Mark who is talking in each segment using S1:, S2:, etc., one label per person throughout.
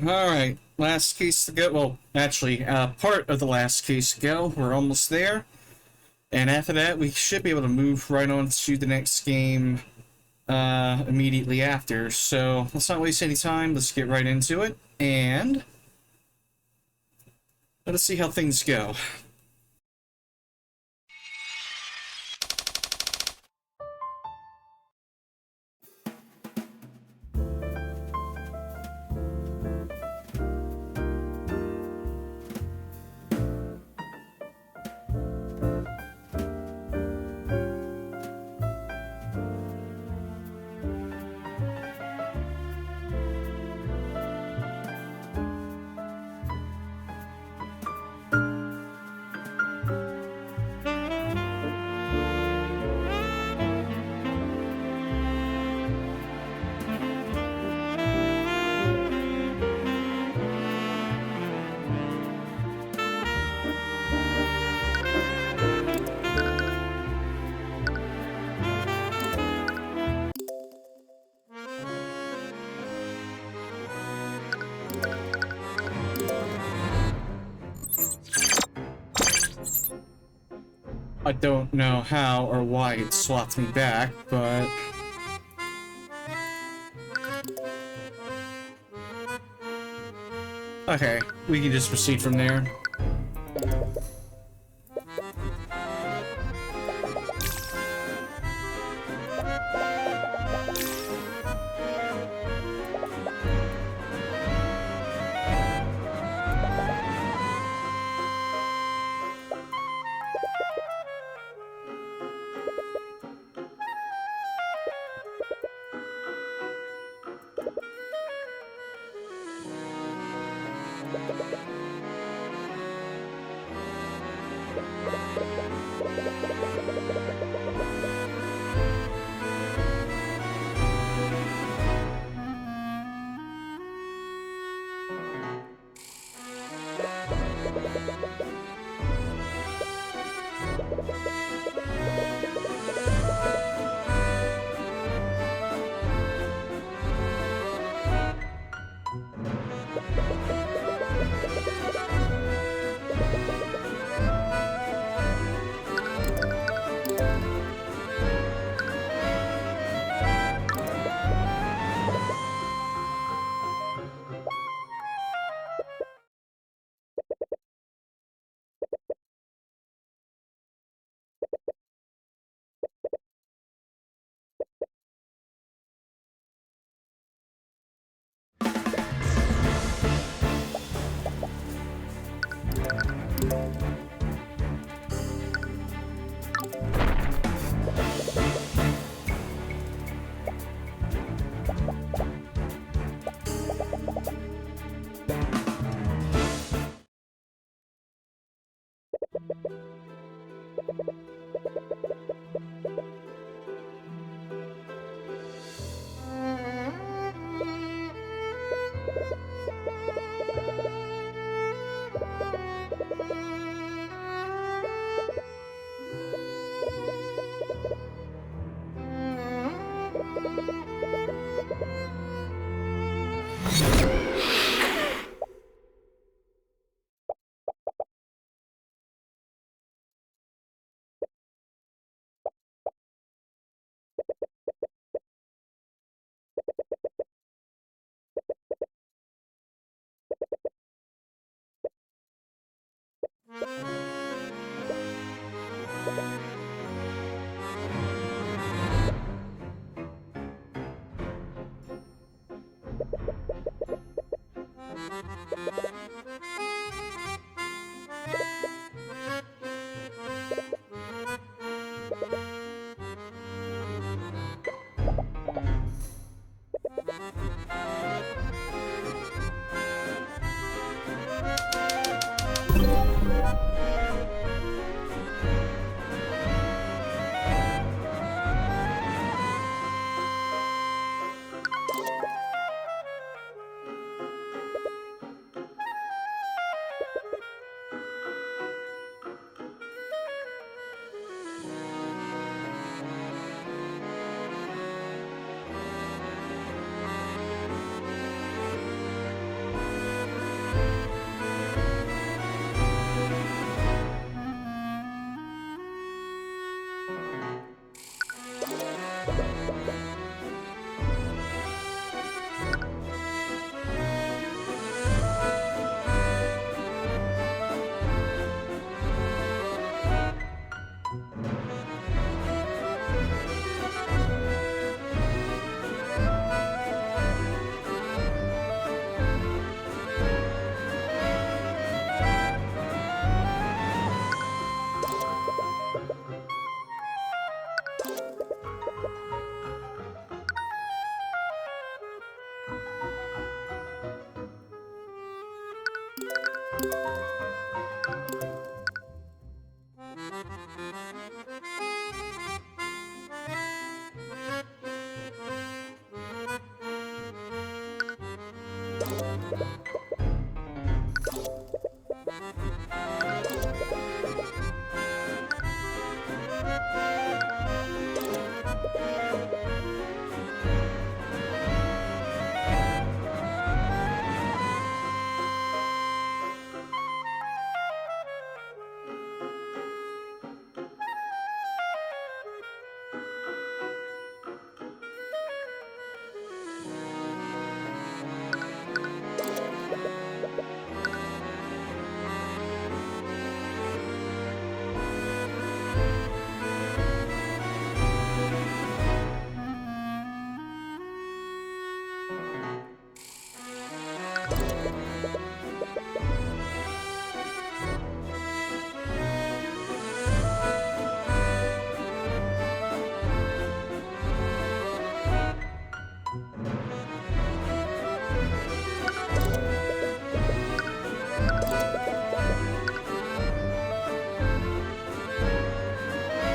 S1: Alright, last case to go. Well, actually, part of the last case to go. We're almost there. And after that, we should be able to move right on to the next game immediately after. So let's not waste any time. Let's get right into it. And let's see how things go. I don't know how or why it swapped me back, but... okay, we can just proceed from there.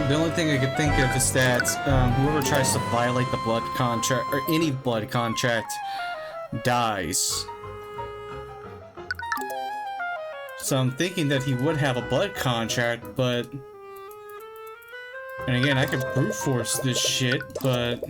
S1: The only thing I could think of is that whoever tries to violate the blood contract, or any blood contract, dies. So I'm thinking that he would have a blood contract, but... And again, I could brute force this shit, but...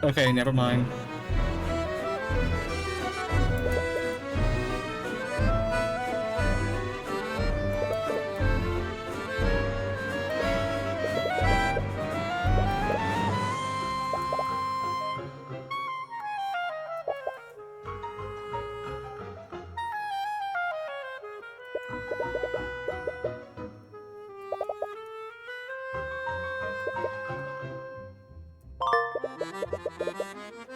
S1: Okay, never mind.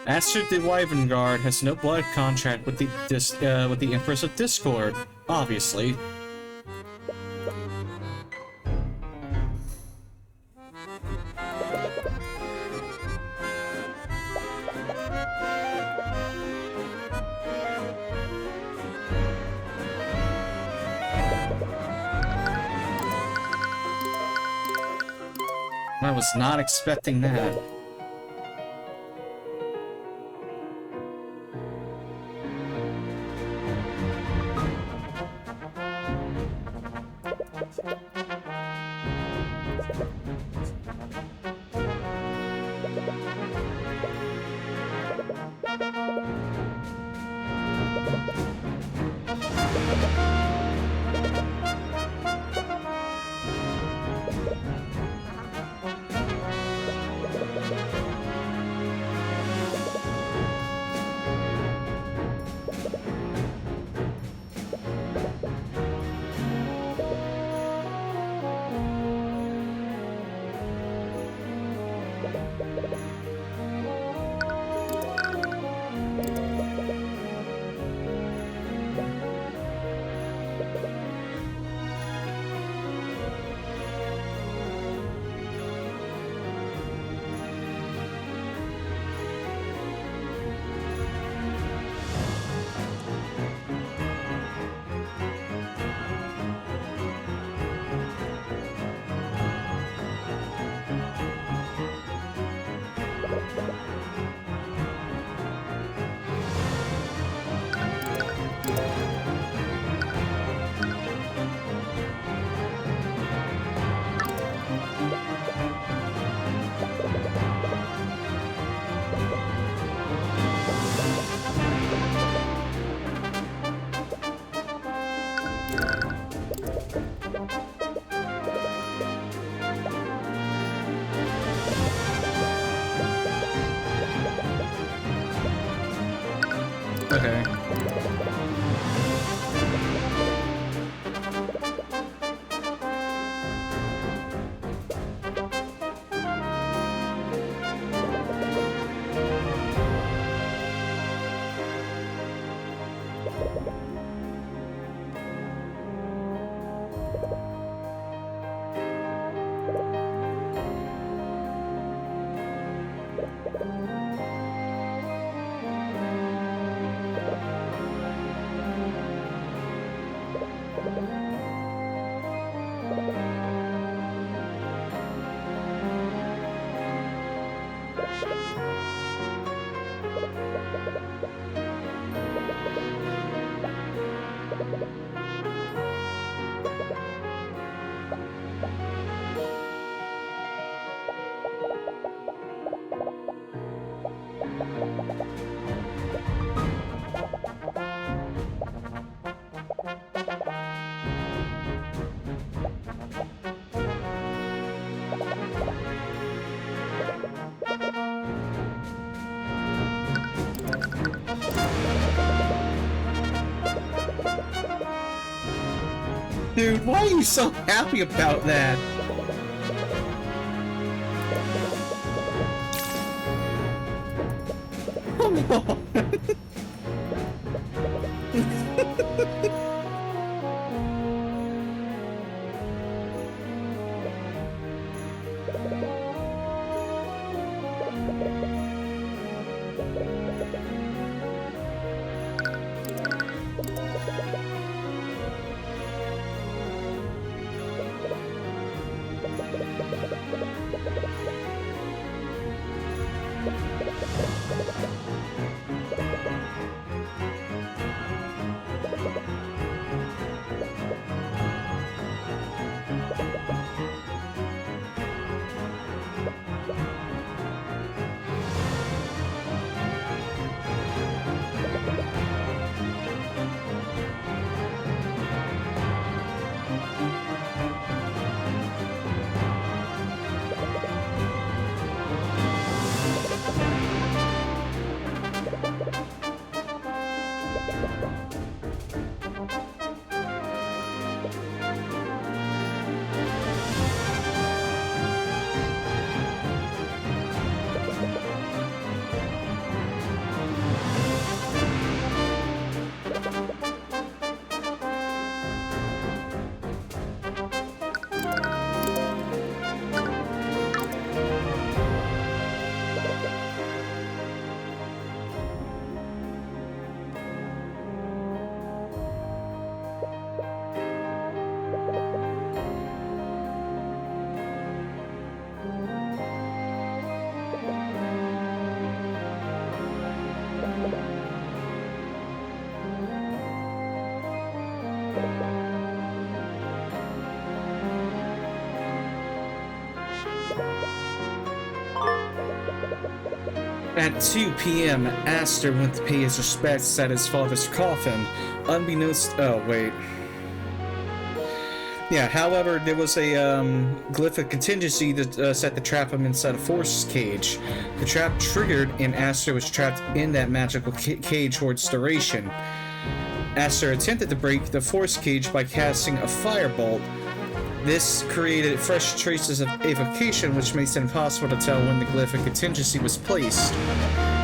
S1: Astrid the Wyvern Guard has no blood contract with the Empress of Discord, obviously. I was not expecting that. Dude, why are you so happy about that? Come on. At 2 p.m., Aster went to pay his respects at his father's coffin, unbeknownst— oh, wait. Yeah, however, there was a glyph of contingency that set to trap him inside a force cage. The trap triggered, and Aster was trapped in that magical cage for its duration. Aster attempted to break the force cage by casting a firebolt. This created fresh traces of evocation, which makes it impossible to tell when the glyph of contingency was placed.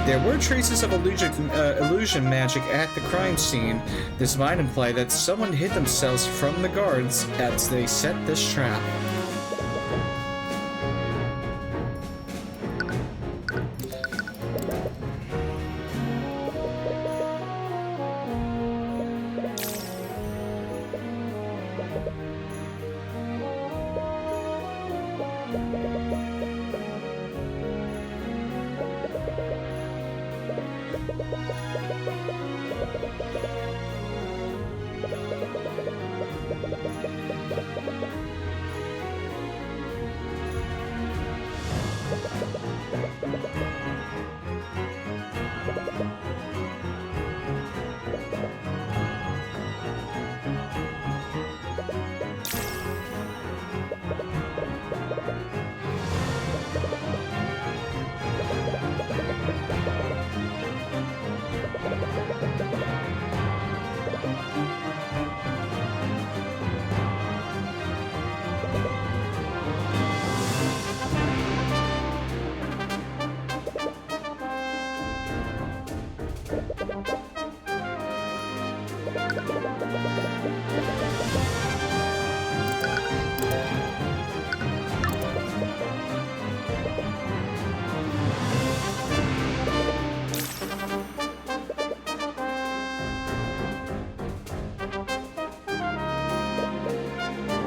S1: There were traces of illusion magic at the crime scene. This might imply that someone hid themselves from the guards as they set this trap.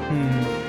S1: Hmm.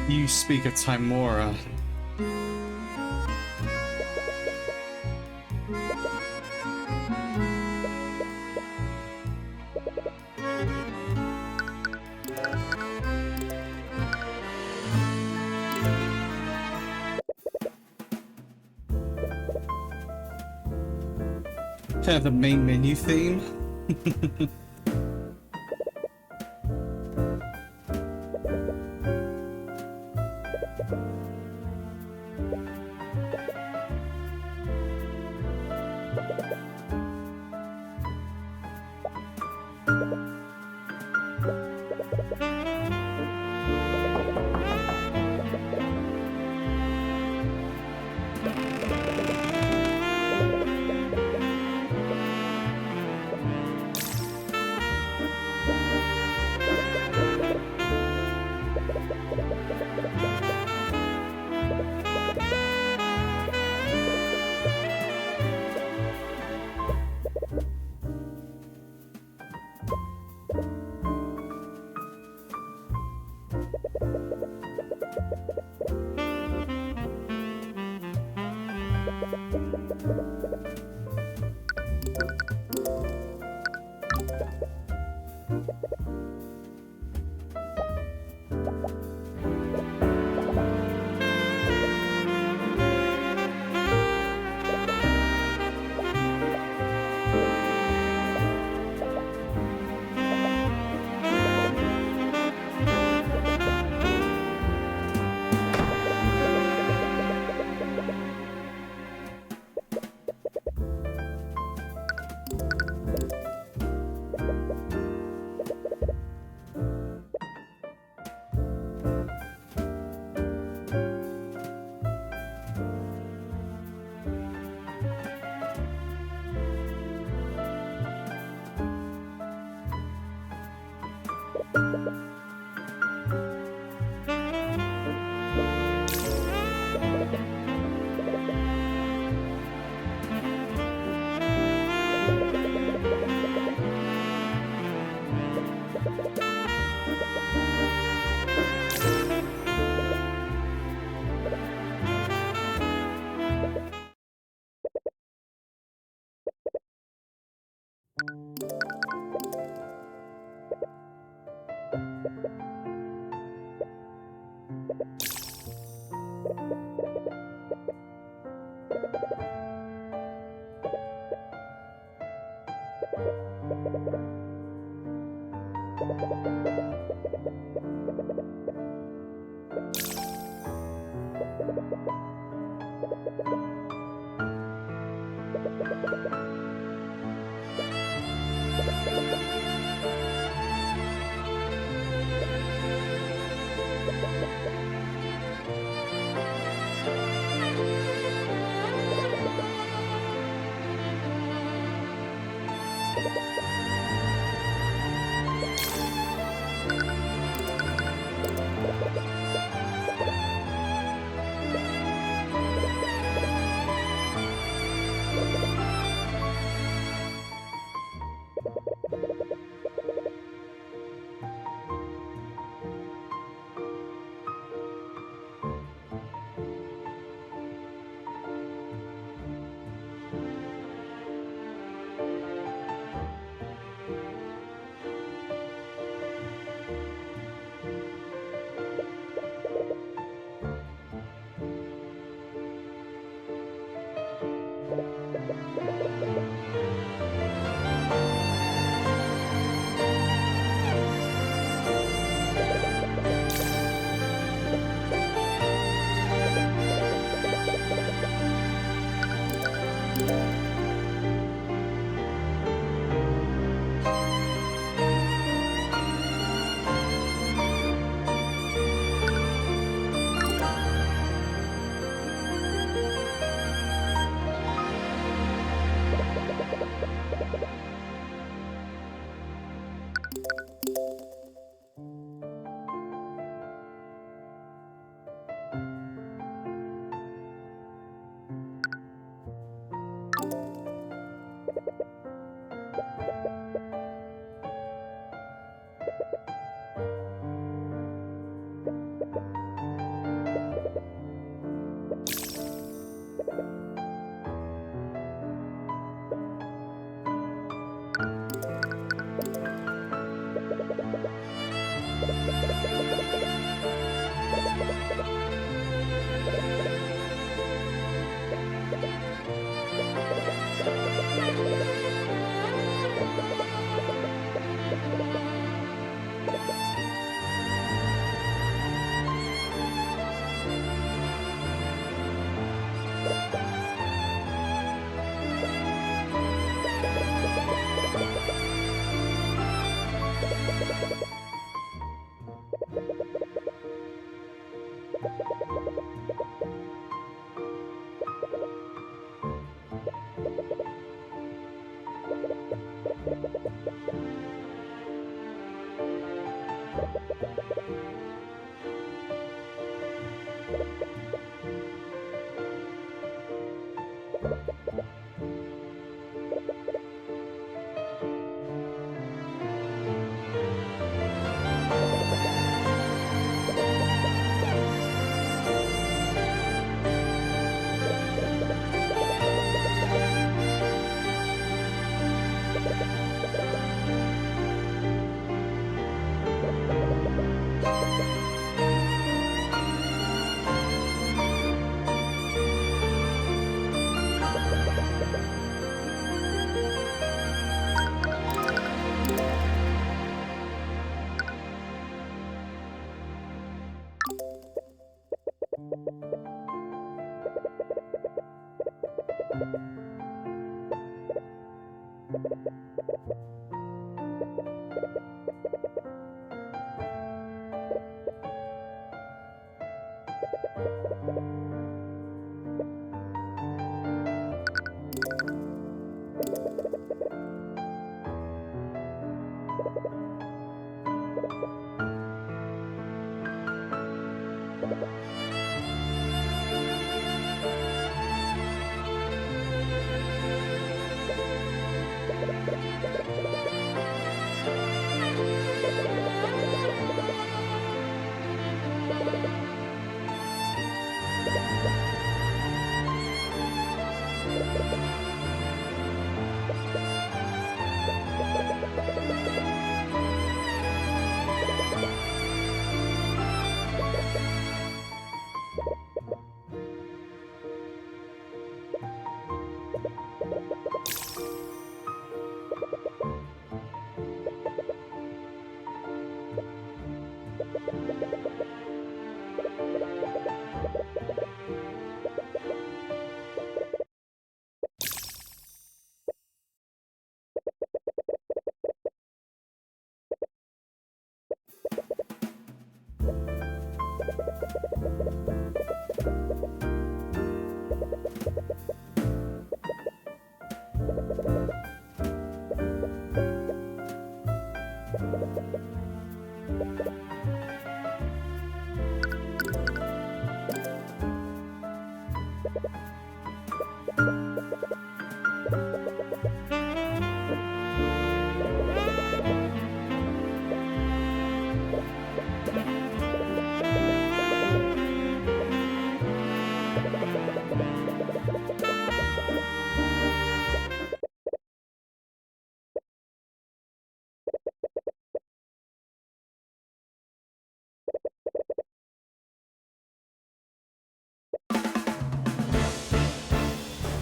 S1: You speak of Timora. Kind of the main menu theme.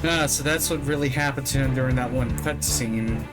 S1: Ah, so that's what really happened to him during that one cutscene.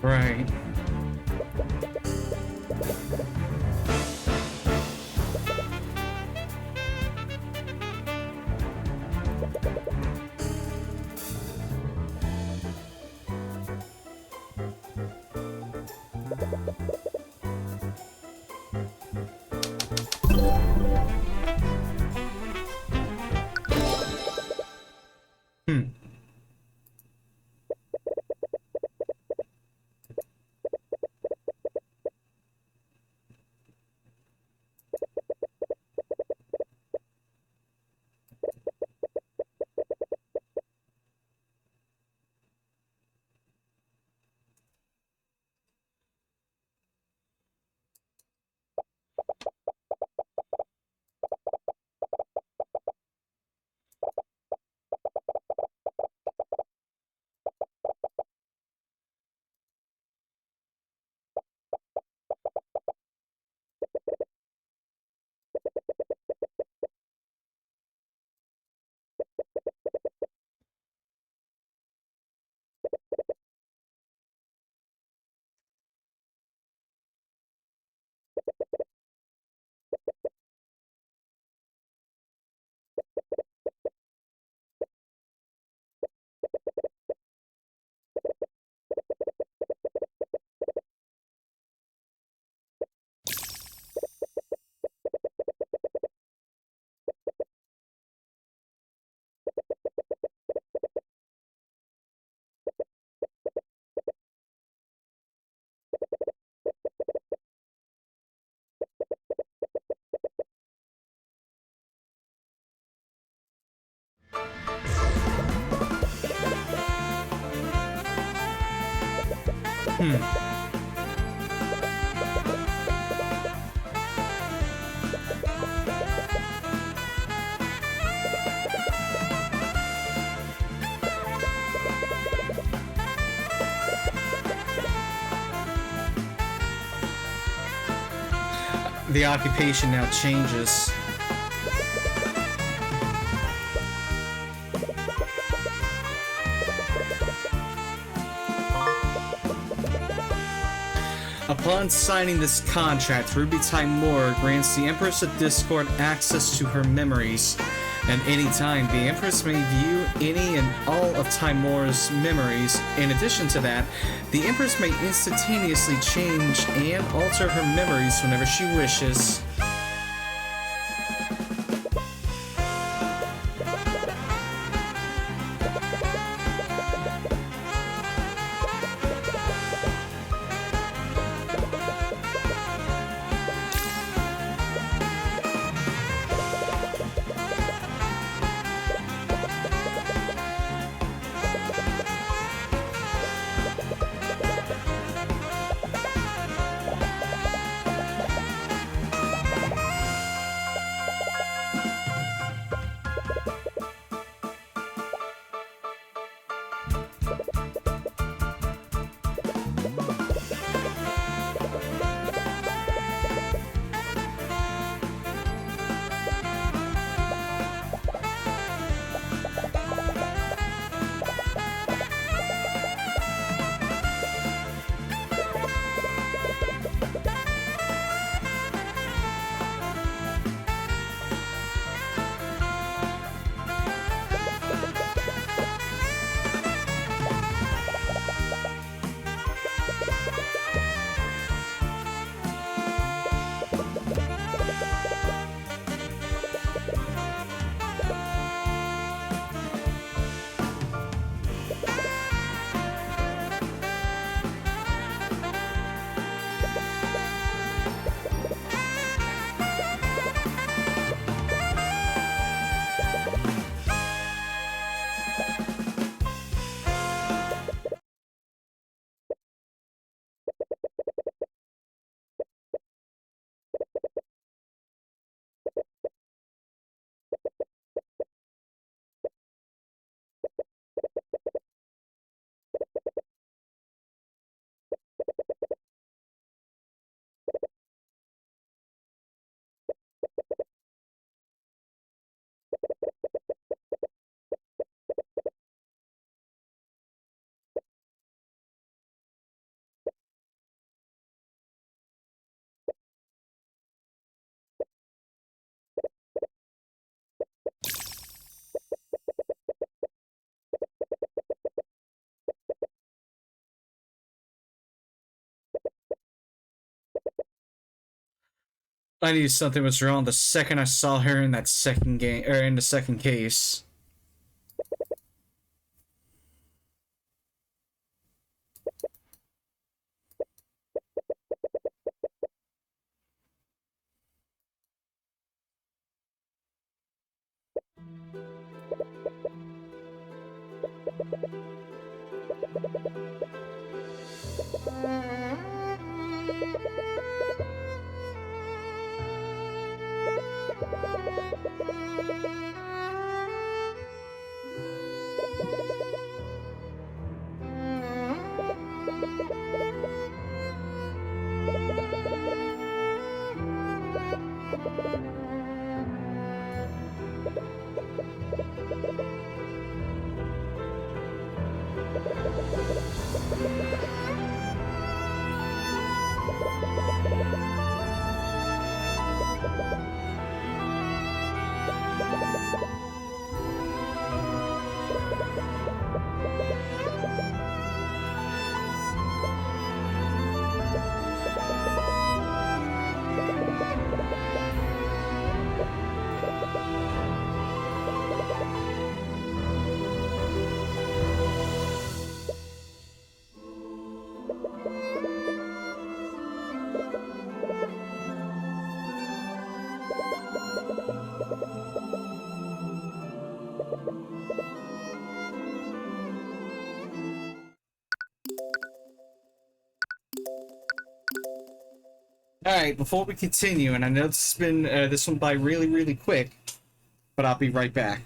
S1: Right. Hmm. Hmm. the occupation now changes. Upon signing this contract, Ruby Tymor grants the Empress of Discord access to her memories. At any time, the Empress may view any and all of Tymor's memories. In addition to that, the Empress may instantaneously change and alter her memories whenever she wishes. I knew something was wrong the second I saw her in that second game, or in the second case. Alright, before we continue, and I know this has been this one by really quick, but I'll be right back.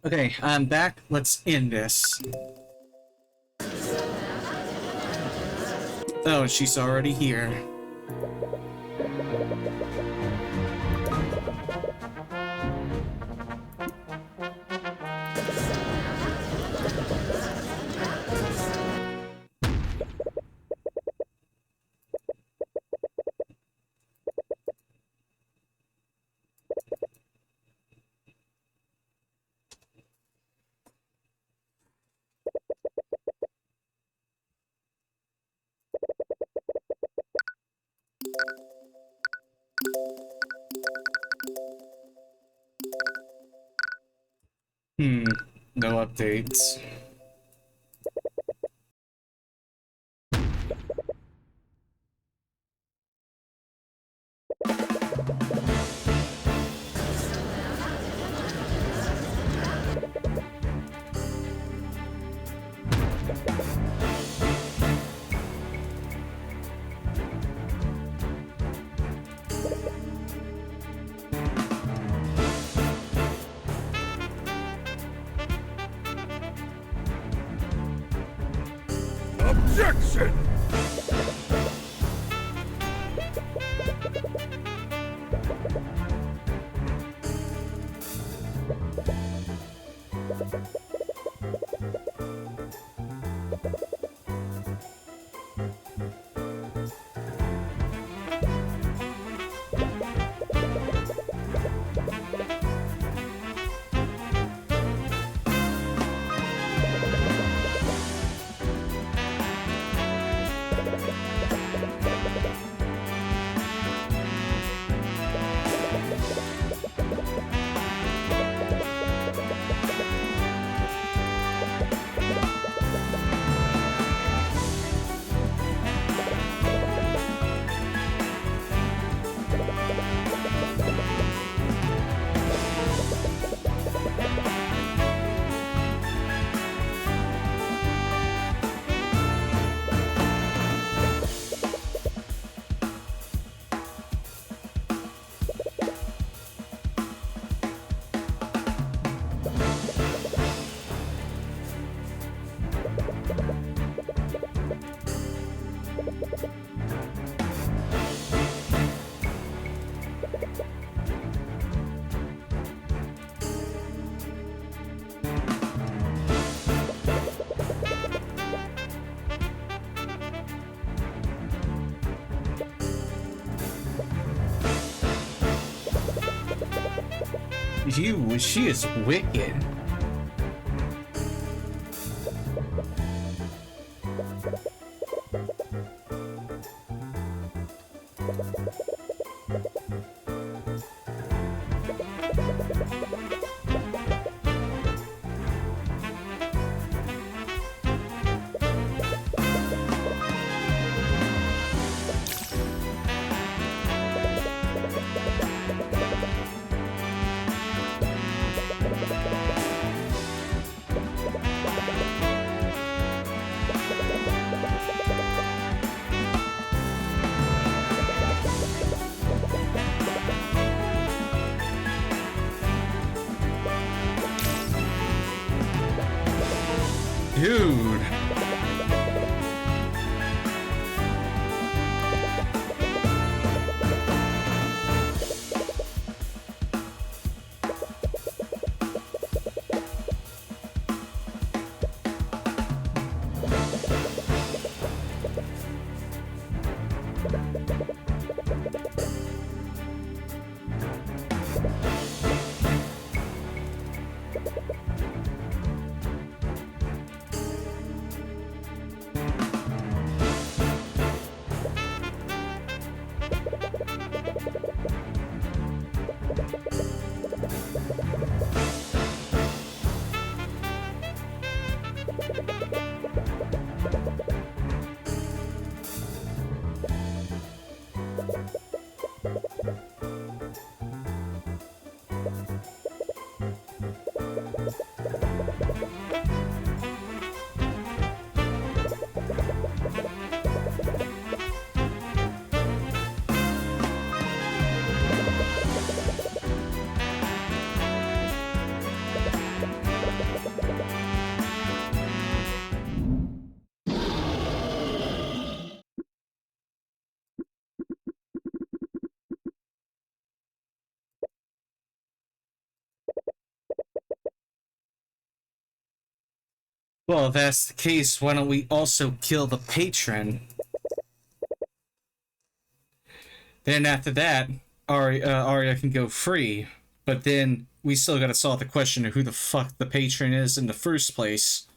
S1: Okay, I'm back. Let's end this. Oh, she's already here. No updates.
S2: Objection!
S1: She is wicked. Dude. Well, if that's the case, why don't we also kill the patron? Then after that, Arya can go free. But then we still gotta solve the question of who the fuck the patron is in the first place.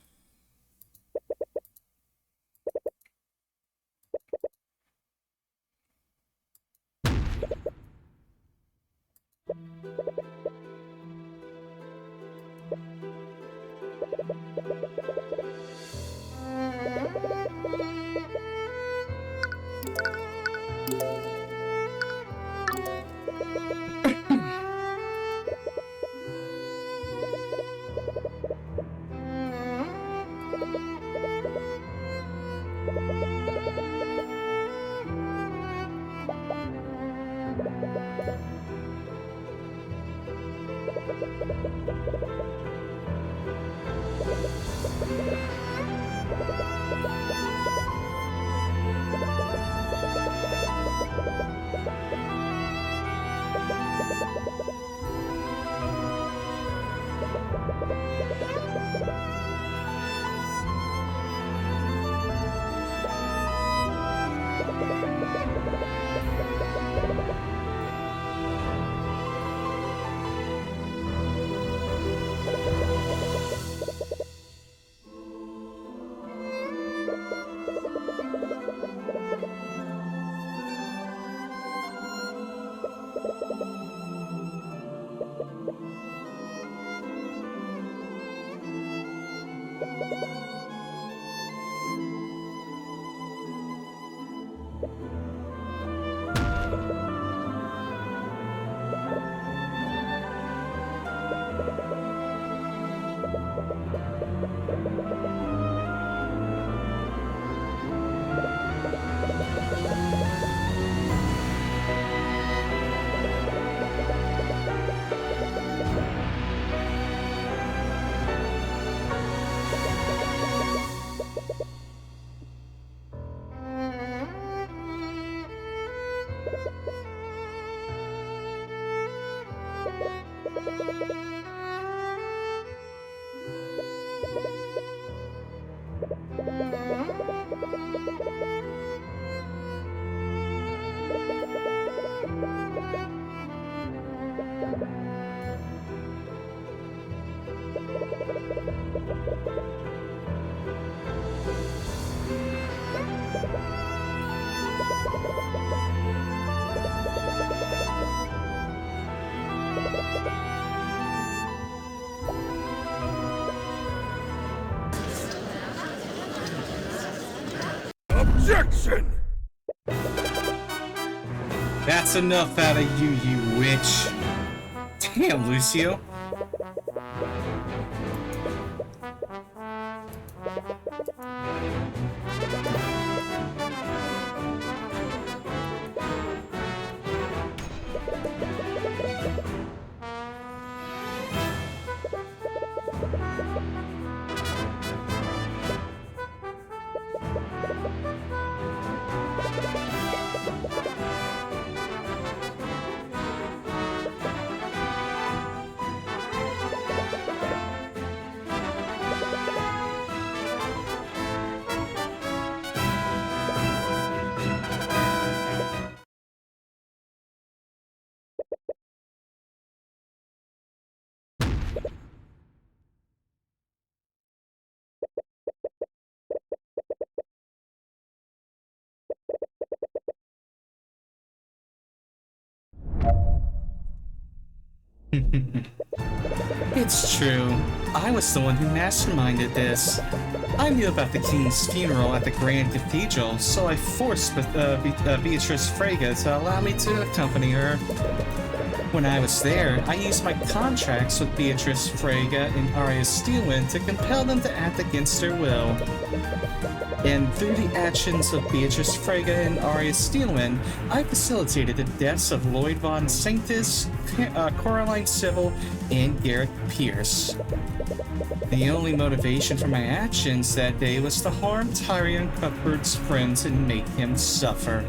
S2: Objection!
S1: That's enough out of you, you witch. Damn, Lucio. It's true. I was the one who masterminded this. I knew about the king's funeral at the Grand Cathedral, so I forced Beatrice Frege to allow me to accompany her. When I was there, I used my contracts with Beatrice Frege and Arya Steelwind to compel them to act against their will. And through the actions of Beatrice Frege and Arya Steelwind, I facilitated the deaths of Lloyd von Sanctus, Coraline Civil, and Garrett Pierce. The only motivation for my actions that day was to harm Tyrion Cuthbert's friends and make him suffer.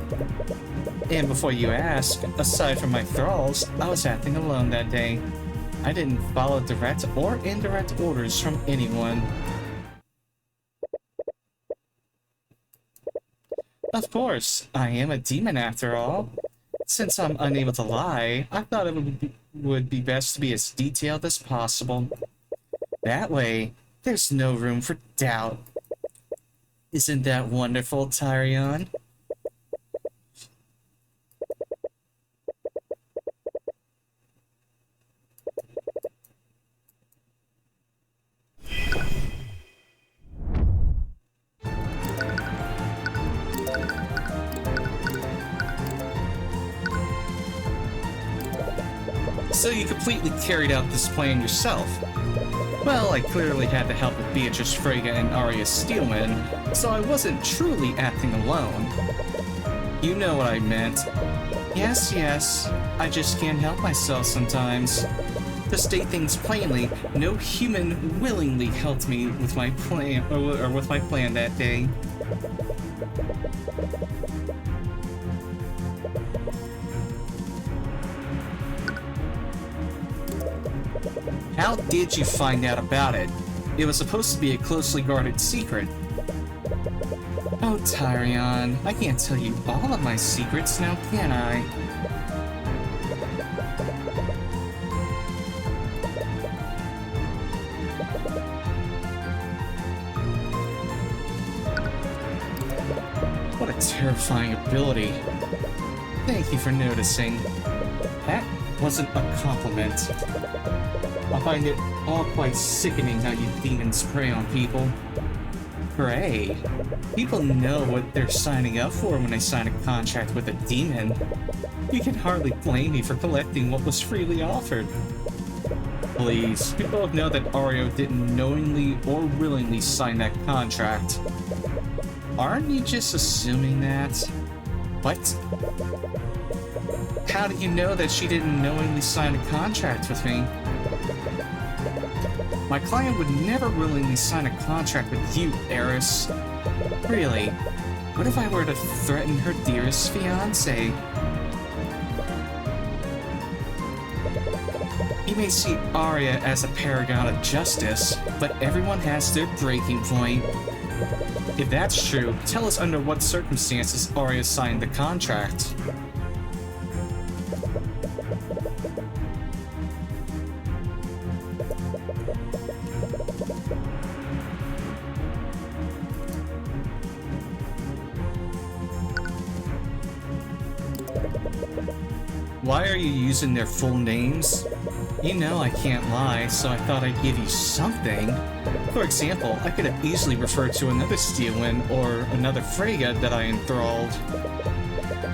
S1: And before you ask, aside from my thralls, I was acting alone that day. I didn't follow direct or indirect orders from anyone. Of course, I am a demon after all. Since I'm unable to lie, I thought it would be best to be as detailed as possible. That way, there's no room for doubt. Isn't that wonderful, Tyrion? So you completely carried out this plan yourself. Well, I clearly had the help of Beatrice Frege and Arya Steelman, so I wasn't truly acting alone. You know what I meant. Yes, yes, I just can't help myself sometimes. To state things plainly, no human willingly helped me with my plan, or with my plan that day. How did you find out about it? It was supposed to be a closely guarded secret. Oh, Tyrion, I can't tell you all of my secrets now, can I? What a terrifying ability. Thank you for noticing. That wasn't a compliment. I find it all quite sickening how you demons prey on people. Prey? People know what they're signing up for when they sign a contract with a demon. You can hardly blame me for collecting what was freely offered. Please, we both know that Arya didn't knowingly or willingly sign that contract. Aren't you just assuming that? What? How do you know that she didn't knowingly sign a contract with me? My client would never willingly sign a contract with you, Eris. Really, what if I were to threaten her dearest fiancé? You may see Arya as a paragon of justice, but everyone has their breaking point. If that's true, tell us under what circumstances Arya signed the contract. Why are you using their full names? You know I can't lie, so I thought I'd give you something. For example, I could have easily referred to another Steelman or another Frege that I enthralled.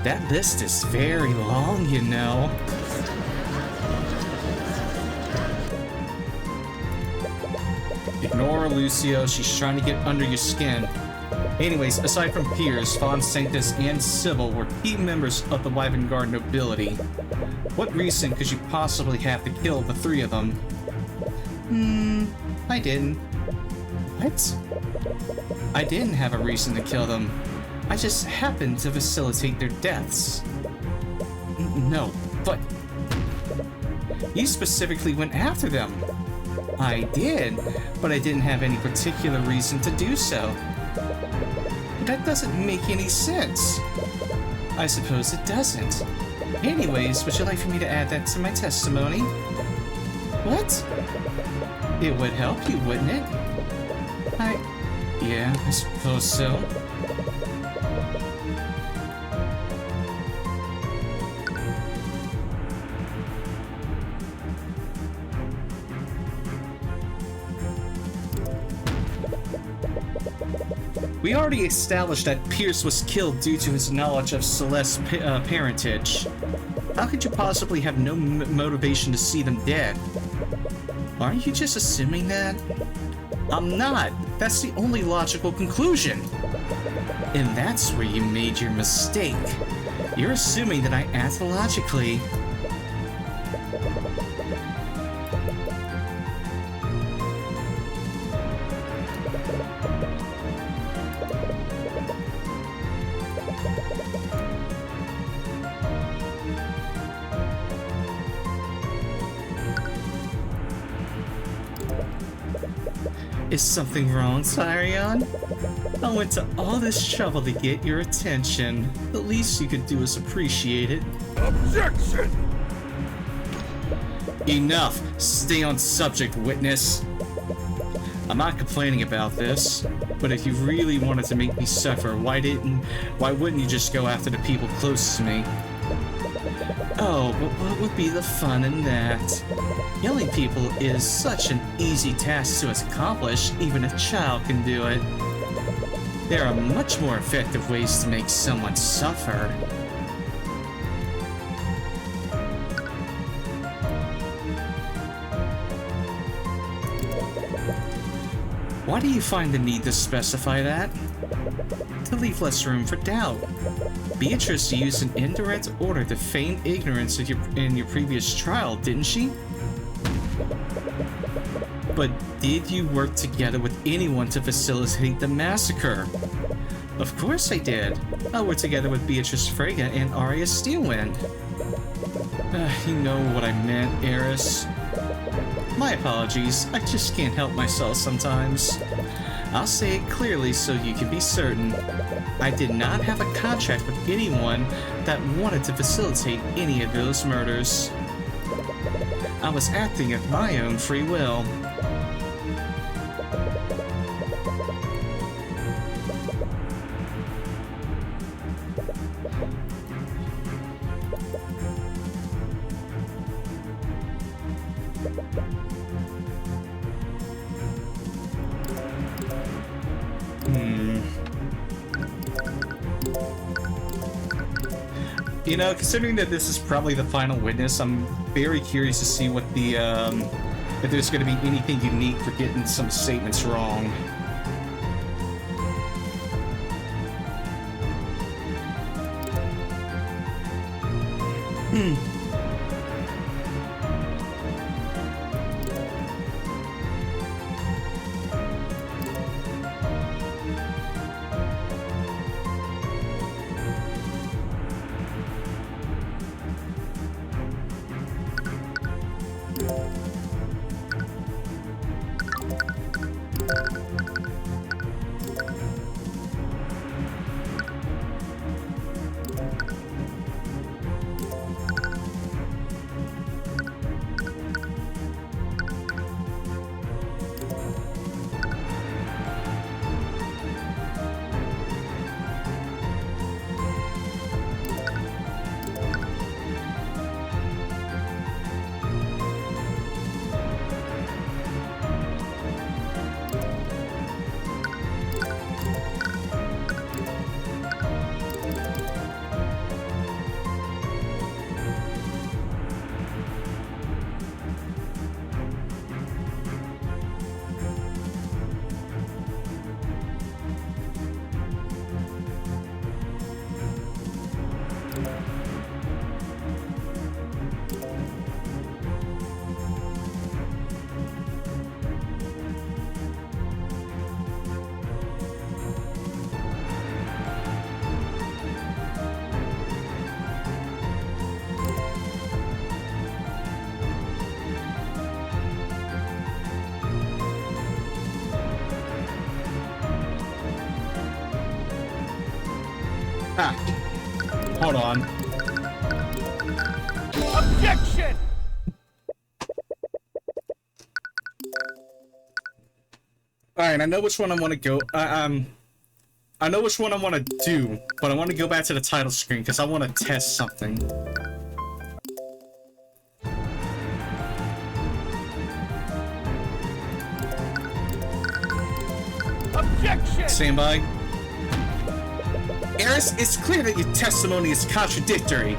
S1: That list is very long, you know. Ignore her, Lucio, she's trying to get under your skin. Anyways, aside from Piers, Von Sanctus, and Sybil were key members of the Wyvern nobility. What reason could you possibly have to kill the three of them? I didn't. What? I didn't have a reason to kill them. I just happened to facilitate their deaths. No, but... You specifically went after them. I did, but I didn't have any particular reason to do so. That doesn't make any sense. I suppose it doesn't. Anyways, would you like for me to add that to my testimony? What? It would help you, wouldn't it? Yeah, I suppose so. We already established that Pierce was killed due to his knowledge of Celeste's parentage. How could you possibly have no motivation to see them dead? Aren't you just assuming that? I'm not. That's the only logical conclusion. And that's where you made your mistake. You're assuming that I act logically. Is something wrong, Tyrion? I went to all this trouble to get your attention. The least you could do is appreciate it.
S2: Objection!
S1: Enough! Stay on subject, witness. I'm not complaining about this, but if you really wanted to make me suffer, why wouldn't you just go after the people closest to me? Oh, but what would be the fun in that? Killing people is such an easy task to accomplish, even a child can do it. There are much more effective ways to make someone suffer. Why do you find the need to specify that? To leave less room for doubt. Beatrice used an indirect order to feign ignorance in your previous trial, didn't she? But did you work together with anyone to facilitate the massacre? Of course I did. I worked together with Beatrice Frege and Arya Steelwind. You know what I meant, Eris. My apologies, I just can't help myself sometimes. I'll say it clearly so you can be certain. I did not have a contract with anyone that wanted to facilitate any of those murders. I was acting of my own free will. You know, considering that this is probably the final witness, I'm very curious to see what the, if there's going to be anything unique for getting some statements wrong. Ah, hold on.
S2: Objection!
S1: Alright, I know which one I want to go. I know which one I want to do, but I want to go back to the title screen because I want to test something.
S2: Objection!
S1: Stand by. Eris, it's clear that your testimony is contradictory.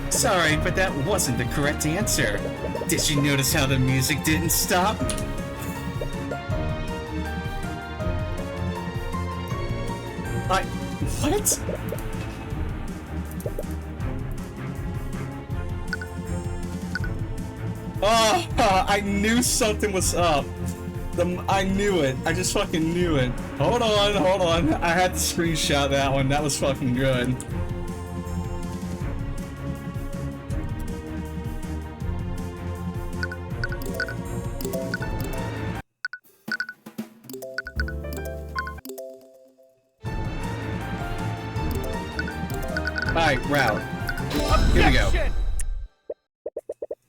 S1: Sorry, but that wasn't the correct answer. Did you notice how the music didn't stop? What? Oh, I knew something was up. I knew it. I just fucking knew it. Hold on. I had to screenshot that one. That was fucking good. right route. Here we go.
S2: Objection!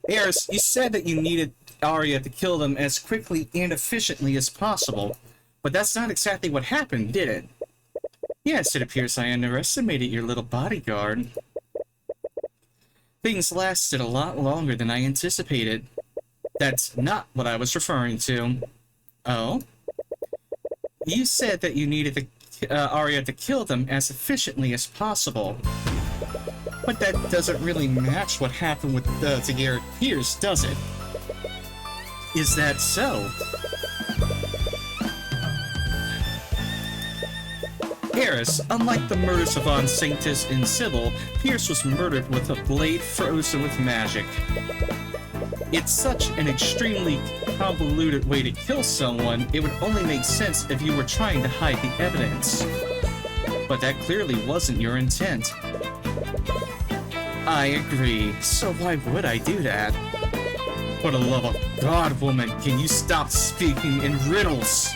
S1: Eris, you said that you needed Arya to kill them as quickly and efficiently as possible, but that's not exactly what happened, did it? Yes, it appears I underestimated your little bodyguard. Things lasted a lot longer than I anticipated. That's not what I was referring to. Oh? You said that you needed Arya to kill them as efficiently as possible. But that doesn't really match what happened with Garrett Pierce, does it? Is that so? Eris, unlike the murders of Von Sanctus and Sybil, Pierce was murdered with a blade frozen with magic. It's such an extremely convoluted way to kill someone, it would only make sense if you were trying to hide the evidence. But that clearly wasn't your intent. I agree, so why would I do that? For the love of God, woman, can you stop speaking in riddles?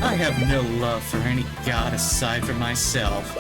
S1: I have no love for any god aside from myself.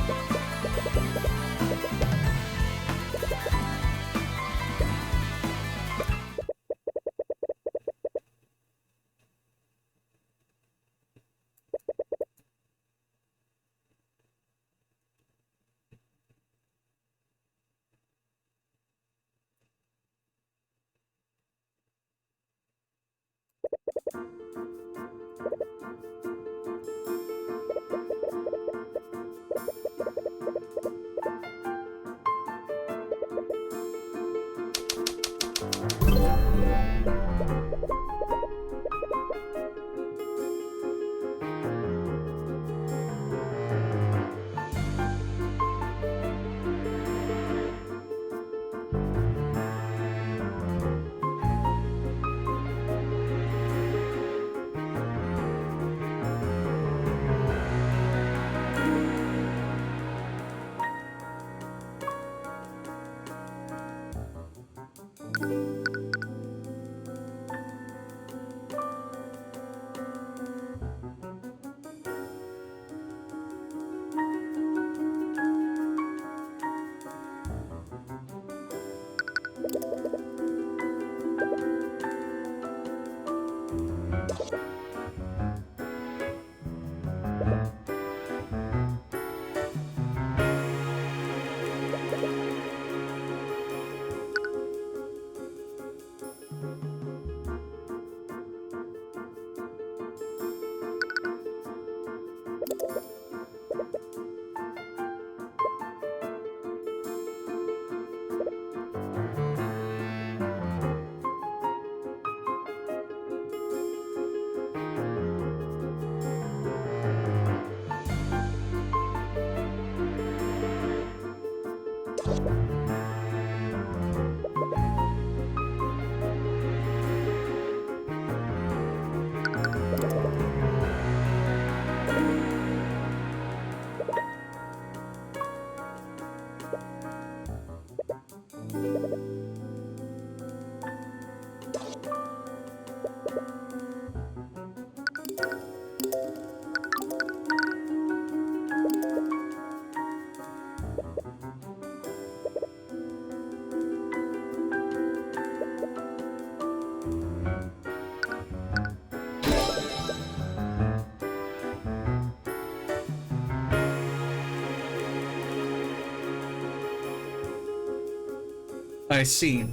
S1: I see.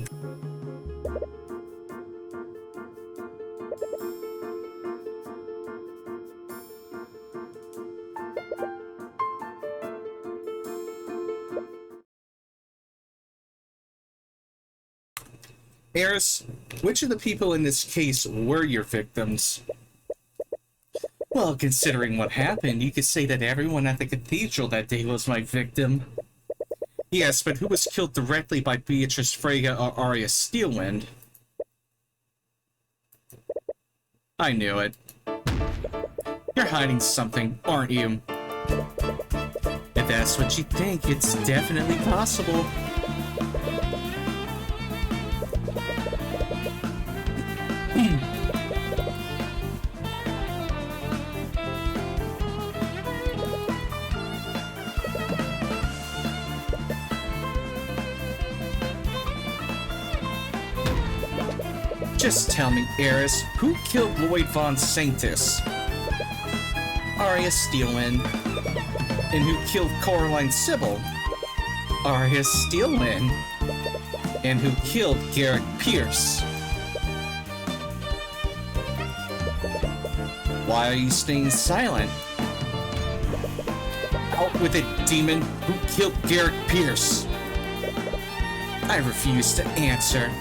S1: Eris, which of the people in this case were your victims? Well, considering what happened, you could say that everyone at the cathedral that day was my victim. Yes, but who was killed directly by Beatrice Freyja or Arya Steelwind? I knew it. You're hiding something, aren't you? If that's what you think, it's definitely possible. Just tell me, Eris, who killed Lloyd Von Sanctus? Arya Steelwind. And who killed Coraline Sybil? Arya Steelwind. And who killed Garrick Pierce? Why are you staying silent? Out with it, demon! Who killed Garrick Pierce? I refuse to answer.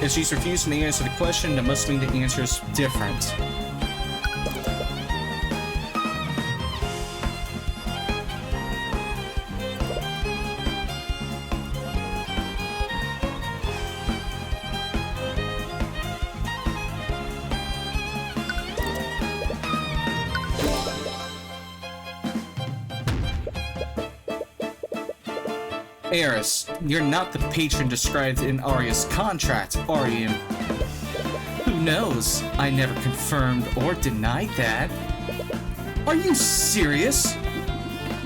S1: If she's refusing to answer the question, that must mean the answer is different. Eris, you're not the patron described in Arya's contract, are you? Who knows? I never confirmed or denied that. Are you serious?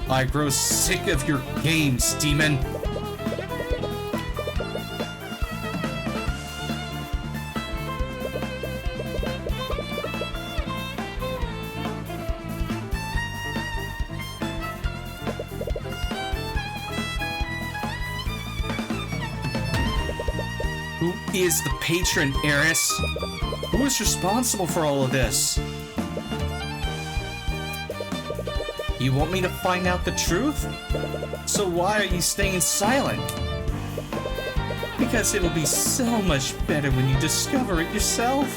S1: I grow sick of your games, demon. Who is the patron, Eris? Who is responsible for all of this? You want me to find out the truth? So why are you staying silent? Because it'll be so much better when you discover it yourself.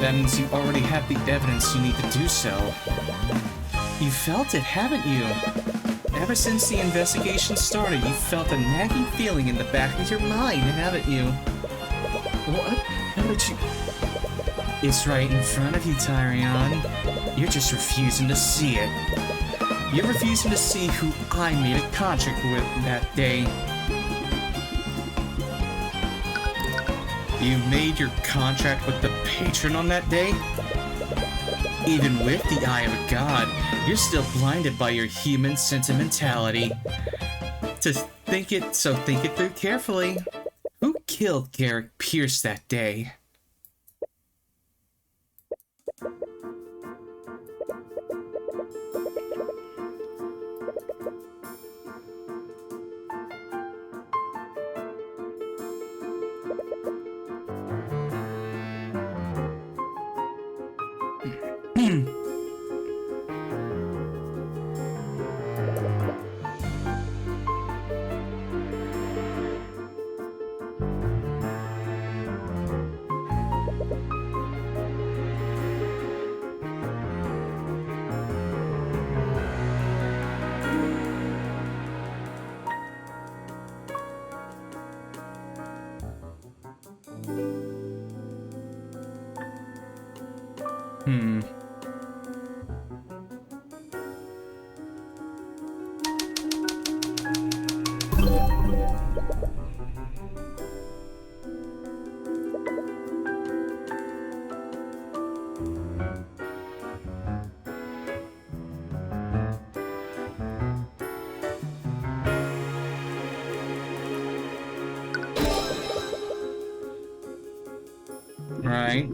S1: That means you already have the evidence you need to do so. You felt it, haven't you? Ever since the investigation started, you felt a nagging feeling in the back of your mind, haven't you? What? How did you... It's right in front of you, Tyrion. You're just refusing to see it. You're refusing to see who I made a contract with that day. You made your contract with the patron on that day? Even with the eye of a god, you're still blinded by your human sentimentality. Think it through carefully. Who killed Garrick Pierce that day? Right.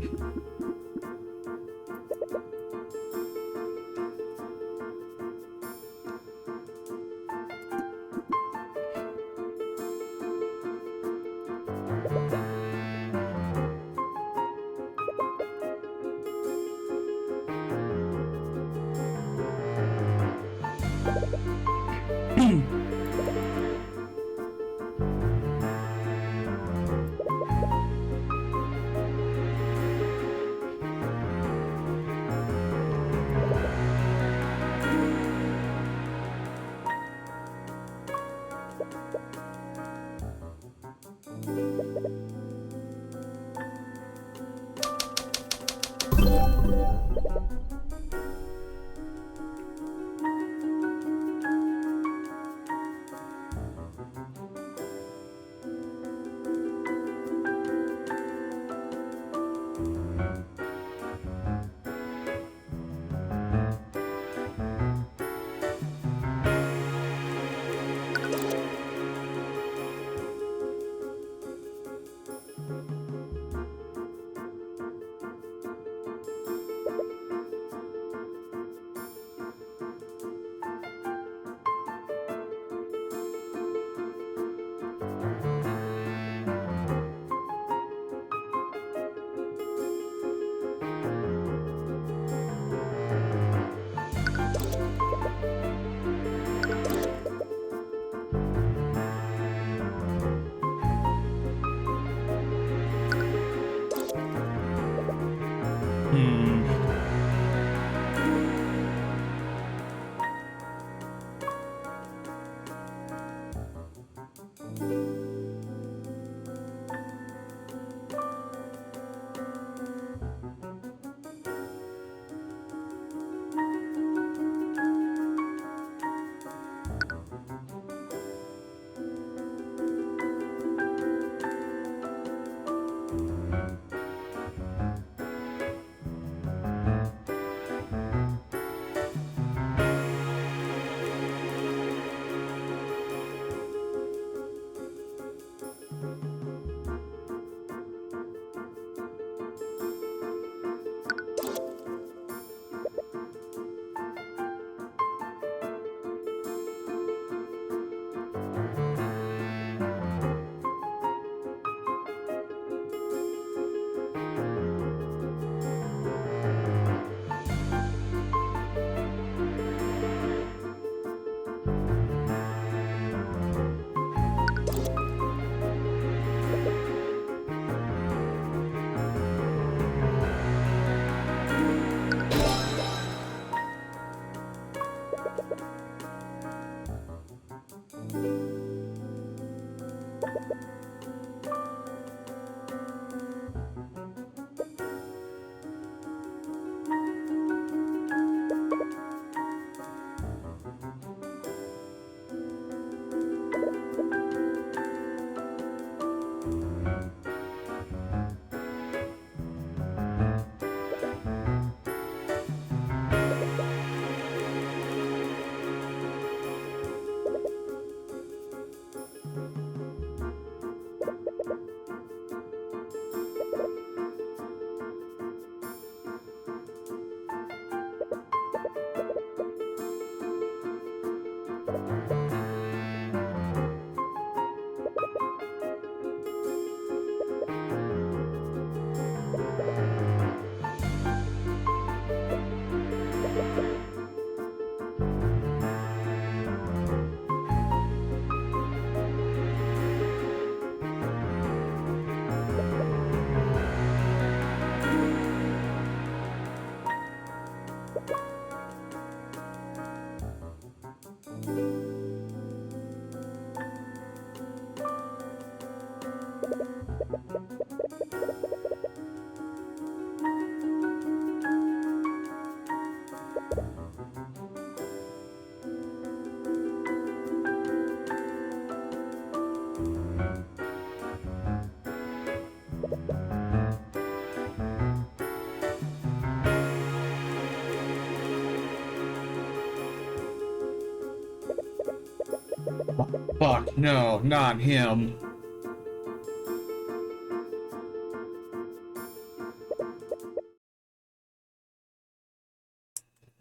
S1: Fuck, no, not him.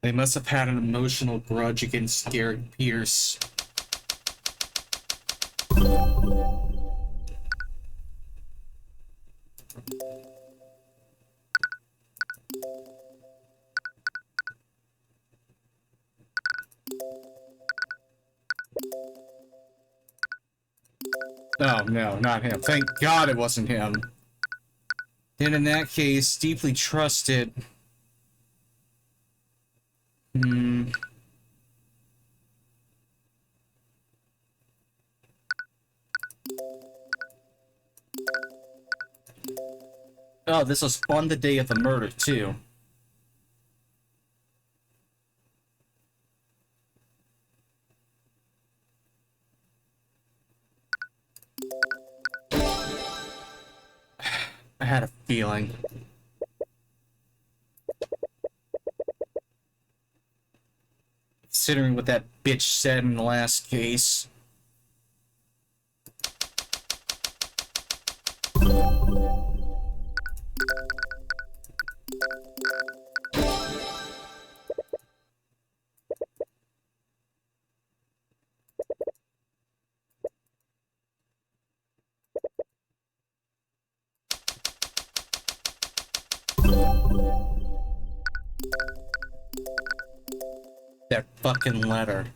S1: They must have had an emotional grudge against Garrett Pierce. Oh, no, not him. Thank God it wasn't him. Then in that case, deeply trusted. Oh, this was on the day of the murder, too. I had a feeling. Considering what that bitch said in the last case. That fucking letter.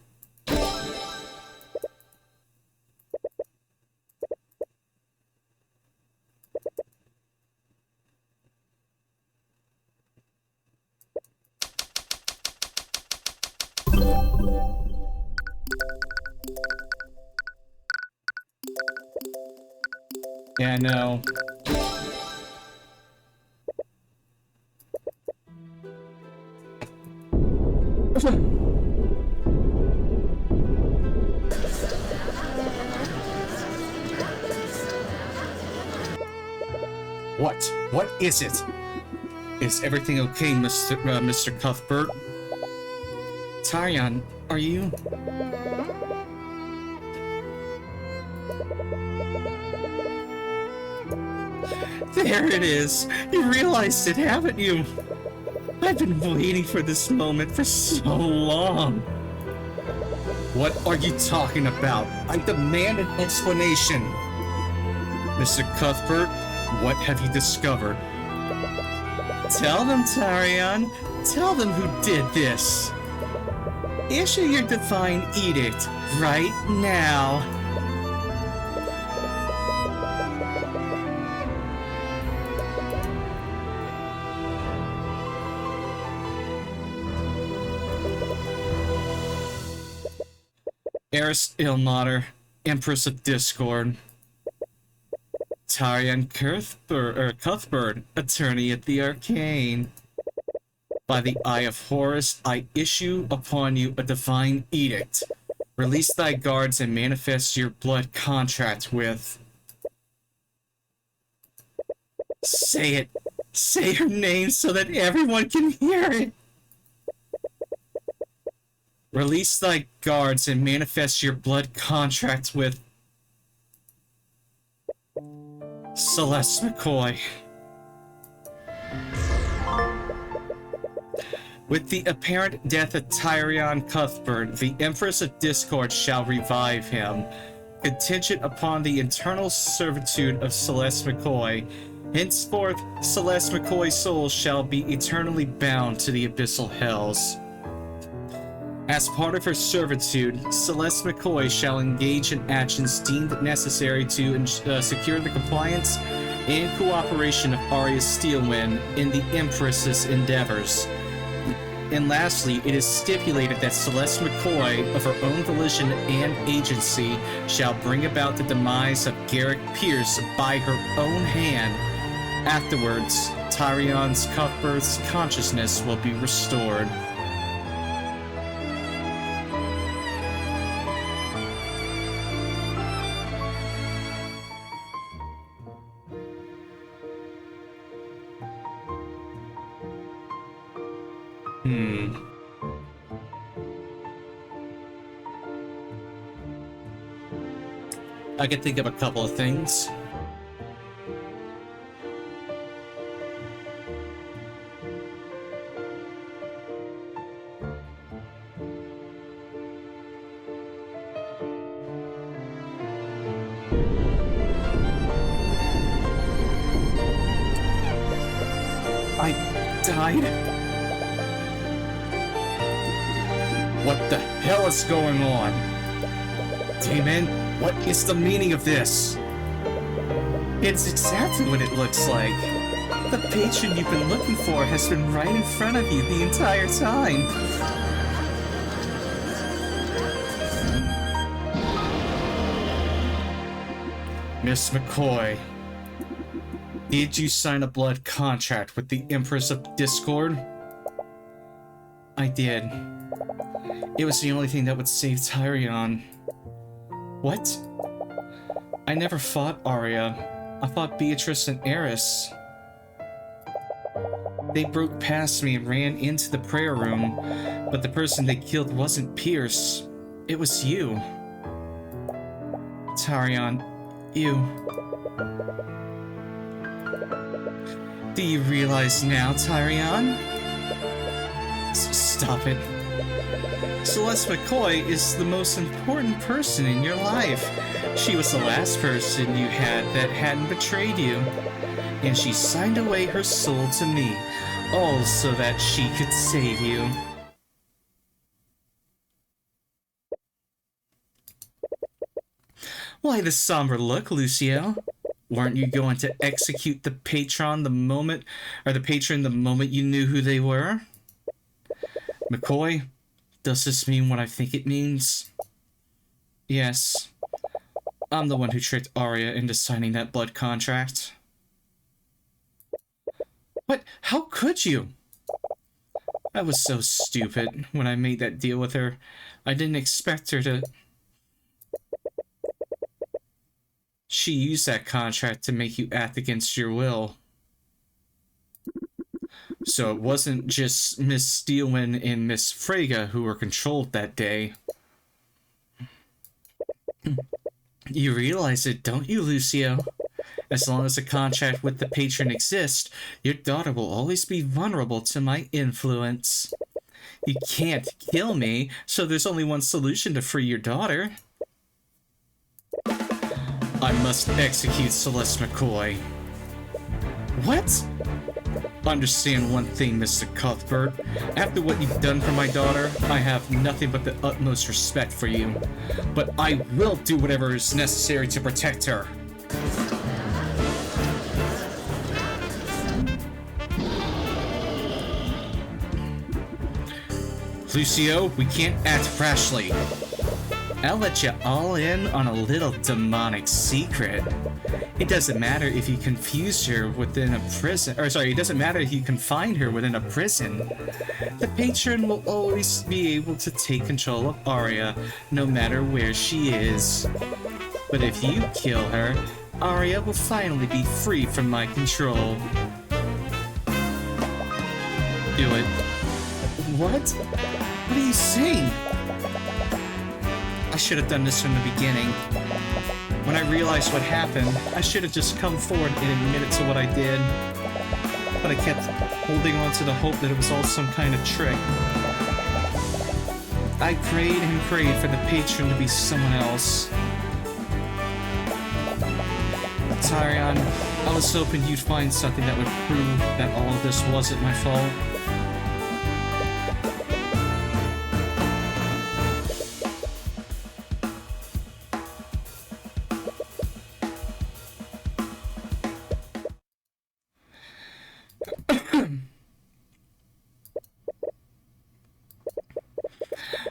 S1: Yeah, no. What? What is it? Is everything okay, Mr. Cuthbert? Tyrion, are you? There it is! You realized it, haven't you? I've been waiting for this moment for so long. What are you talking about? I demand an explanation. Mr. Cuthbert, what have you discovered? Tell them, Tyrion. Tell them who did this. Issue your divine edict right now. Eris Ilmater, Empress of Discord. Tyrion Cuthbert, attorney at the Arcane. By the Eye of Horus, I issue upon you a divine edict. Release thy guards and manifest your blood contract with... Say it. Say her name so that everyone can hear it. Release thy guards and manifest your blood contract with... Celeste McCoy. With the apparent death of Tyrion Cuthbert, the Empress of Discord shall revive him, contingent upon the eternal servitude of Celeste McCoy. Henceforth, Celeste McCoy's soul shall be eternally bound to the abyssal hells. As part of her servitude, Celeste McCoy shall engage in actions deemed necessary to secure the compliance and cooperation of Arya Steelwind in the Empress's endeavors. And lastly, it is stipulated that Celeste McCoy, of her own volition and agency, shall bring about the demise of Garrick Pierce by her own hand. Afterwards, Tyrion Cuthbert's consciousness will be restored. I can think of a couple of things. I died? What the hell is going on? Demon, what is the meaning of this? It's exactly what it looks like. The patron you've been looking for has been right in front of you the entire time. Miss McCoy, did you sign a blood contract with the Empress of Discord? I did. It was the only thing that would save Tyrion. What? I never fought Arya. I fought Beatrice and Eris. They broke past me and ran into the prayer room, but the person they killed wasn't Pierce. It was you. Tyrion, you. Do you realize now, Tyrion? Stop it. Celeste McCoy is the most important person in your life. She was the last person you had that hadn't betrayed you. And she signed away her soul to me, all so that she could save you. Why the somber look, Lucio? Weren't you going to execute the patron the moment you knew who they were? McCoy, does this mean what I think it means? Yes. I'm the one who tricked Arya into signing that blood contract. What? How could you? I was so stupid when I made that deal with her. I didn't expect her to... She used that contract to make you act against your will. So it wasn't just Miss Steelman and Miss Frege who were controlled that day. You realize it, don't you, Lucio? As long as the contract with the patron exists, your daughter will always be vulnerable to my influence. You can't kill me, so there's only one solution to free your daughter. I must execute Celeste McCoy. What? Understand one thing, Mr. Cuthbert. After what you've done for my daughter, I have nothing but the utmost respect for you. But I will do whatever is necessary to protect her. Lucio, we can't act rashly. I'll let you all in on a little demonic secret. It doesn't matter if you confuse her within a prison, it doesn't matter if you confine her within a prison. The patron will always be able to take control of Arya, no matter where she is. But if you kill her, Arya will finally be free from my control. Do it. What? What are you saying? I should have done this from the beginning. When I realized what happened, I should have just come forward and admitted to what I did. But I kept holding on to the hope that it was all some kind of trick. I prayed and prayed for the patron to be someone else. Tyrion, I was hoping you'd find something that would prove that all of this wasn't my fault.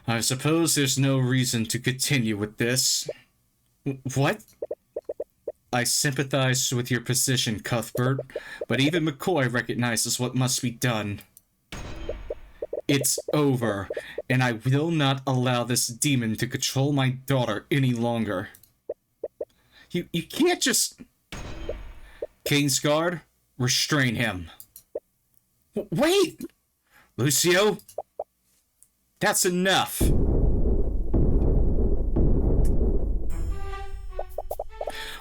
S1: I suppose there's no reason to continue with this. What? I sympathize with your position, Cuthbert, but even McCoy recognizes what must be done. It's over, and I will not allow this demon to control my daughter any longer. You can't just... Kingsguard, restrain him. Wait! Lucio? That's enough!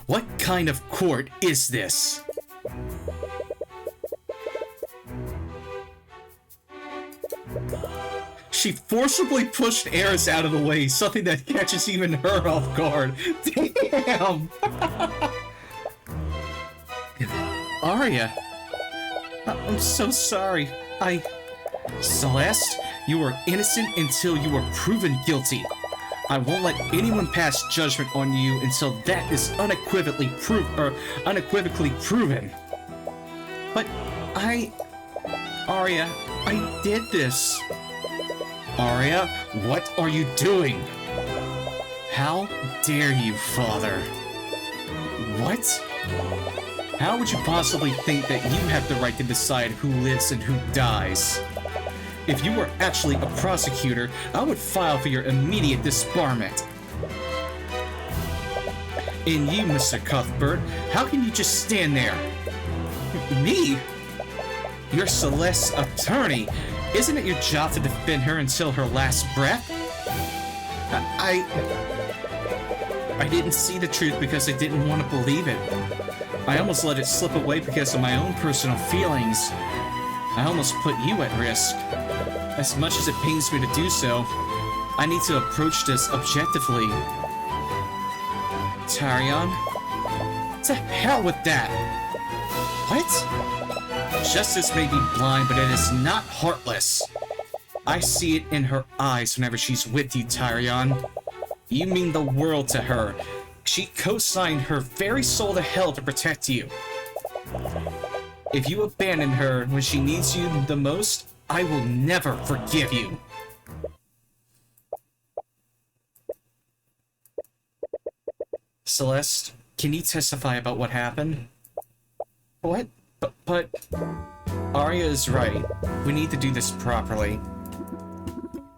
S1: What kind of court is this? She forcibly pushed Eris out of the way, something that catches even her off guard. Damn! Arya! I'm so sorry. Celeste, you were innocent until you were proven guilty. I won't let anyone pass judgment on you until that is unequivocally proven. But Arya, I did this. Arya, what are you doing? How dare you, Father? What? How would you possibly think that you have the right to decide who lives and who dies? If you were actually a prosecutor, I would file for your immediate disbarment. And you, Mr. Cuthbert, how can you just stand there? Me? You're Celeste's attorney. Isn't it your job to defend her until her last breath? I didn't see the truth because I didn't want to believe it. I almost let it slip away because of my own personal feelings. I almost put you at risk. As much as it pains me to do so, I need to approach this objectively. Tyrion? To hell with that! What? Justice may be blind, but it is not heartless. I see it in her eyes whenever she's with you, Tyrion. You mean the world to her. She co-signed her very soul to hell to protect you. If you abandon her when she needs you the most, I will never forgive you. Celeste, can you testify about what happened? What? But Arya is right. We need to do this properly.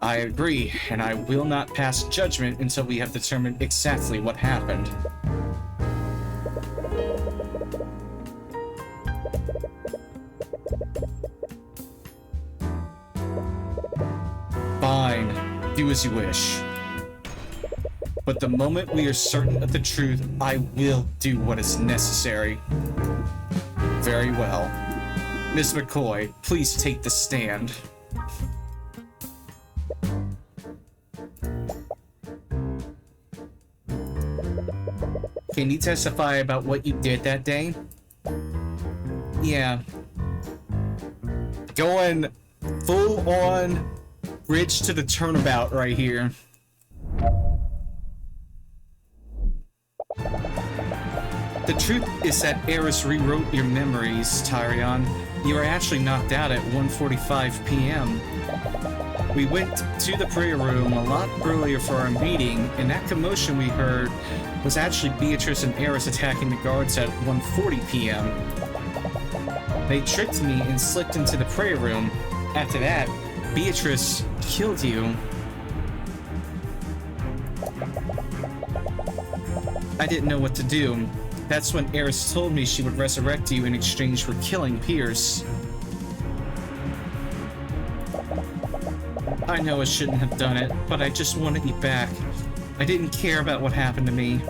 S1: I agree, and I will not pass judgment until we have determined exactly what happened. Fine. Do as you wish. But the moment we are certain of the truth, I will do what is necessary. Very well. Miss McCoy, please take the stand. Can you testify about what you did that day? Yeah. Going full on bridge to the turnabout right here. The truth is that Eris rewrote your memories, Tyrion. You were actually knocked out at 1:45 p.m. We went to the prayer room a lot earlier for our meeting, and that commotion we heard was actually Beatrice and Eris attacking the guards at 1:40 p.m. They tricked me and slipped into the prayer room. After that, Beatrice killed you. I didn't know what to do. That's when Eris told me she would resurrect you in exchange for killing Pierce. I know I shouldn't have done it, but I just wanted you back. I didn't care about what happened to me.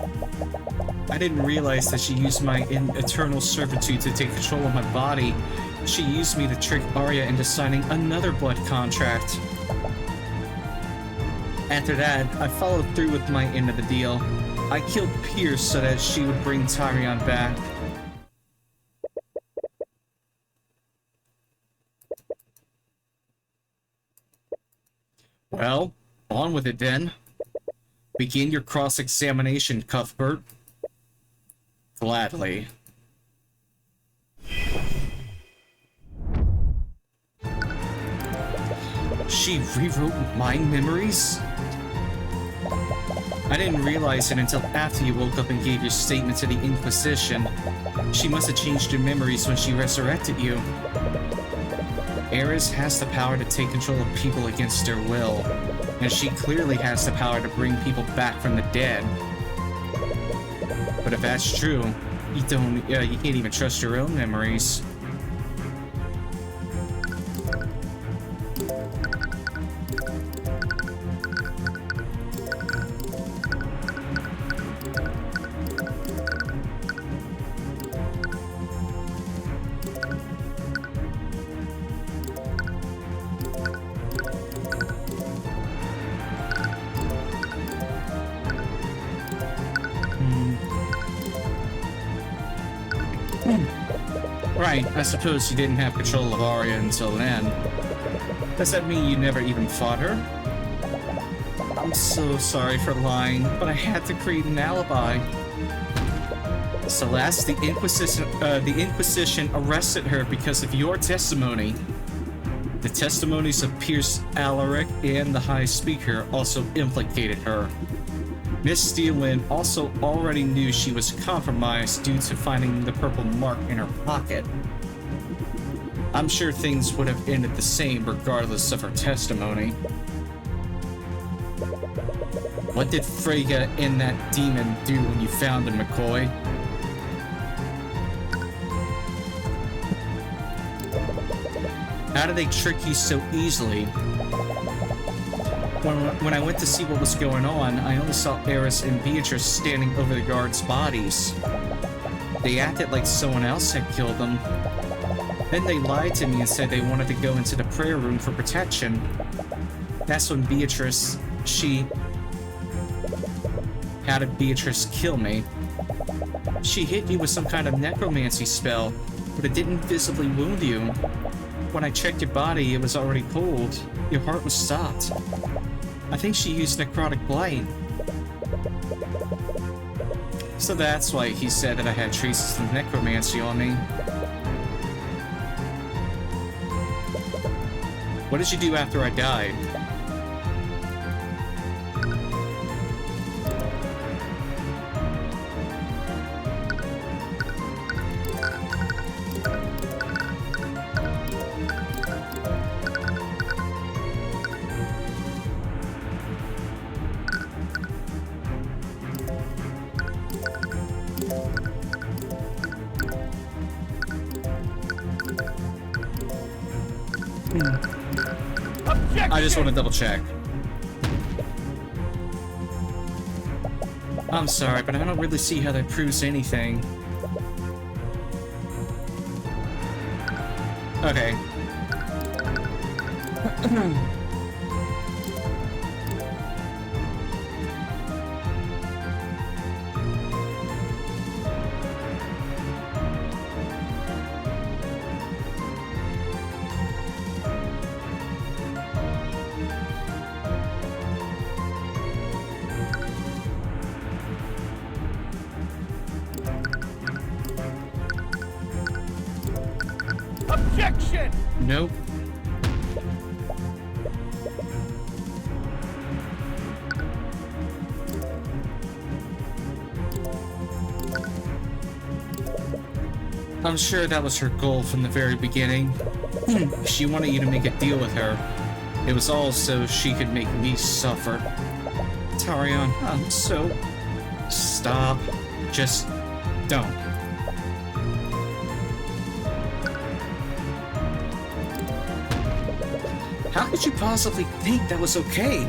S1: I didn't realize that she used my eternal servitude to take control of my body. She used me to trick Arya into signing another blood contract. After that, I followed through with my end of the deal. I killed Pierce so that she would bring Tyrion back. Well, on with it then. Begin your cross-examination, Cuthbert. Gladly. She rewrote my memories? I didn't realize it until after you woke up and gave your statement to the Inquisition. She must have changed your memories when she resurrected you. Eris has the power to take control of people against their will, and she clearly has the power to bring people back from the dead. But if that's true, you can't even trust your own memories. Right, I suppose you didn't have control of Arya until then. Does that mean you never even fought her? I'm so sorry for lying, but I had to create an alibi. Celeste, the Inquisition arrested her because of your testimony. The testimonies of Pierce Alaric and the High Speaker also implicated her. Miss Steelwind also already knew she was compromised due to finding the purple mark in her pocket. I'm sure things would have ended the same regardless of her testimony. What did Freyja and that demon do when you found him, McCoy? How did they trick you so easily? When I went to see what was going on, I only saw Eris and Beatrice standing over the guards' bodies. They acted like someone else had killed them. Then they lied to me and said they wanted to go into the prayer room for protection. That's when Beatrice, How did Beatrice kill me? She hit you with some kind of necromancy spell, but it didn't visibly wound you. When I checked your body, it was already cold. Your heart was stopped. I think she used necrotic blight. So that's why he said that I had traces of necromancy on me. What did you do after I died? I just want to double check. I'm sorry, but I don't really see how that proves anything. Okay.
S2: Objection!
S1: Nope. I'm sure that was her goal from the very beginning. She wanted you to make a deal with her. It was all so she could make me suffer. Tyrion, I'm so... Stop. Just don't. How could you possibly think that was okay?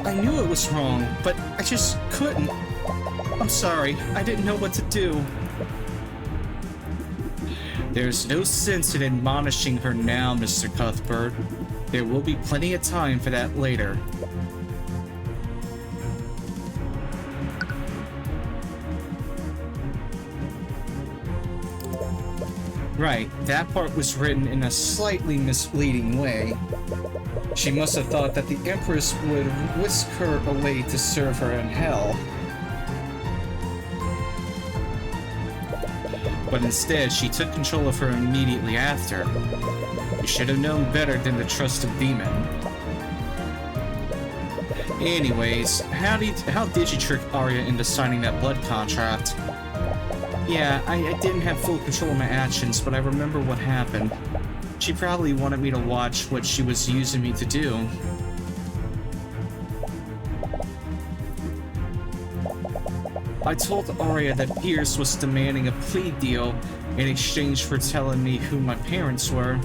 S1: I knew it was wrong, but I just couldn't. I'm sorry, I didn't know what to do. There's no sense in admonishing her now, Mr. Cuthbert. There will be plenty of time for that later. Right, that part was written in a slightly misleading way. She must have thought that the Empress would whisk her away to serve her in hell. But instead, she took control of her immediately after. You should have known better than to trust a demon. Anyways, how did you trick Arya into signing that blood contract? Yeah, I didn't have full control of my actions, but I remember what happened. She probably wanted me to watch what she was using me to do. I told Arya that Pierce was demanding a plea deal in exchange for telling me who my parents were.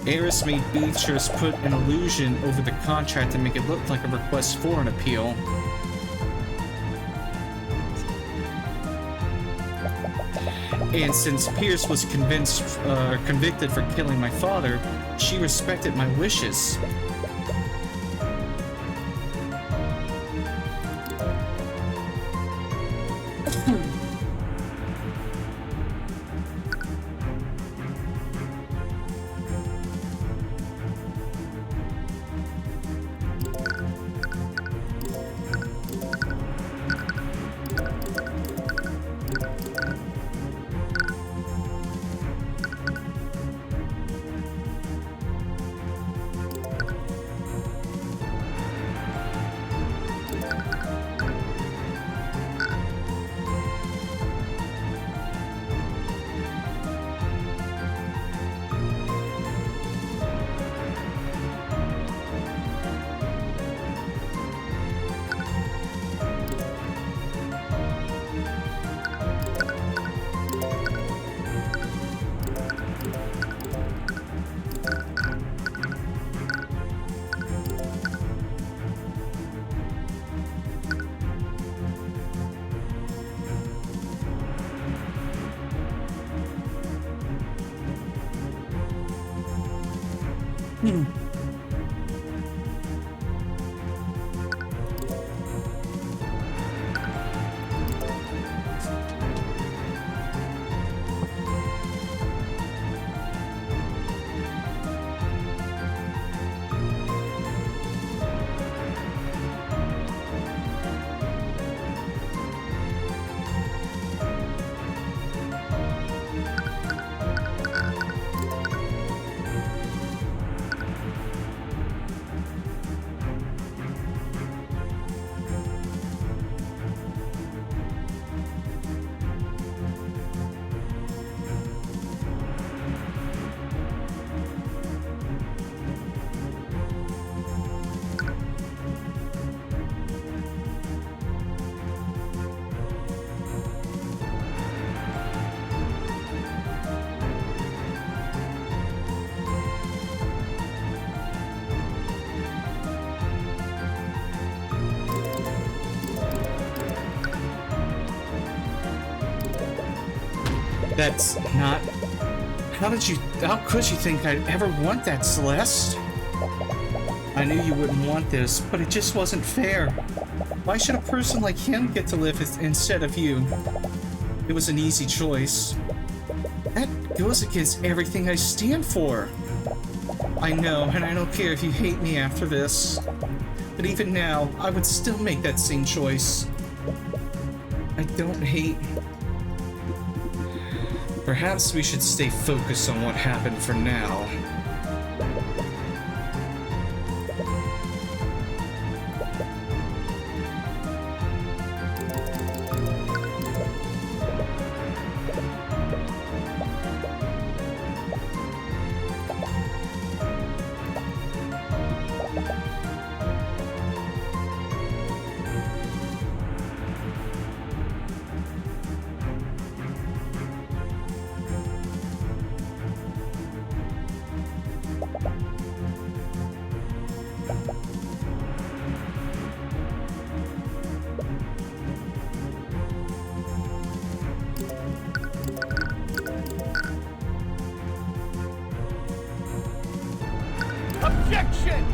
S1: Eris made Beatrice put an illusion over the contract to make it look like a request for an appeal. And since Pierce was convicted for killing my father, she respected my wishes. That's not... How could you think I'd ever want that, Celeste? I knew you wouldn't want this, but it just wasn't fair. Why should a person like him get to live instead of you? It was an easy choice. That goes against everything I stand for. I know, and I don't care if you hate me after this. But even now, I would still make that same choice. I don't hate... Perhaps we should stay focused on what happened for now.
S2: Objection!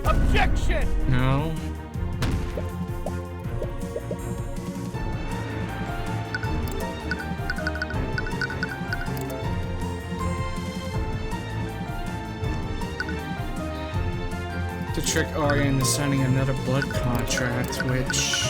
S2: Objection!
S1: No. To trick Arya into signing another blood contract, which...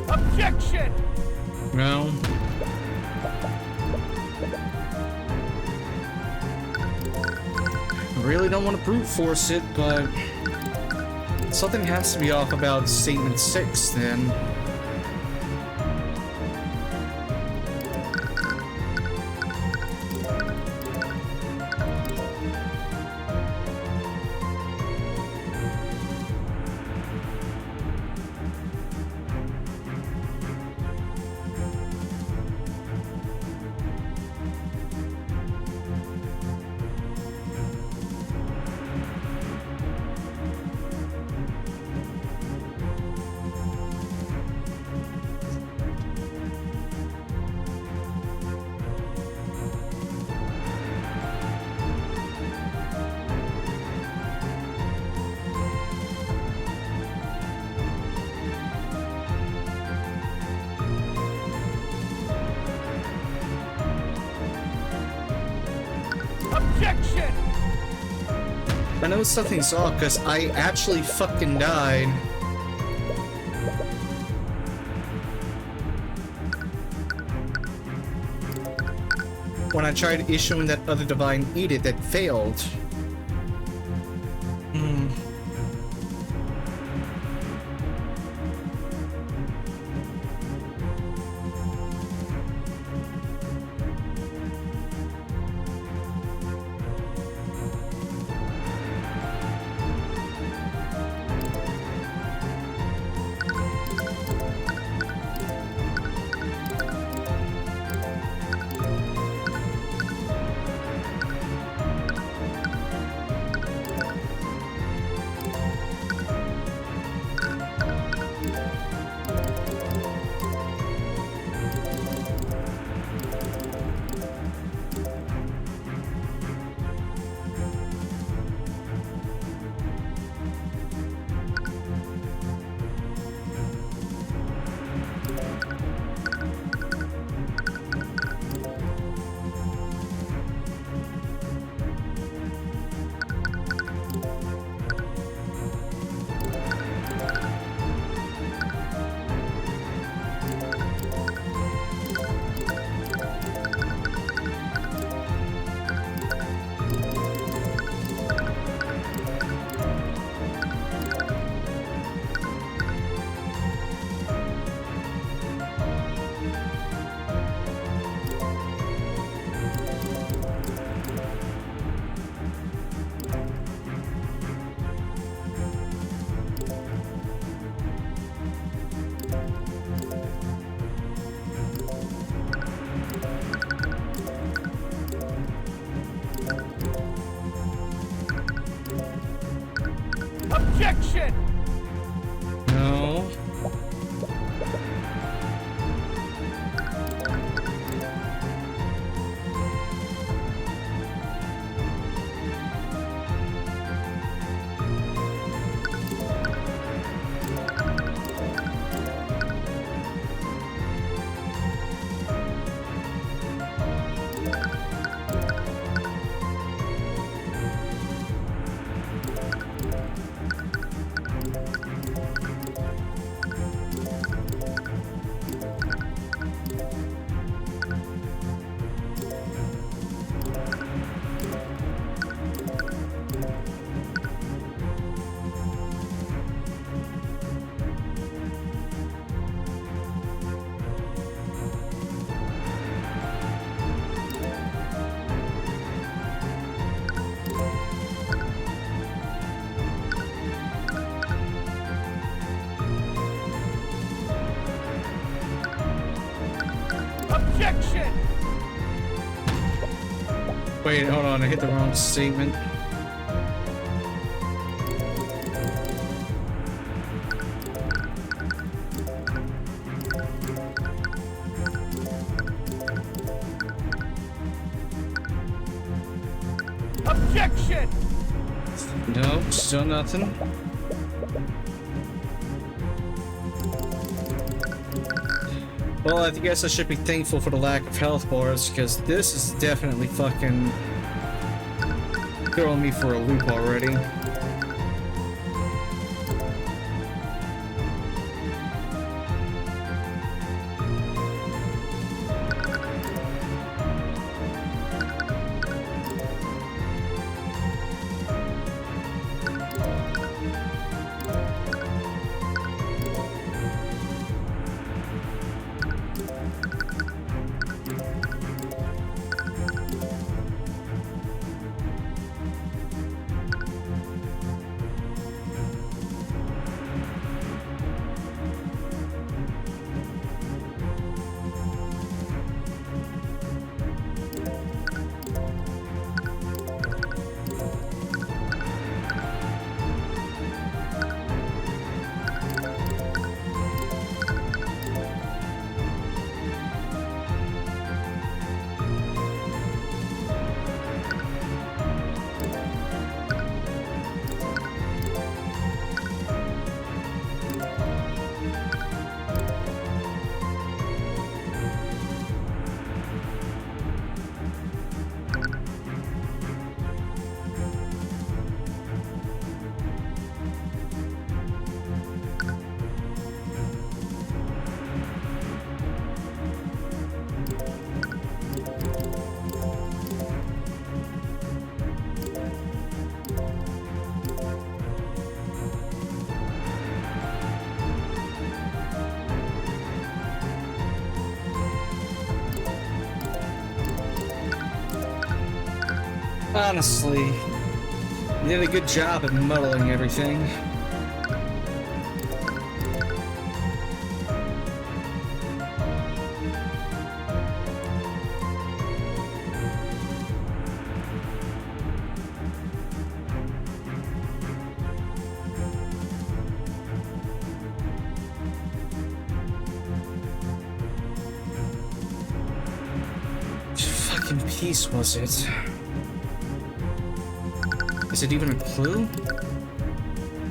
S2: Objection!
S1: No. I really don't want to brute force it, but... something has to be off about Statement 6, then.
S2: Objection!
S1: I know something's off because I actually fucking died. When I tried issuing that other divine edict that failed.
S2: Objection!
S1: No.
S2: Objection!
S1: Wait, hold on, I hit the wrong statement.
S2: Objection!
S1: Nope, still nothing. Well, I guess I should be thankful for the lack of health bars, because this is definitely fucking throwing me for a loop already. Honestly, you did a good job at muddling everything. Which fucking piece was it? Is it even a clue?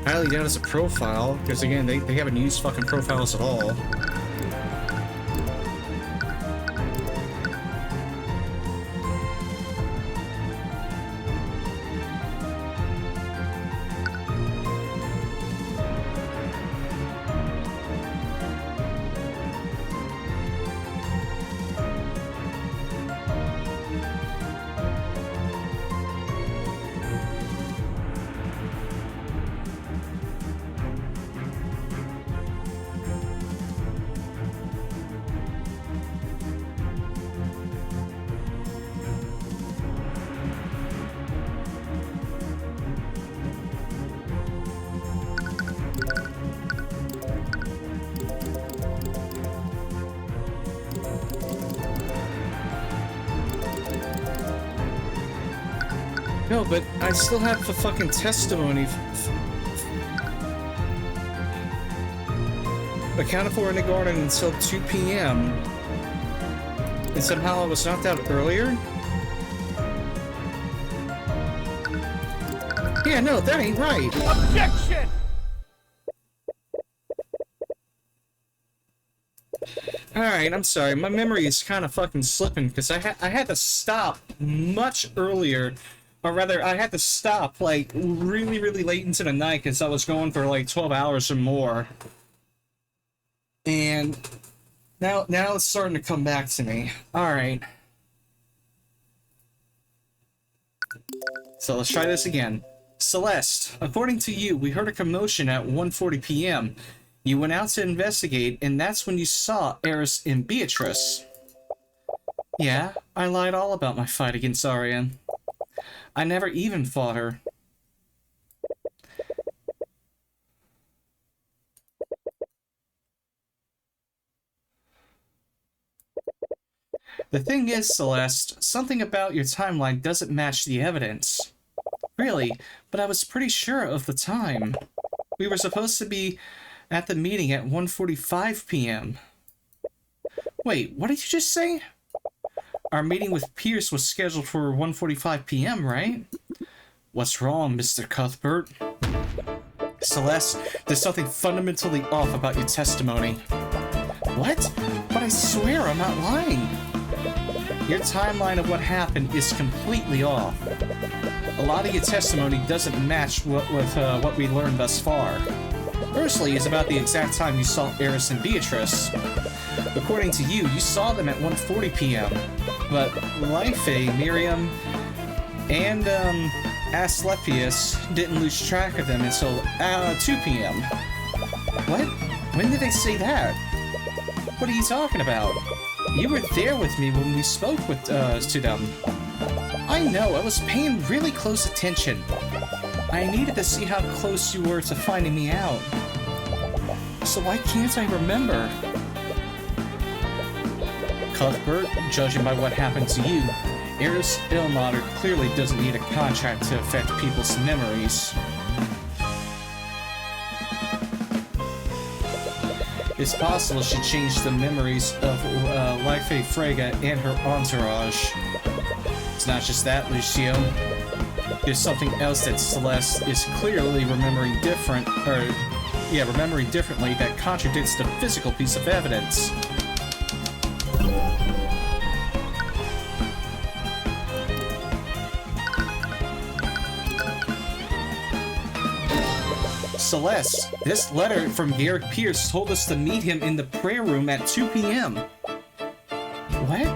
S1: Highly doubt it's a profile, because again, they haven't used fucking profiles at all. No, but I still have the fucking testimony. Accounted for in the garden until 2 p.m. And somehow I was knocked out earlier? Yeah, no, that ain't right.
S2: Objection!
S1: Alright, I'm sorry. My memory is kind of fucking slipping because I had to stop much earlier. Or rather, I had to stop, like, really, really late into the night because I was going for, like, 12 hours or more. And now it's starting to come back to me. Alright. So let's try this again. Celeste, according to you, we heard a commotion at 1:40 p.m. You went out to investigate, and that's when you saw Eris and Beatrice. Yeah, I lied all about my fight against Aryan. I never even fought her. The thing is, Celeste, something about your timeline doesn't match the evidence. Really, but I was pretty sure of the time. We were supposed to be at the meeting at 1:45 p.m. Wait, what did you just say? Our meeting with Pierce was scheduled for 1:45 p.m., right? What's wrong, Mr. Cuthbert? Celeste, there's something fundamentally off about your testimony. What? But I swear I'm not lying. Your timeline of what happened is completely off. A lot of your testimony doesn't match what we learned thus far. Firstly is about the exact time you saw Eris and Beatrice. According to you, you saw them at 1:40 p.m. But Life-A, Miriam, and Asclepius didn't lose track of them until 2 p.m. What? When did they say that? What are you talking about? You were there with me when we spoke to them. I know, I was paying really close attention. I needed to see how close you were to finding me out. So why can't I remember? Cuthbert, judging by what happened to you, Eris Ilmater clearly doesn't need a contract to affect people's memories. It's possible she changed the memories of Life-A Frega and her entourage. It's not just that, Lucio. There's something else that Celeste is clearly remembering differently that contradicts the physical piece of evidence. Celeste, this letter from Garrick Pierce told us to meet him in the prayer room at 2 p.m. What?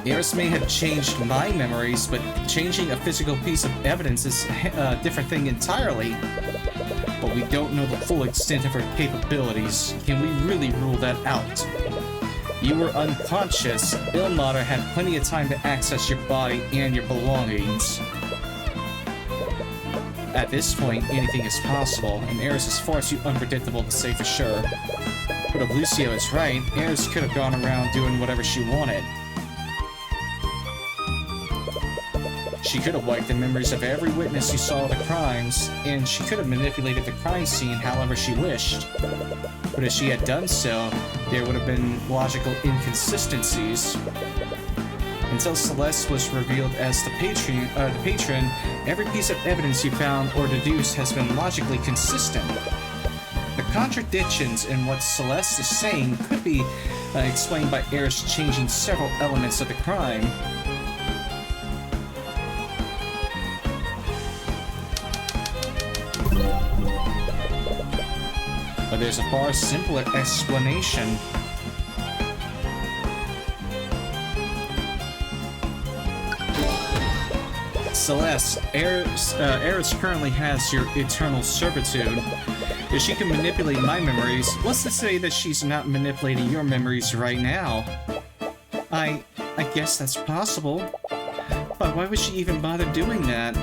S1: Eris may have changed my memories, but changing a physical piece of evidence is a different thing entirely. But we don't know the full extent of her capabilities. Can we really rule that out? You were unconscious. Ilmater had plenty of time to access your body and your belongings. At this point, anything is possible, and Eris is far too unpredictable to say for sure. But if Lucio is right, Eris could have gone around doing whatever she wanted. She could have wiped the memories of every witness who saw the crimes, and she could have manipulated the crime scene however she wished. But if she had done so, there would have been logical inconsistencies. Until Celeste was revealed as the patron, every piece of evidence you found or deduced has been logically consistent. The contradictions in what Celeste is saying could be explained by Eris changing several elements of the crime. But there's a far simpler explanation. Celeste, Eris currently has your eternal servitude. If she can manipulate my memories, what's to say that she's not manipulating your memories right now? I guess that's possible. But why would she even bother doing that?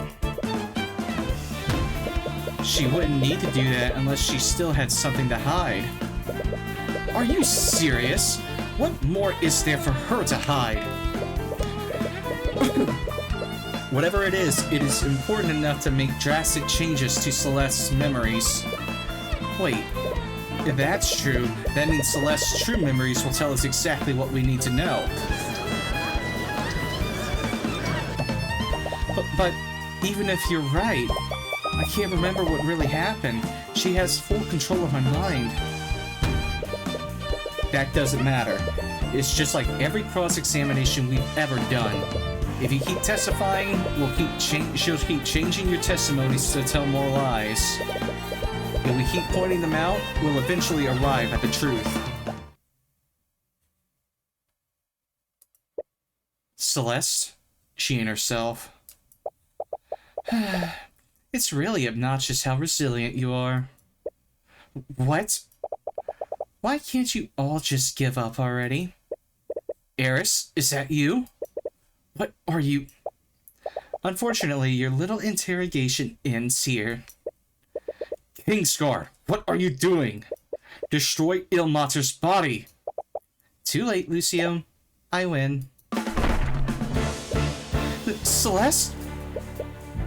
S1: She wouldn't need to do that unless she still had something to hide. Are you serious? What more is there for her to hide? Whatever it is important enough to make drastic changes to Celeste's memories. Wait, if that's true, that means Celeste's true memories will tell us exactly what we need to know. But even if you're right, I can't remember what really happened. She has full control of my mind. That doesn't matter. It's just like every cross-examination we've ever done. If you keep testifying, she'll keep changing your testimonies to tell more lies. If we keep pointing them out, we'll eventually arrive at the truth. Celeste? She and herself. It's really obnoxious how resilient you are. What? Why can't you all just give up already? Eris, is that you? What are you? Unfortunately, your little interrogation ends here. Kingscar, what are you doing? Destroy Ilmater's body! Too late, Lucio. I win. Celeste?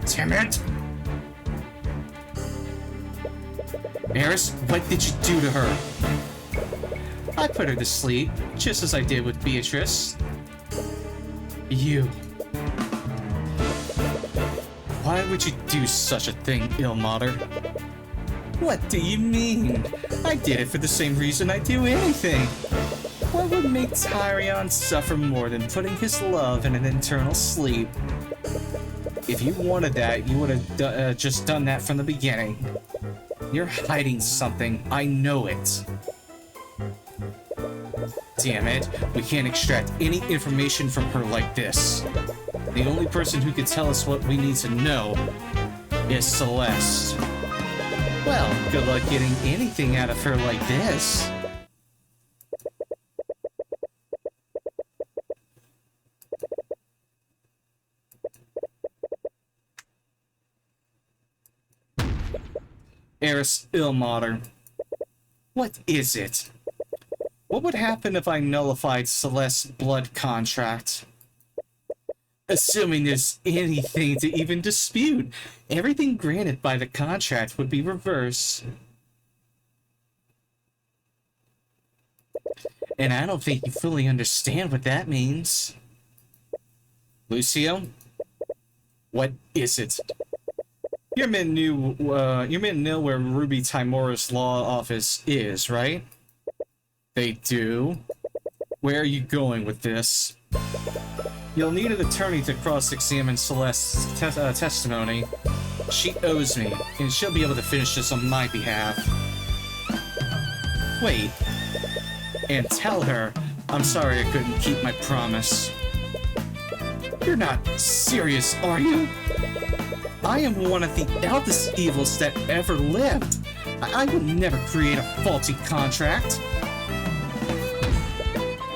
S1: Damn it! Eris, what did you do to her? I put her to sleep, just as I did with Beatrice. You. Why would you do such a thing, Ilmater? What do you mean? I did it for the same reason I do anything. What would make Tyrion suffer more than putting his love in an eternal sleep? If you wanted that, you would have just done that from the beginning. You're hiding something. I know it. Damn it. We can't extract any information from her like this. The only person who can tell us what we need to know is Celeste. Well, good luck getting anything out of her like this. Eris Ilmater. What is it? What would happen if I nullified Celeste's blood contract? Assuming there's anything to even dispute, everything granted by the contract would be reversed. And I don't think you fully understand what that means. Lucio? What is it? Your men know where Ruby Timora's law office is, right? They do? Where are you going with this? You'll need an attorney to cross-examine Celeste's testimony. She owes me, and she'll be able to finish this on my behalf. Wait. And tell her, I'm sorry I couldn't keep my promise. You're not serious, are you? I am one of the eldest evils that ever lived. I would never create a faulty contract.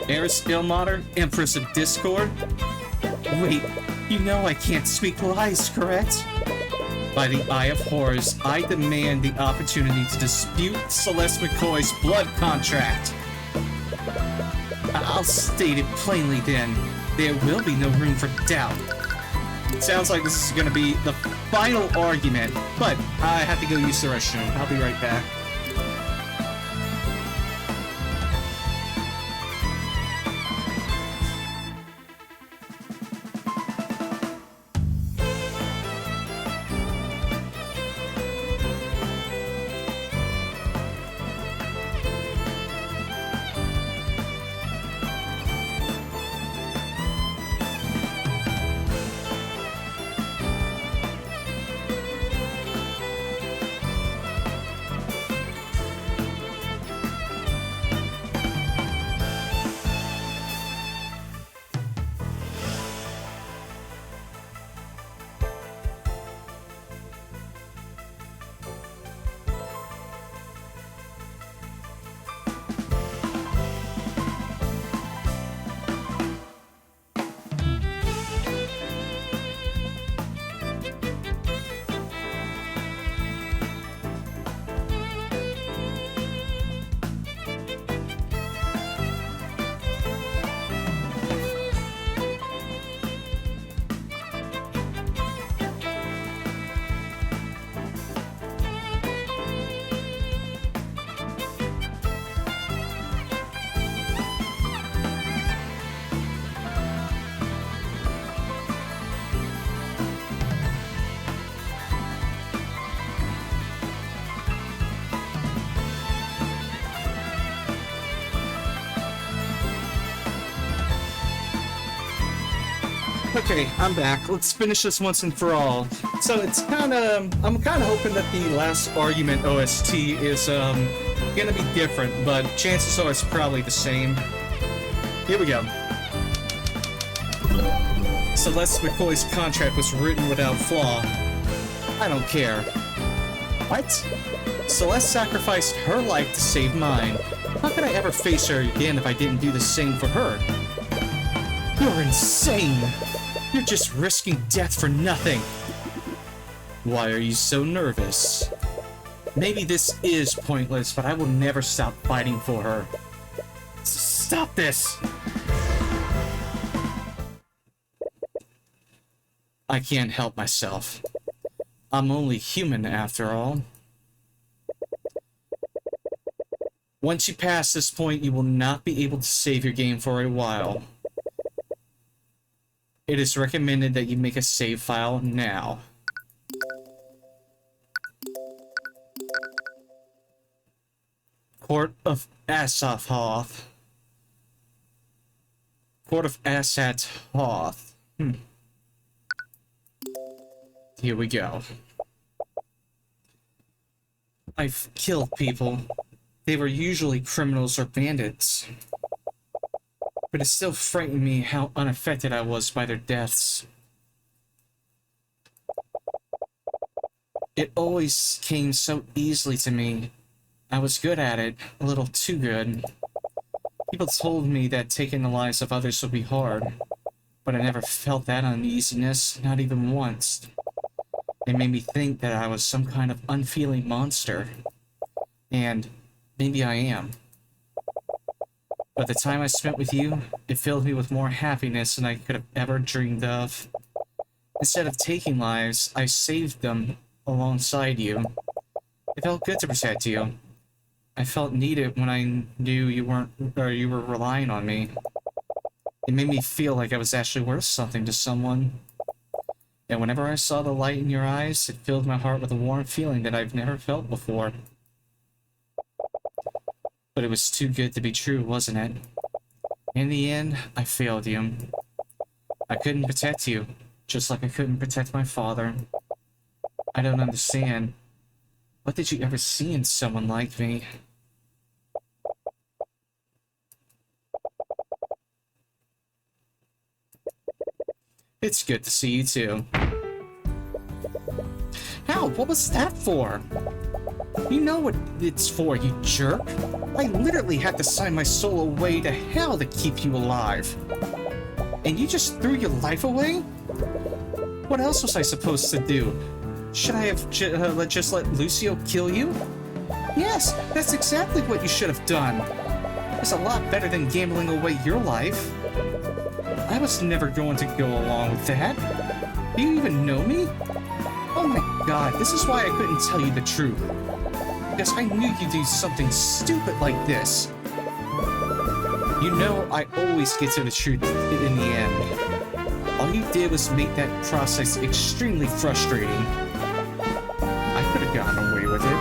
S1: Eris Ilmater, Empress of Discord? Wait, you know I can't speak lies, correct? By the Eye of Horus, I demand the opportunity to dispute Celeste McCoy's blood contract. I'll state it plainly then. There will be no room for doubt. It sounds like this is going to be the final argument, but I have to go use the restroom. I'll be right back. Okay, I'm back. Let's finish this once and for all. So it's I'm kind of hoping that the last argument OST is gonna be different, but chances are it's probably the same. Here we go. Celeste McCoy's contract was written without flaw. I don't care. What? Celeste sacrificed her life to save mine. How could I ever face her again if I didn't do the same for her? You're insane! You're just risking death for nothing! Why are you so nervous? Maybe this is pointless, but I will never stop fighting for her. Stop this! I can't help myself. I'm only human after all. Once you pass this point, you will not be able to save your game for a while. It is recommended that you make a save file now. Court of Asathoth. Court of Asathoth. Here we go. I've killed people. They were usually criminals or bandits. But it still frightened me how unaffected I was by their deaths. It always came so easily to me. I was good at it, a little too good. People told me that taking the lives of others would be hard, but I never felt that uneasiness, not even once. It made me think that I was some kind of unfeeling monster. And maybe I am. But the time I spent with you, it filled me with more happiness than I could have ever dreamed of. Instead of taking lives, I saved them alongside you. It felt good to protect you. I felt needed when I knew you were relying on me. It made me feel like I was actually worth something to someone. And whenever I saw the light in your eyes, it filled my heart with a warm feeling that I've never felt before. But it was too good to be true, wasn't it? In the end, I failed you. I couldn't protect you, just like I couldn't protect my father. I don't understand. What did you ever see in someone like me? It's good to see you too. How? What was that for? You know what it's for, you jerk. I literally had to sign my soul away to hell to keep you alive. And you just threw your life away? What else was I supposed to do? Should I have just let Lucio kill you? Yes, that's exactly what you should have done. It's a lot better than gambling away your life. I was never going to go along with that. Do you even know me? Oh my god, this is why I couldn't tell you the truth. Because I knew you'd do something stupid like this. You know, I always get to the truth in the end. All you did was make that process extremely frustrating. I could have gotten away with it.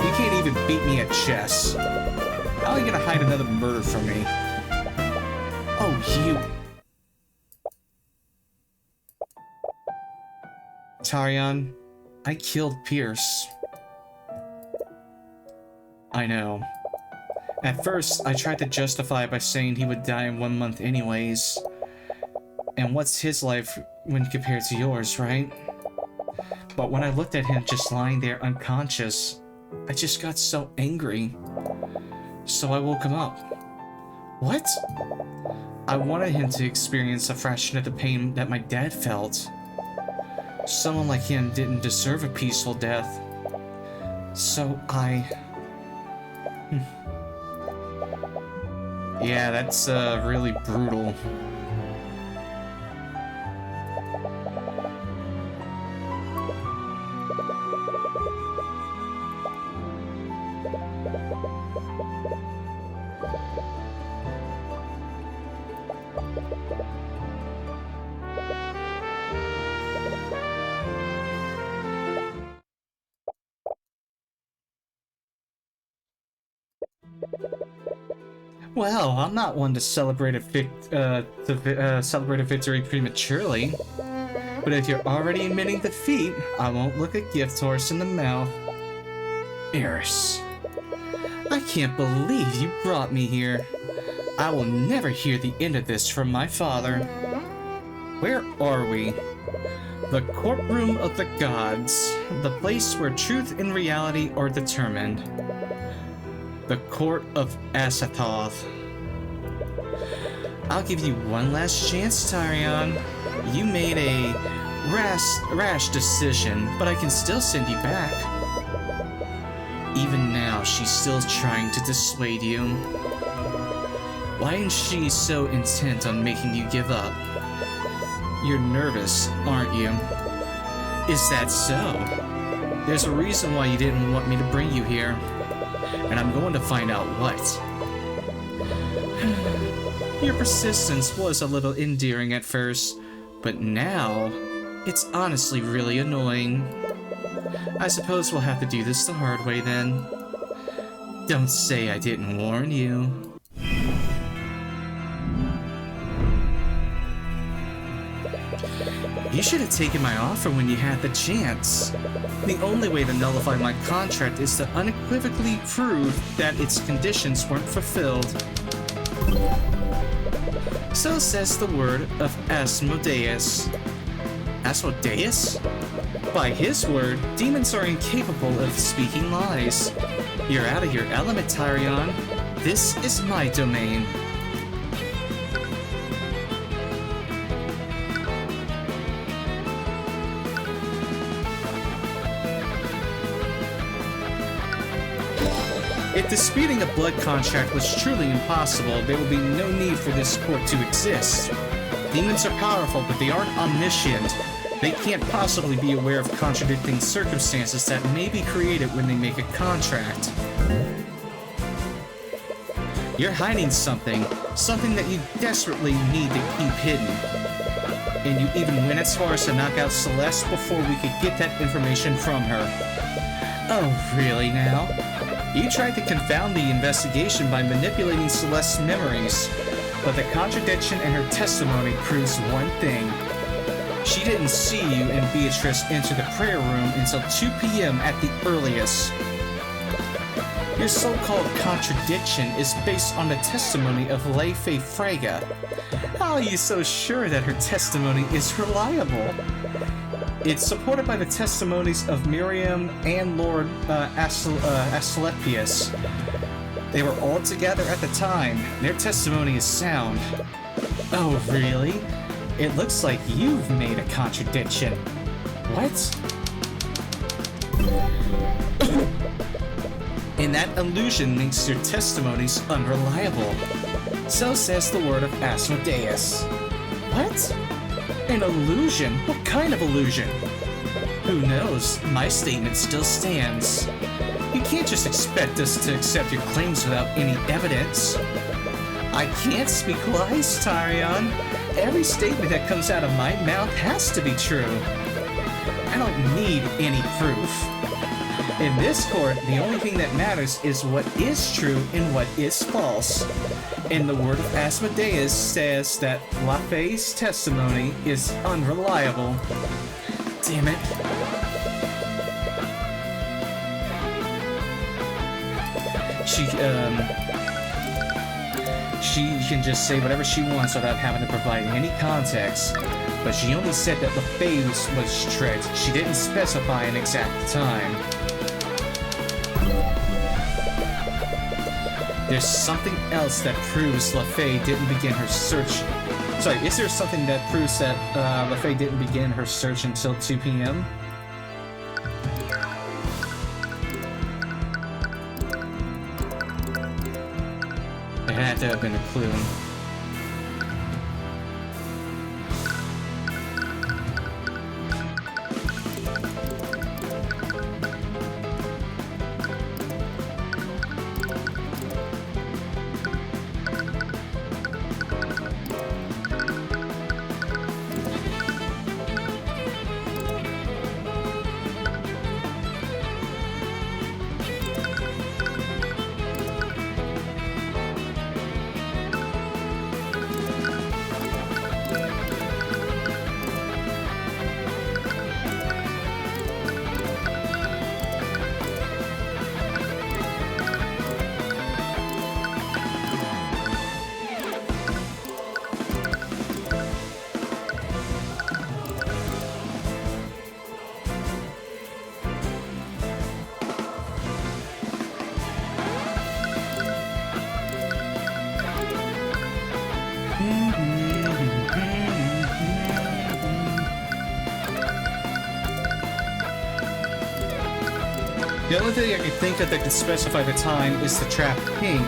S1: You can't even beat me at chess. How are you gonna hide another murder from me? Oh, you... Tyrion, I killed Pierce. I know. At first, I tried to justify it by saying he would die in 1 month anyways. And what's his life when compared to yours, right? But when I looked at him just lying there unconscious, I just got so angry. So I woke him up. What? I wanted him to experience a fraction of the pain that my dad felt. Someone like him didn't deserve a peaceful death. So I... Yeah, that's really brutal. Well, I'm not one to celebrate a victory prematurely. But if you're already admitting defeat, I won't look a gift horse in the mouth. Eris, I can't believe you brought me here. I will never hear the end of this from my father. Where are we? The courtroom of the gods, the place where truth and reality are determined. The court of Azathoth. I'll give you one last chance, Tyrion. You made a rash decision, but I can still send you back. Even now, she's still trying to dissuade you. Why is she so intent on making you give up? You're nervous, aren't you? Is that so? There's a reason why you didn't want me to bring you here. And I'm going to find out what. Your persistence was a little endearing at first, but now, it's honestly really annoying. I suppose we'll have to do this the hard way then. Don't say I didn't warn you. You should have taken my offer when you had the chance. The only way to nullify my contract is to unequivocally prove that its conditions weren't fulfilled. So says the word of Asmodeus. Asmodeus? By his word, demons are incapable of speaking lies. You're out of your element, Tyrion. This is my domain. If disputing a blood contract was truly impossible, there would be no need for this court to exist. Demons are powerful, but they aren't omniscient. They can't possibly be aware of contradicting circumstances that may be created when they make a contract. You're hiding something that you desperately need to keep hidden. And you even went as far as to knock out Celeste before we could get that information from her. Oh, really now? You tried to confound the investigation by manipulating Celeste's memories, but the contradiction in her testimony proves one thing. She didn't see you and Beatrice enter the prayer room until 2 p.m. at the earliest. Your so-called contradiction is based on the testimony of Leife Freyga. How are you so sure that her testimony is reliable? It's supported by the testimonies of Miriam and Lord Asclepius. They were all together at the time. Their testimony is sound. Oh, really? It looks like you've made a contradiction. What? And that illusion makes your testimonies unreliable. So says the word of Asmodeus. What? An illusion? What kind of illusion? Who knows? My statement still stands. You can't just expect us to accept your claims without any evidence. I can't speak lies, Tyrion. Every statement that comes out of my mouth has to be true. I don't need any proof. In this court, the only thing that matters is what is true and what is false. And the word of Asmodeus says that LaFay's testimony is unreliable. Damn it. She can just say whatever she wants without having to provide any context. But she only said that LaFay was tricked. She didn't specify an exact time. There's something else that proves LaFay didn't begin her search. Sorry, is there something that proves that LaFay didn't begin her search until 2 p.m.? It had to have been a clue. The only thing I can think of that could specify the time is the trap ping.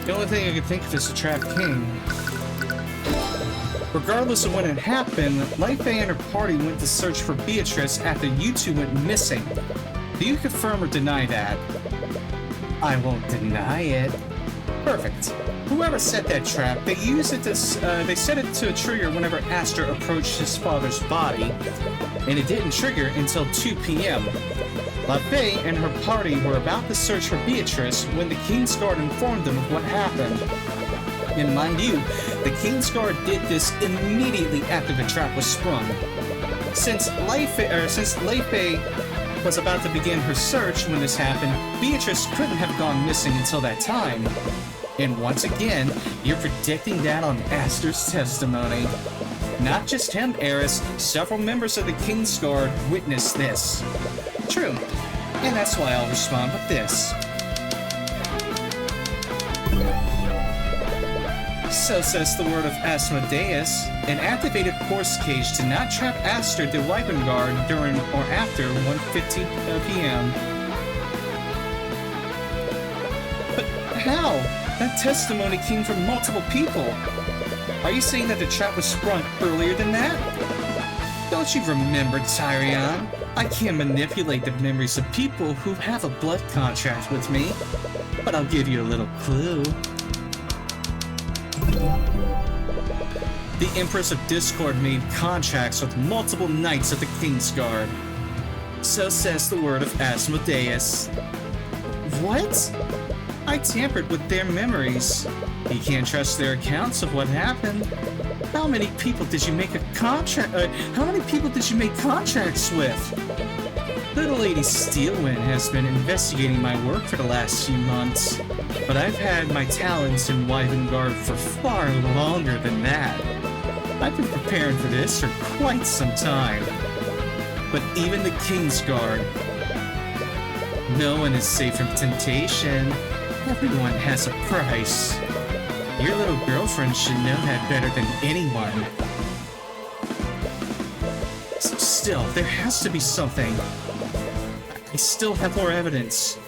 S1: The only thing I can think of is the Trap King. Regardless of when it happened, Lightfang and her party went to search for Beatrice after you two went missing. Do you confirm or deny that? I won't deny it. Perfect. Whoever set that trap, they used it to, they set it to trigger whenever Aster approached his father's body, and it didn't trigger until 2 p.m. LaFay and her party were about to search for Beatrice when the Kingsguard informed them of what happened. And mind you, the Kingsguard did this immediately after the trap was sprung. Since Leifei was about to begin her search when this happened, Beatrice couldn't have gone missing until that time. And once again, you're predicting that on Aster's testimony. Not just him, Eris, several members of the Kingsguard witnessed this. True, and that's why I'll respond with this. So says the word of Asmodeus, an activated force cage did not trap Aster de Weibengard during or after 1:15 p.m. But how? That testimony came from multiple people. Are you saying that the trap was sprung earlier than that? Don't you remember, Tyrion? I can't manipulate the memories of people who have a blood contract with me. But I'll give you a little clue. The Empress of Discord made contracts with multiple knights of the Kingsguard. So says the word of Asmodeus. What? I tampered with their memories. You can't trust their accounts of what happened. How many people did you make contracts with? Little Lady Steelwind has been investigating my work for the last few months, but I've had my talents in Weibengard for far longer than that. I've been preparing for this for quite some time. But even the Kingsguard, no one is safe from temptation. Everyone has a price. Your little girlfriend should know that better than anyone. Still, there has to be something. I still have more evidence.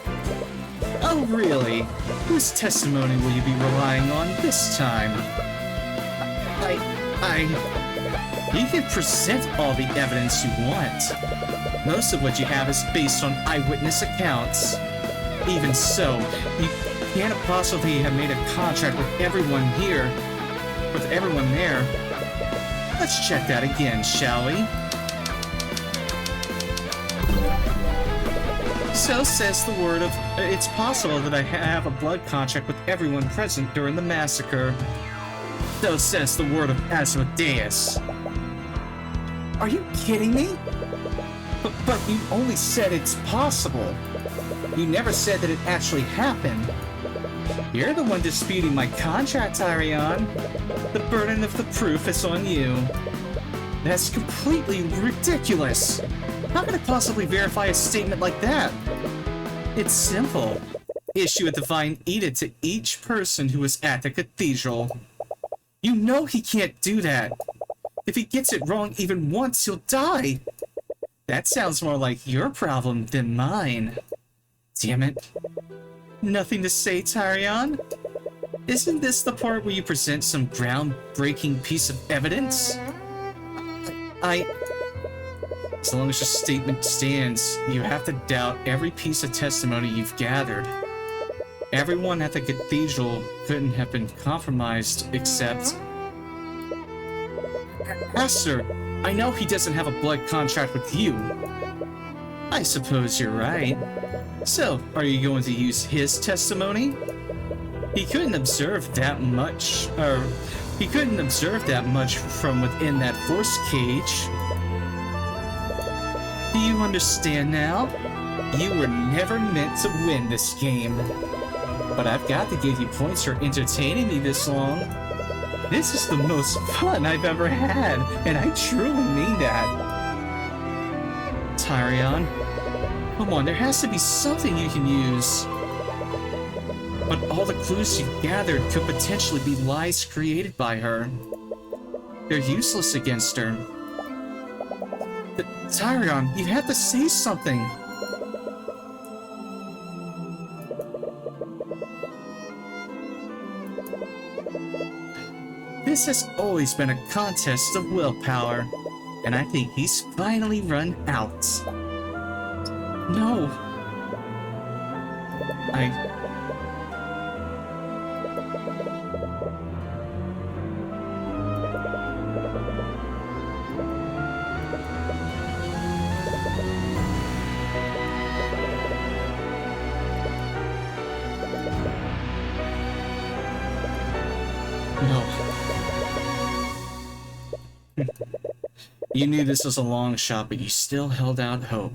S1: Oh, really? Whose testimony will you be relying on this time? You can present all the evidence you want. Most of what you have is based on eyewitness accounts. Even so, you can't possibly have made a contract with everyone here, with everyone there. Let's check that again, shall we? So says the word of... It's possible that I have a blood contract with everyone present during the massacre. So says the word of Asmodeus. Are you kidding me? But you only said it's possible. You never said that it actually happened. You're the one disputing my contract, Tyrion. The burden of the proof is on you. That's completely ridiculous. How can I possibly verify a statement like that? It's simple. Issue a divine edict to each person who was at the cathedral. You know he can't do that. If he gets it wrong even once, he'll die. That sounds more like your problem than mine. Damn it. Nothing to say, Tyrion? Isn't this the part where you present some groundbreaking piece of evidence? As long as your statement stands, you have to doubt every piece of testimony you've gathered. Everyone at the cathedral couldn't have been compromised except... Aster, I know he doesn't have a blood contract with you. I suppose you're right. So, are you going to use his testimony? He couldn't observe that much from within that force cage. Do you understand now? You were never meant to win this game. But I've got to give you points for entertaining me this long. This is the most fun I've ever had, and I truly mean that. Tyrion, come on, there has to be something you can use. But all the clues you've gathered could potentially be lies created by her. They're useless against her. Tyrion, you have to say something. This has always been a contest of willpower, and I think he's finally run out. No. No. You knew this was a long shot, but you still held out hope.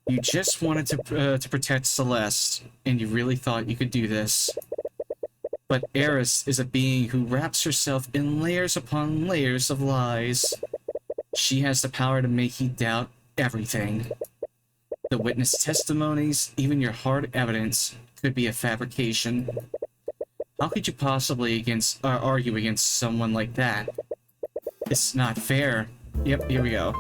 S1: You just wanted to protect Celeste, and you really thought you could do this. But Eris is a being who wraps herself in layers upon layers of lies. She has the power to make you doubt everything. The witness testimonies, even your hard evidence, could be a fabrication. How could you possibly argue against someone like that? It's not fair. Yep, here we go.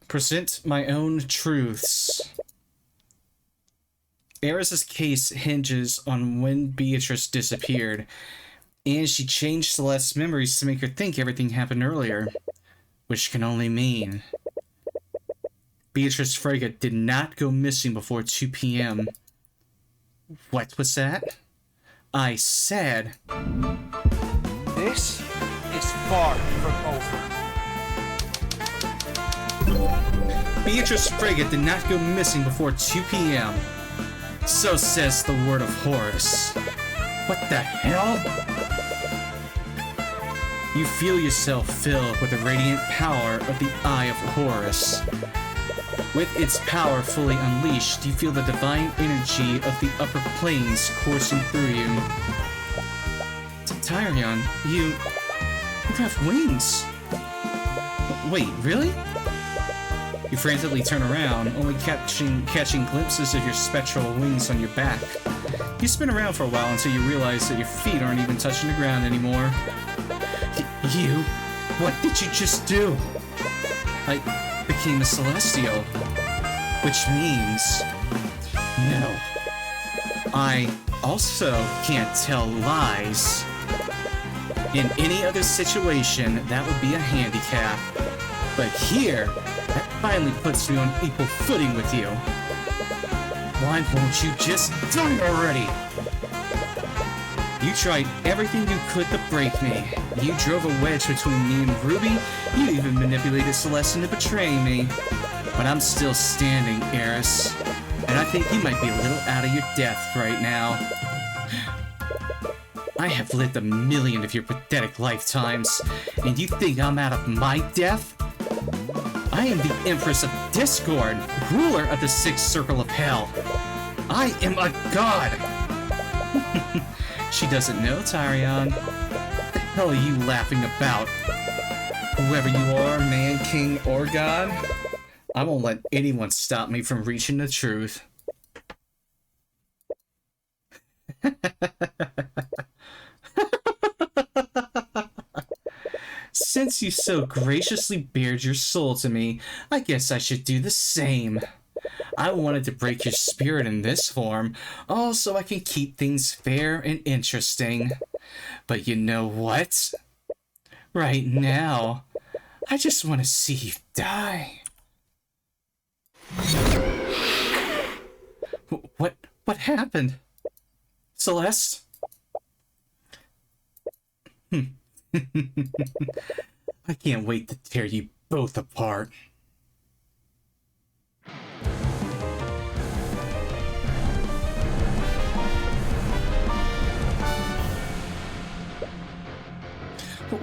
S1: Present my own truths. Eris's case hinges on when Beatrice disappeared, and she changed Celeste's memories to make her think everything happened earlier, which can only mean Beatrice Frege did not go missing before 2 p.m. What was that? I said...
S2: This is far from over.
S1: Beatrice Frege did not go missing before 2 p.m. So says the word of Horus. What the hell? You feel yourself filled with the radiant power of the Eye of Horus. With its power fully unleashed, you feel the divine energy of the upper planes coursing through you. Tyrion, you have wings. Wait, really? You frantically turn around, only catching glimpses of your spectral wings on your back. You spin around for a while until you realize that your feet aren't even touching the ground anymore. You? What did you just do? I became a Celestial. Which means... no. I also can't tell lies. In any other situation, that would be a handicap. But here, that finally puts me on equal footing with you. Why won't you just die already? You tried everything you could to break me. You drove a wedge between me and Ruby. You even manipulated Celeste into betraying me. But I'm still standing, Eris. And I think you might be a little out of your depth right now. I have lived 1,000,000 of your pathetic lifetimes, and you think I'm out of my depth? I am the Empress of Discord, ruler of the Sixth Circle of Hell. I am a god! She doesn't know, Tyrion. hell are you laughing about? Whoever you are, man, king, or god, I won't let anyone stop me from reaching the truth. Since you so graciously bared your soul to me, I guess I should do the same. I wanted to break your spirit in this form, all so I can keep things fair and interesting. But you know what? Right now, I just want to see you die. What happened? Celeste? I can't wait to tear you both apart.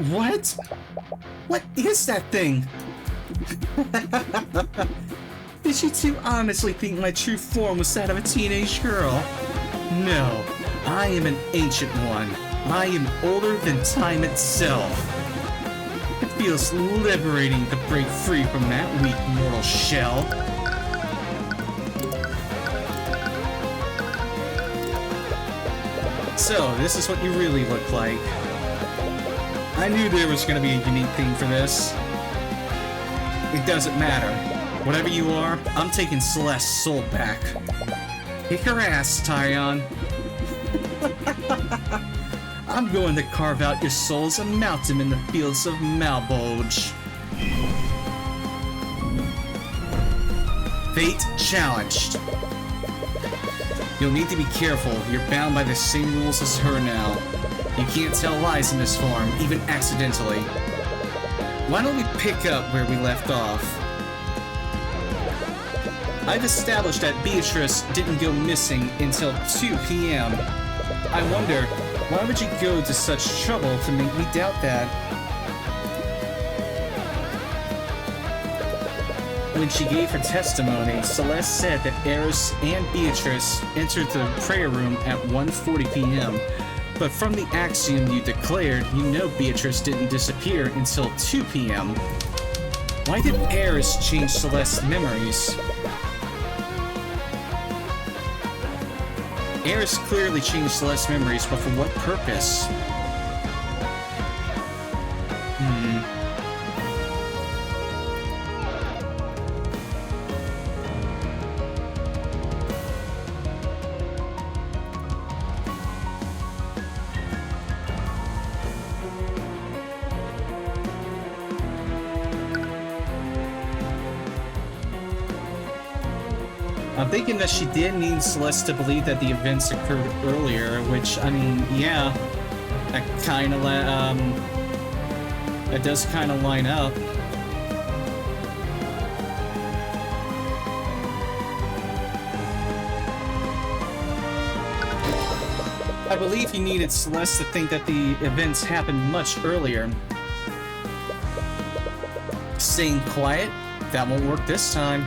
S1: What? What is that thing? Did you two honestly think my true form was that of a teenage girl? No, I am an ancient one. I am older than time itself. It feels liberating to break free from that weak mortal shell. So, this is what you really look like. I knew there was going to be a unique theme for this. It doesn't matter. Whatever you are, I'm taking Celeste's soul back. Kick her ass, Tyrion. I'm going to carve out your souls and mount them in the fields of Malbolge. Fate challenged. You'll need to be careful. You're bound by the same rules as her now. You can't tell lies in this form, even accidentally. Why don't we pick up where we left off? I've established that Beatrice didn't go missing until 2 p.m. I wonder, why would you go to such trouble to make me doubt that? When she gave her testimony, Celeste said that Eris and Beatrice entered the prayer room at 1:40 p.m. But from the axiom you declared, you know Beatrice didn't disappear until 2 p.m. Why did Eris change Celeste's memories? Eris clearly changed Celeste's memories, but for what purpose? I'm thinking that she did need Celeste to believe that the events occurred earlier, which, I mean, yeah, that kind of, that does kind of line up. I believe you needed Celeste to think that the events happened much earlier. Staying quiet? That won't work this time.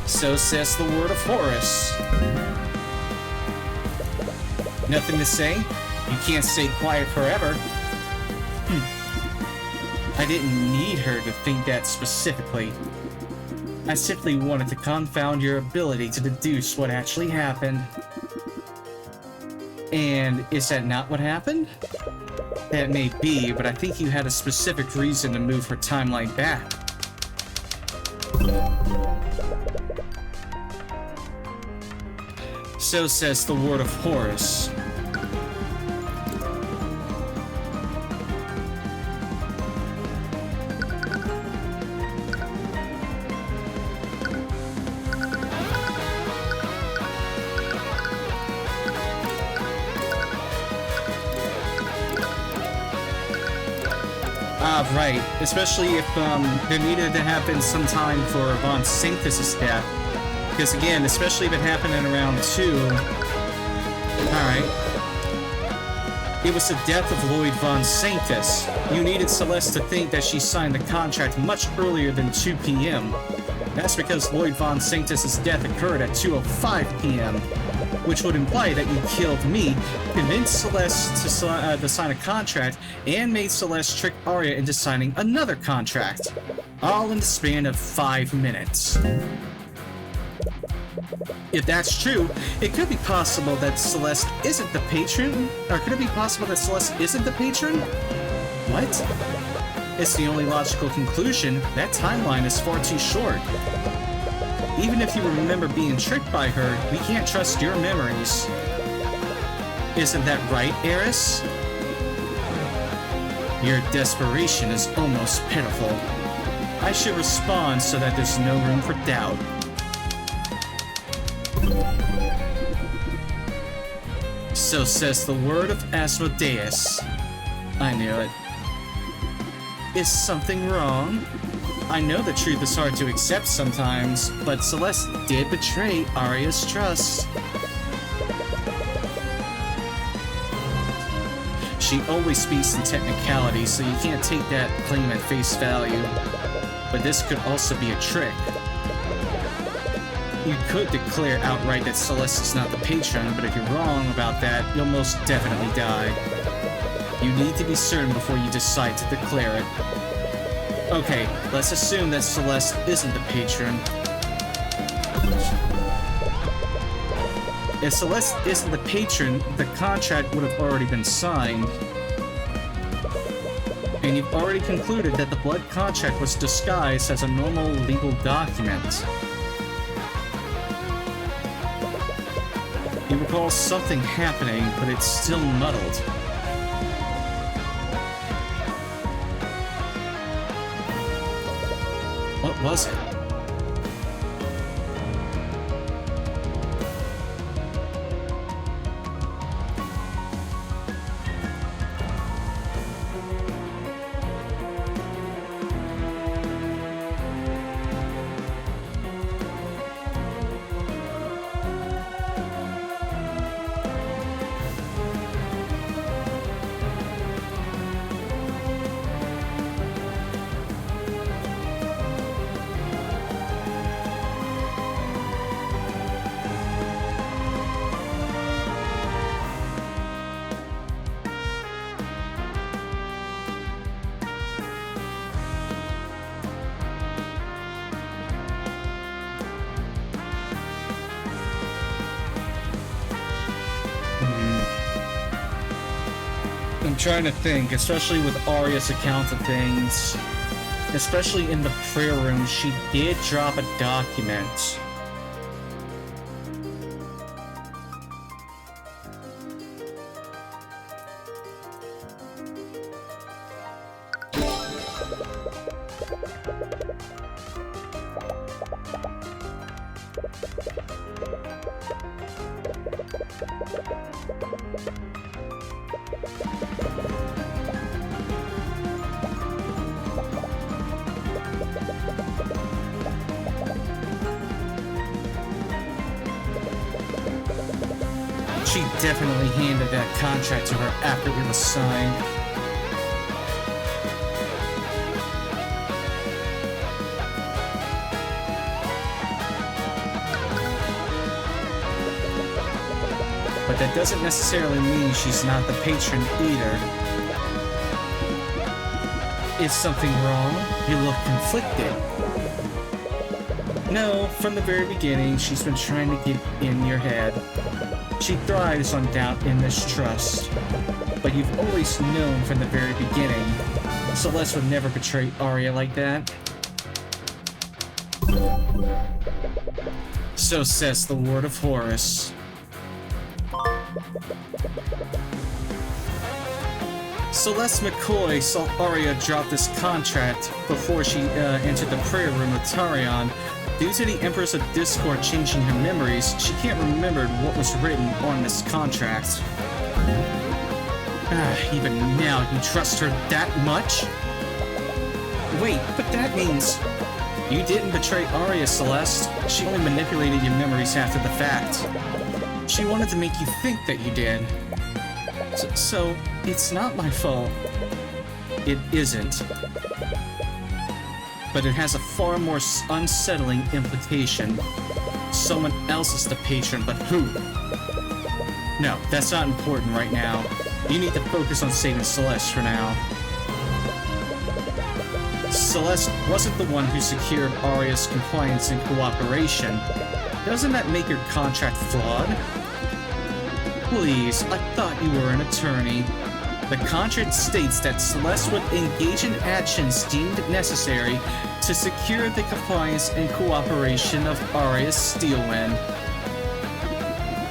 S1: So says the word of Horus. Nothing to say? You can't stay quiet forever. I didn't need her to think that specifically. I simply wanted to confound your ability to deduce what actually happened. And is that not what happened? That may be, but I think you had a specific reason to move her timeline back. So says the word of Horus. Right. Especially if there needed to happen some time for Von Sanctus's death. Because again, especially if it happened in around 2. Alright. It was the death of Lloyd Von Sanctus. You needed Celeste to think that she signed the contract much earlier than 2 p.m. That's because Lloyd Von Sanctus's death occurred at 2:05 p.m. which would imply that you killed me, convinced Celeste to sign a contract, and made Celeste trick Arya into signing another contract, all in the span of 5 minutes. If that's true, it could be possible that Celeste isn't the patron, or could it be possible that Celeste isn't the patron? What? It's the only logical conclusion. That timeline is far too short. Even if you remember being tricked by her, we can't trust your memories. Isn't that right, Eris? Your desperation is almost pitiful. I should respond so that there's no room for doubt. So says the word of Asmodeus. I knew it. Is something wrong? I know the truth is hard to accept sometimes, but Celeste did betray Arya's trust. She always speaks in technicality, so you can't take that claim at face value. But this could also be a trick. You could declare outright that Celeste is not the patron, but if you're wrong about that, you'll most definitely die. You need to be certain before you decide to declare it. Okay, let's assume that Celeste isn't the patron. If Celeste isn't the patron, the contract would have already been signed. And you've already concluded that the blood contract was disguised as a normal legal document. You recall something happening, but it's still muddled. What was it? I'm trying to think, especially with Arya's account of things. Especially in the prayer room, she did drop a document. She definitely handed that contract to her after it was signed. But that doesn't necessarily mean she's not the patron either. Is something wrong? You look conflicted. No, from the very beginning, she's been trying to get in your head. She thrives on doubt and mistrust. But you've always known from the very beginning, Celeste would never betray Arya like that. So says the word of Horus. Celeste McCoy saw Arya drop this contract before she entered the prayer room with Tyrion. Due to the Empress of Discord changing her memories, she can't remember what was written on this contract. Even now, you trust her that much? Wait, but that means... You didn't betray Arya, Celeste. She only manipulated your memories after the fact. She wanted to make you think that you did. So it's not my fault. It isn't. But it has a far more unsettling implication. Someone else is the patron, but who? No, that's not important right now. You need to focus on saving Celeste for now. Celeste wasn't the one who secured Arya's compliance and cooperation. Doesn't that make your contract flawed? Please, I thought you were an attorney. The contract states that Celeste would engage in actions deemed necessary to secure the compliance and cooperation of Arya's Steelwind.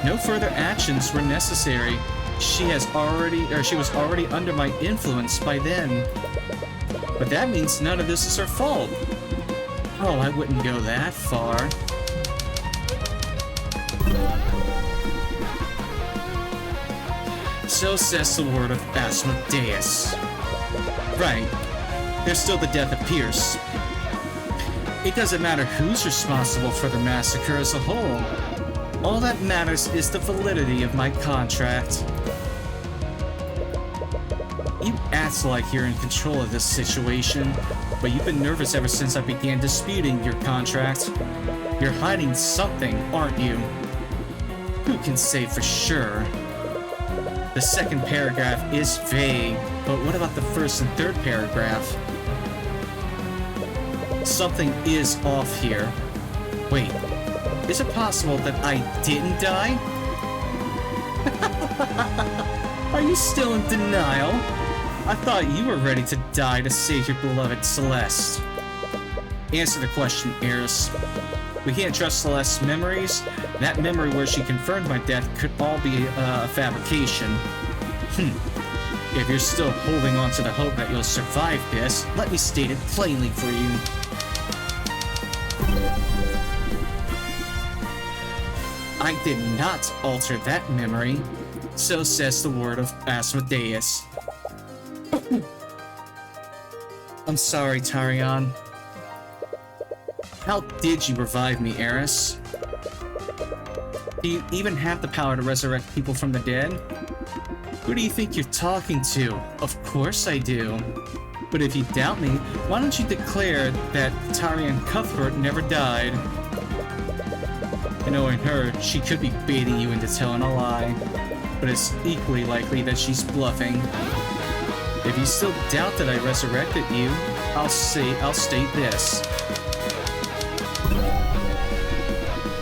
S1: No further actions were necessary. She was already under my influence by then. But that means none of this is her fault. Oh, I wouldn't go that far. So says the word of Asmodeus. Right. There's still the death of Pierce. It doesn't matter who's responsible for the massacre as a whole. All that matters is the validity of my contract. You act like you're in control of this situation, but you've been nervous ever since I began disputing your contract. You're hiding something, aren't you? Who can say for sure? The second paragraph is vague, but what about the first and third paragraph? Something is off here. Wait, is it possible that I didn't die? Are you still in denial? I thought you were ready to die to save your beloved Celeste. Answer the question, Eris. We can't trust Celeste's memories. That memory where she confirmed my death could all be a fabrication. If you're still holding on to the hope that you'll survive this, let me state it plainly for you. I did not alter that memory. So says the word of Asmodeus. I'm sorry, Tyrion. How did you revive me, Eris? Do you even have the power to resurrect people from the dead? Who do you think you're talking to? Of course I do. But if you doubt me, why don't you declare that Tyrion Cuthbert never died? And knowing her, she could be baiting you into telling a lie. But it's equally likely that she's bluffing. If you still doubt that I resurrected you, I'll state this.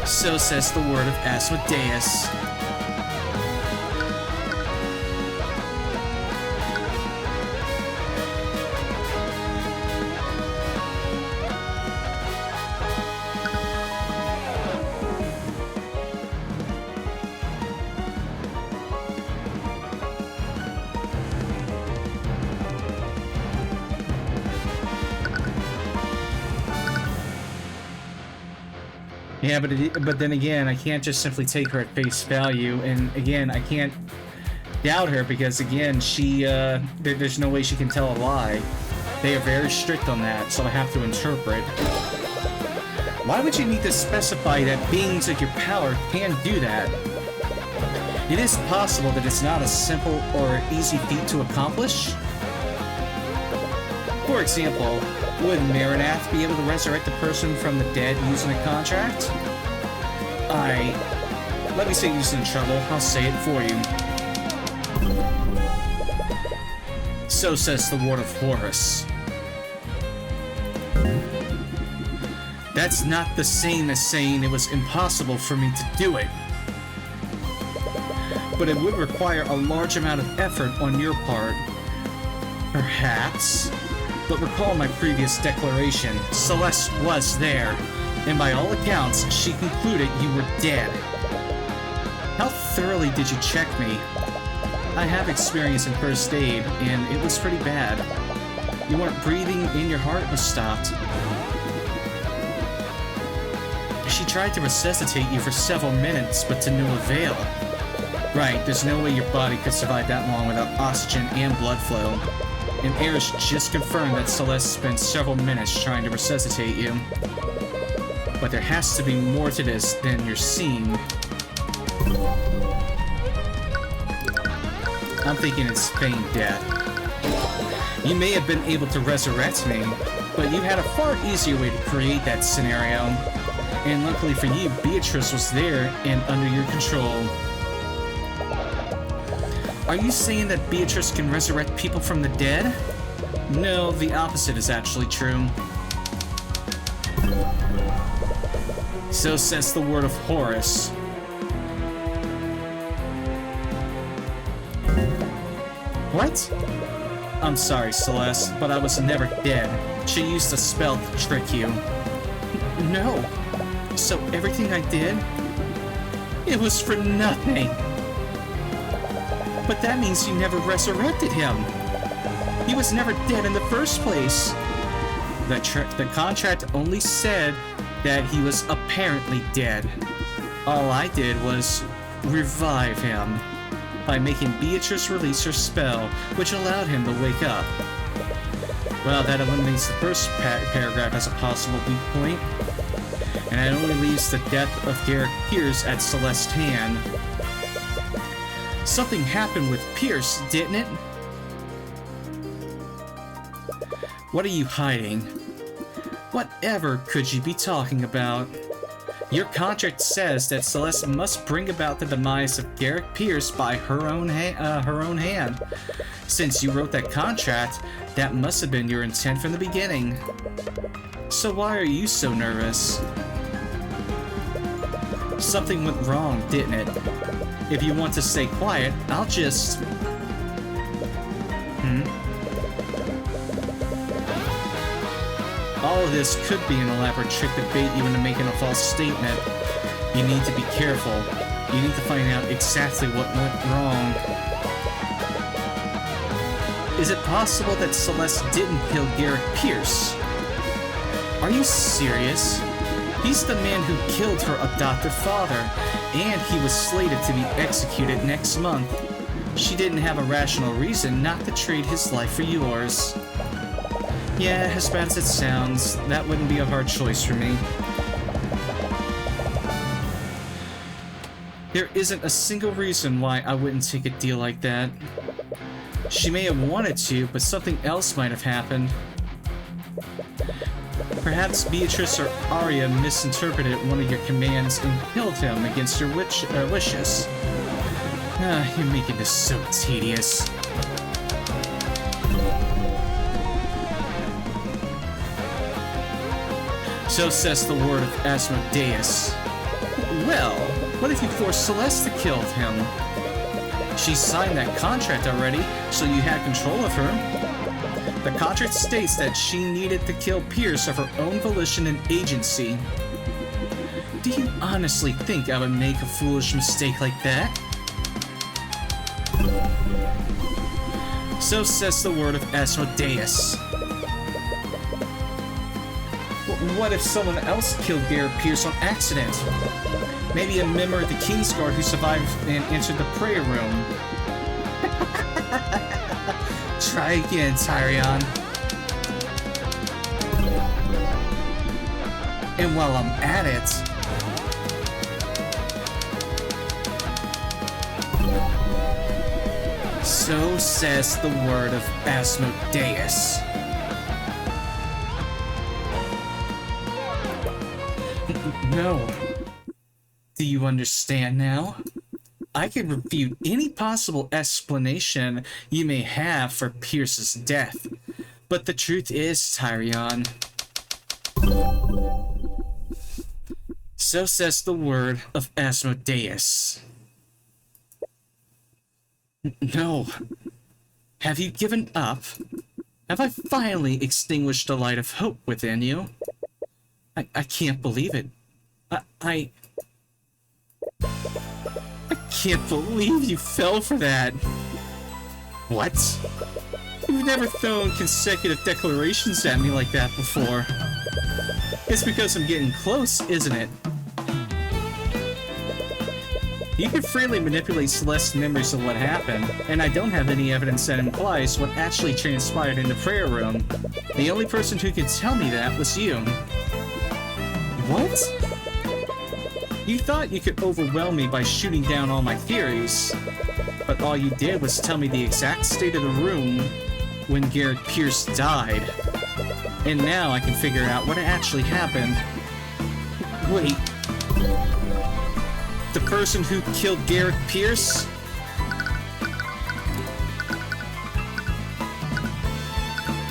S1: So says the word of Asmodeus. Yeah, but then again, I can't just simply take her at face value, and again, I can't doubt her because again, there's no way she can tell a lie. They are very strict on that, so I have to interpret. Why would you need to specify that beings of your power can do that? It is possible that it's not a simple or easy feat to accomplish. For example, would Marinath be able to resurrect a person from the dead using a contract? Let me say you're in trouble, I'll say it for you. So says the word of Horus. That's not the same as saying it was impossible for me to do it. But it would require a large amount of effort on your part. Perhaps. But recall my previous declaration, Celeste was there, and by all accounts, she concluded you were dead. How thoroughly did you check me? I have experience in first aid, and it was pretty bad. You weren't breathing and your heart was stopped. She tried to resuscitate you for several minutes, but to no avail. Right, there's no way your body could survive that long without oxygen and blood flow. And Eris just confirmed that Celeste spent several minutes trying to resuscitate you. But there has to be more to this than you're seeing. I'm thinking it's feigned death. You may have been able to resurrect me, but you had a far easier way to create that scenario. And luckily for you, Beatrice was there and under your control. Are you saying that Beatrice can resurrect people from the dead? No, the opposite is actually true. So says the word of Horus. What? I'm sorry, Celeste, but I was never dead. She used a spell to trick you. No. So everything I did? It was for nothing. But that means you never resurrected him. He was never dead in the first place. The contract only said that he was apparently dead. All I did was revive him by making Beatrice release her spell, which allowed him to wake up. Well, that eliminates the first paragraph as a possible weak point, and it only leaves the death of Garrick Pierce at Celeste's hand. Something happened with Pierce, didn't it? What are you hiding? Whatever could you be talking about? Your contract says that Celeste must bring about the demise of Garrick Pierce by her own hand. Since you wrote that contract, that must have been your intent from the beginning. So why are you so nervous? Something went wrong, didn't it? If you want to stay quiet, I'll just... All of this could be an elaborate trick to bait you into making a false statement. You need to be careful. You need to find out exactly what went wrong. Is it possible that Celeste didn't kill Garrick Pierce? Are you serious? He's the man who killed her adopted father, and he was slated to be executed next month. She didn't have a rational reason not to trade his life for yours. Yeah, as bad as it sounds, that wouldn't be a hard choice for me. There isn't a single reason why I wouldn't take a deal like that. She may have wanted to, but something else might have happened. Perhaps Beatrice or Arya misinterpreted one of your commands and killed him against your wishes. You're making this so tedious. So says the word of Asmodeus. Well, what if you forced Celeste to kill him? She signed that contract already, so you had control of her. The contract states that she needed to kill Pierce of her own volition and agency. Do you honestly think I would make a foolish mistake like that? So says the word of Asmodeus. What if someone else killed Garrick Pierce on accident? Maybe a member of the Kingsguard who survived and entered the prayer room. Try again, Tyrion. And while I'm at it... So says the word of Asmodeus. No. Do you understand now? I can refute any possible explanation you may have for Pierce's death. But the truth is, Tyrion. So says the word of Asmodeus. No. Have you given up? Have I finally extinguished the light of hope within you? I can't believe it. I can't believe you fell for that. What? You've never thrown consecutive declarations at me like that before. It's because I'm getting close, isn't it? You can freely manipulate Celeste's memories of what happened, and I don't have any evidence that implies what actually transpired in the prayer room. The only person who could tell me that was you. What? You thought you could overwhelm me by shooting down all my theories, but all you did was tell me the exact state of the room when Garrick Pierce died. And now I can figure out what actually happened. Wait. The person who killed Garrick Pierce?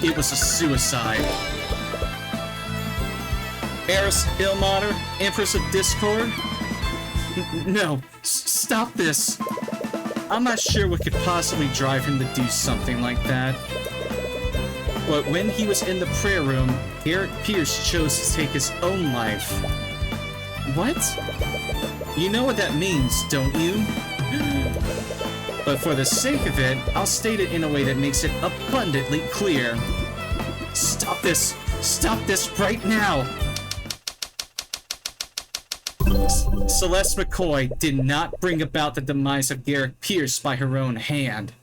S1: it was a suicide. Eris Ilmater, Empress of Discord? No, stop this. I'm not sure what could possibly drive him to do something like that. But when he was in the prayer room, Garrett Pierce chose to take his own life. What? You know what that means, don't you? But for the sake of it, I'll state it in a way that makes it abundantly clear. Stop this! Stop this right now! Celeste McCoy did not bring about the demise of Garrett Pierce by her own hand.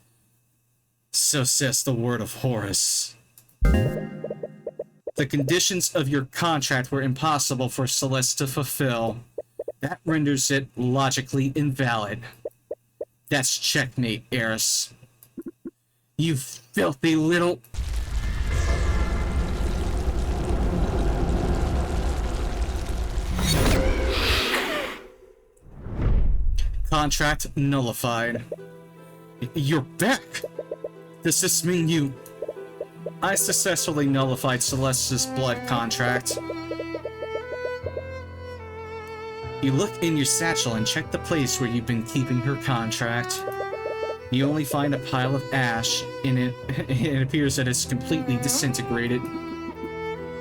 S1: So says the word of Horus. The conditions of your contract were impossible for Celeste to fulfill. That renders it logically invalid. That's checkmate, Eris. You filthy little... Contract nullified. You're back! Does this mean you... I successfully nullified Celeste's blood contract. You look in your satchel and check the place where you've been keeping her contract. You only find a pile of ash, and it appears that it's completely disintegrated.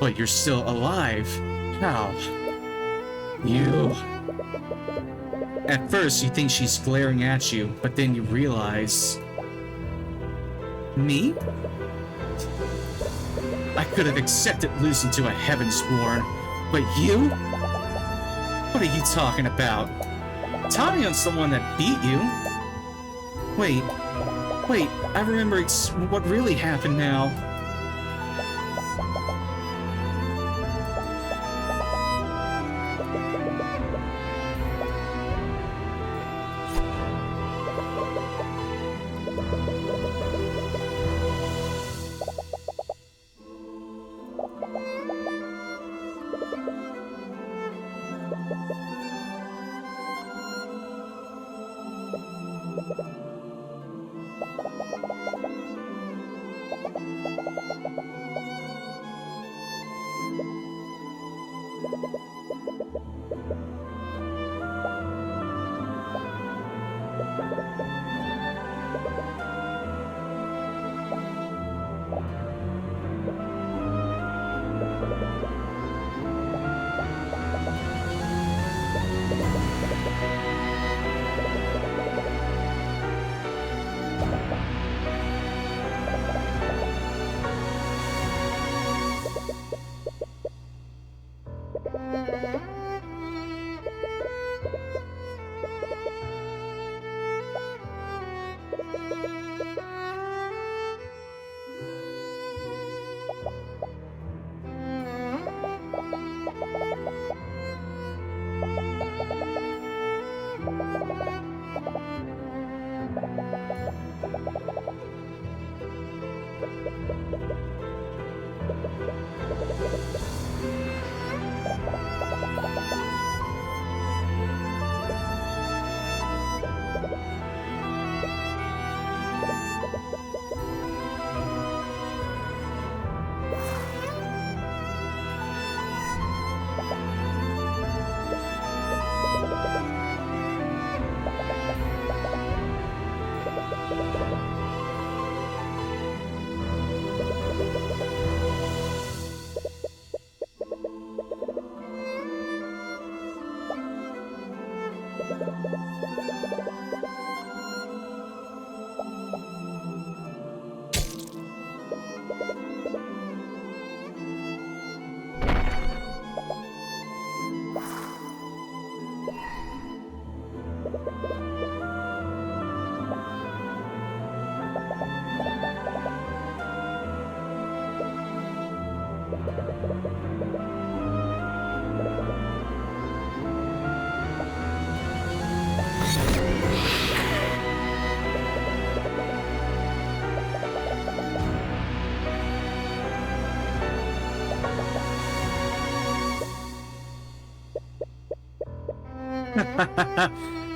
S1: But you're still alive. How? You... At first, you think she's glaring at you, but then you realize... Me? I could have accepted losing to a Heavensborn, but you? What are you talking about? Tyrion's the one that beat you. Wait, I remember what really happened now.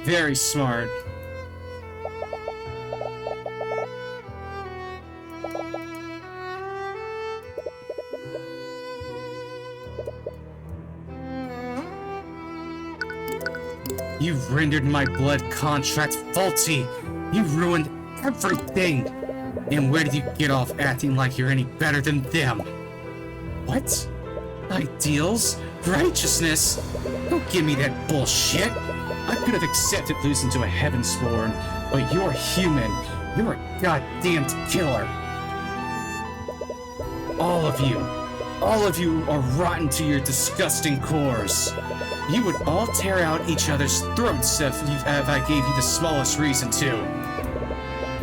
S1: Very smart. You rendered my blood contract faulty. You ruined everything. And where did you get off acting like you're any better than them? What? Ideals? Righteousness? Don't give me that bullshit. I could have accepted losing to a Heavensborn, but you're human. You're a goddamned killer. All of you are rotten to your disgusting cores. You would all tear out each other's throats if I gave you the smallest reason to.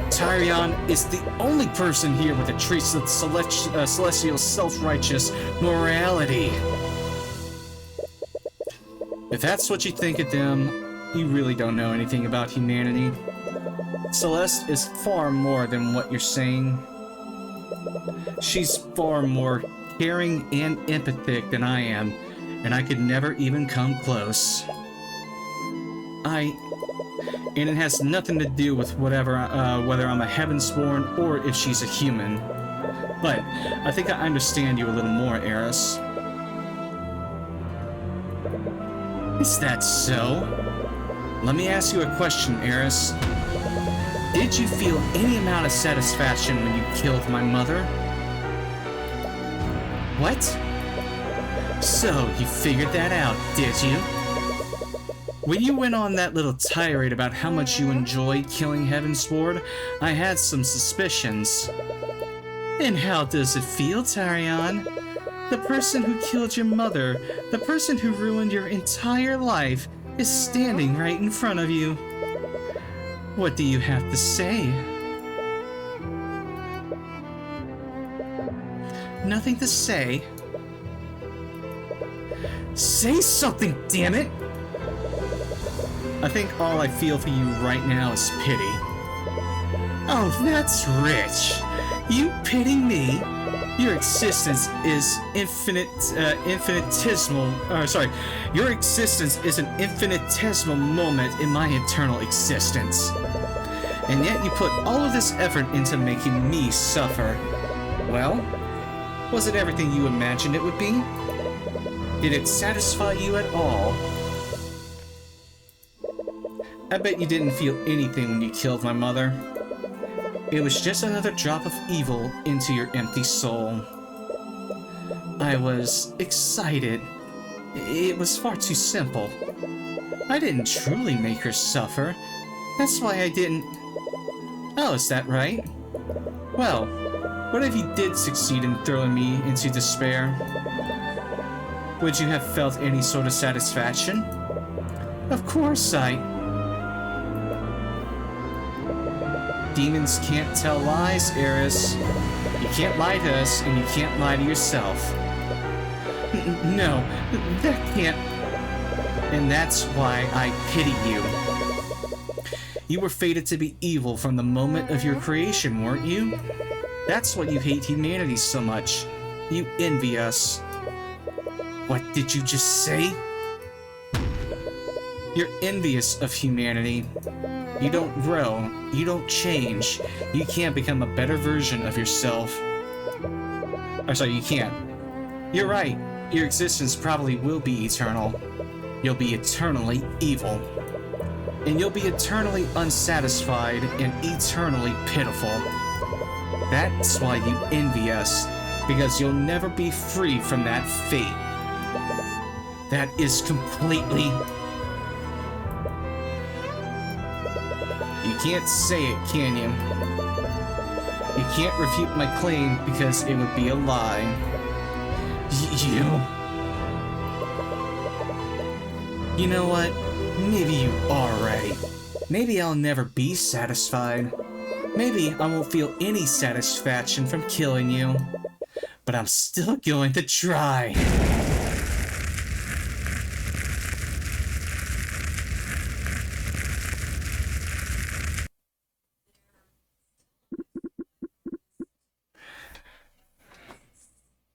S1: Tyrion is the only person here with a trace of celestial self-righteous morality. If that's what you think of them, you really don't know anything about humanity. Celeste is far more than what you're saying. She's far more caring and empathic than I am, and I could never even come close. And it has nothing to do with whether I'm a Heavensborn or if she's a human. But I think I understand you a little more, Eris. Is that so? Let me ask you a question, Eris. Did you feel any amount of satisfaction when you killed my mother? What? So, you figured that out, did you? When you went on that little tirade about how much you enjoyed killing Heavensborn, I had some suspicions. And how does it feel, Tyrion? The person who killed your mother, the person who ruined your entire life, is standing right in front of you. What do you have to say? Nothing to say? Say something, damn it! I think all I feel for you right now is pity. Oh, that's rich. You pity me? Your existence is infinitesimal. Your existence is an infinitesimal moment in my eternal existence. And yet you put all of this effort into making me suffer. Well, was it everything you imagined it would be? Did it satisfy you at all? I bet you didn't feel anything when you killed my mother. It was just another drop of evil into your empty soul. I was excited. It was far too simple. I didn't truly make her suffer. That's why I didn't... Oh, is that right? Well, what if you did succeed in throwing me into despair? Would you have felt any sort of satisfaction? Of course Demons can't tell lies, Eris. You can't lie to us, and you can't lie to yourself. No, that can't... And that's why I pity you. You were fated to be evil from the moment of your creation, weren't you? That's why you hate humanity so much. You envy us. What did you just say? You're envious of humanity. You don't grow, you don't change, you can't become a better version of yourself. You can't. You're right, your existence probably will be eternal. You'll be eternally evil. And you'll be eternally unsatisfied and eternally pitiful. That's why you envy us, because you'll never be free from that fate. That is completely... You can't say it, can you? You can't refute my claim because it would be a lie. You know what? Maybe you are right. Maybe I'll never be satisfied. Maybe I won't feel any satisfaction from killing you. But I'm still going to try.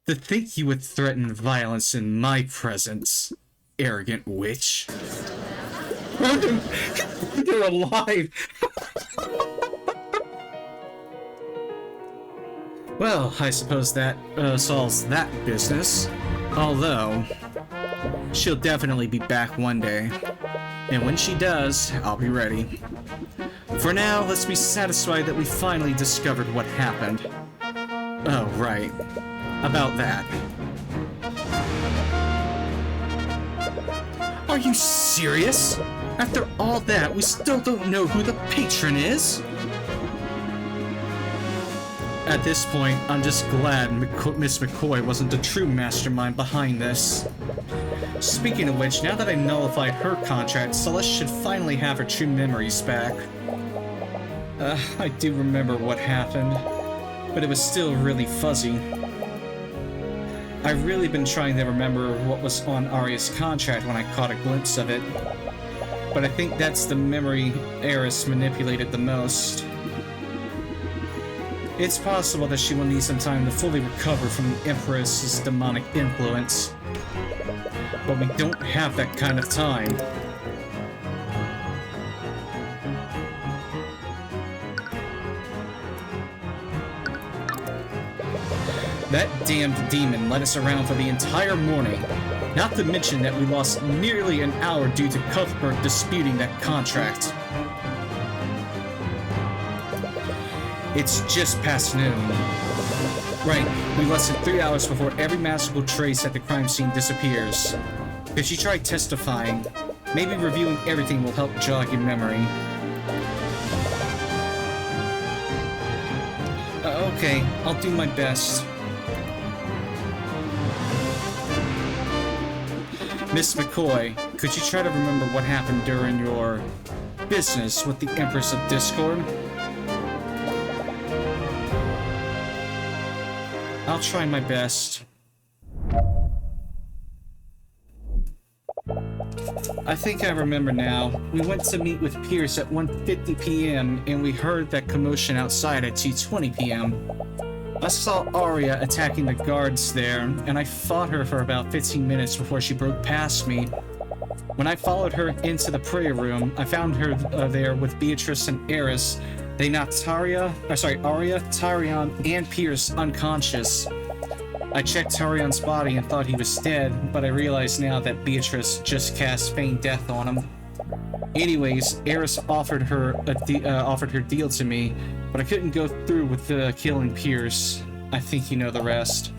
S1: To think you would threaten violence in my presence, arrogant witch. You're alive! Well, I suppose that solves that business. Although, she'll definitely be back one day. And when she does, I'll be ready. For now, let's be satisfied that we finally discovered what happened. Oh, right. About that. Are you serious? After all that, we still don't know who the patron is? At this point, I'm just glad Miss McCoy wasn't the true mastermind behind this. Speaking of which, now that I nullified her contract, Celeste should finally have her true memories back. I do remember what happened, but it was still really fuzzy. I've really been trying to remember what was on Arya's contract when I caught a glimpse of it, but I think that's the memory Eris manipulated the most. It's possible that she will need some time to fully recover from the Empress's demonic influence, but we don't have that kind of time. That damned demon led us around for the entire morning, not to mention that we lost nearly an hour due to Cuthbert disputing that contract. It's just past noon. Right, we less than 3 hours before every magical trace at the crime scene disappears. If she tried testifying, maybe reviewing everything will help jog your memory. Okay, I'll do my best. Miss McCoy, could you try to remember what happened during your business with the Empress of Discord? I'll try my best. I think I remember now. We went to meet with Pierce at 1:50 p.m. and we heard that commotion outside at 2:20 p.m. I saw Arya attacking the guards there, and I fought her for about 15 minutes before she broke past me. When I followed her into the prayer room, I found her there with Beatrice and Eris. They knocked Arya, Tyrion, and Pierce unconscious. I checked Tyrion's body and thought he was dead, but I realize now that Beatrice just cast feigned death on him. Anyways, Eris offered her deal to me, but I couldn't go through with killing Pierce. I think you know the rest.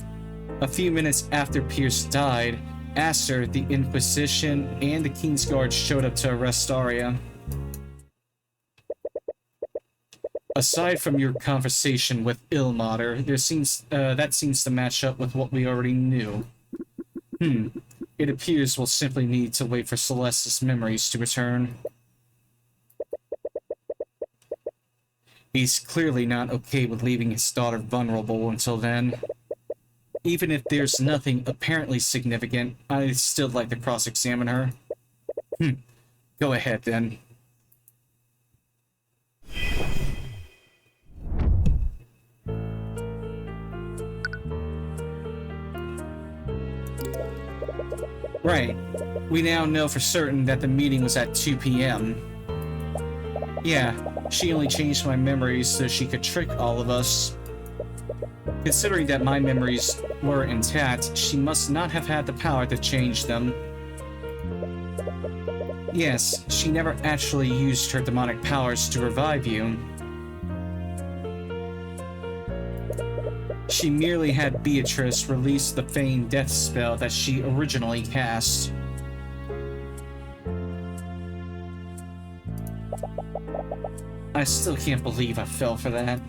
S1: A few minutes after Pierce died, Aster, the Inquisition, and the Kingsguard showed up to arrest Arya. Aside from your conversation with Ilmater, that seems to match up with what we already knew. It appears we'll simply need to wait for Celeste's memories to return. He's clearly not okay with leaving his daughter vulnerable until then. Even if there's nothing apparently significant, I'd still like to cross-examine her. Go ahead, then. Right. We now know for certain that the meeting was at 2 p.m. Yeah, she only changed my memories so she could trick all of us. Considering that my memories were intact, she must not have had the power to change them. Yes, she never actually used her demonic powers to revive you. She merely had Beatrice release the feigned death spell that she originally cast. I still can't believe I fell for that.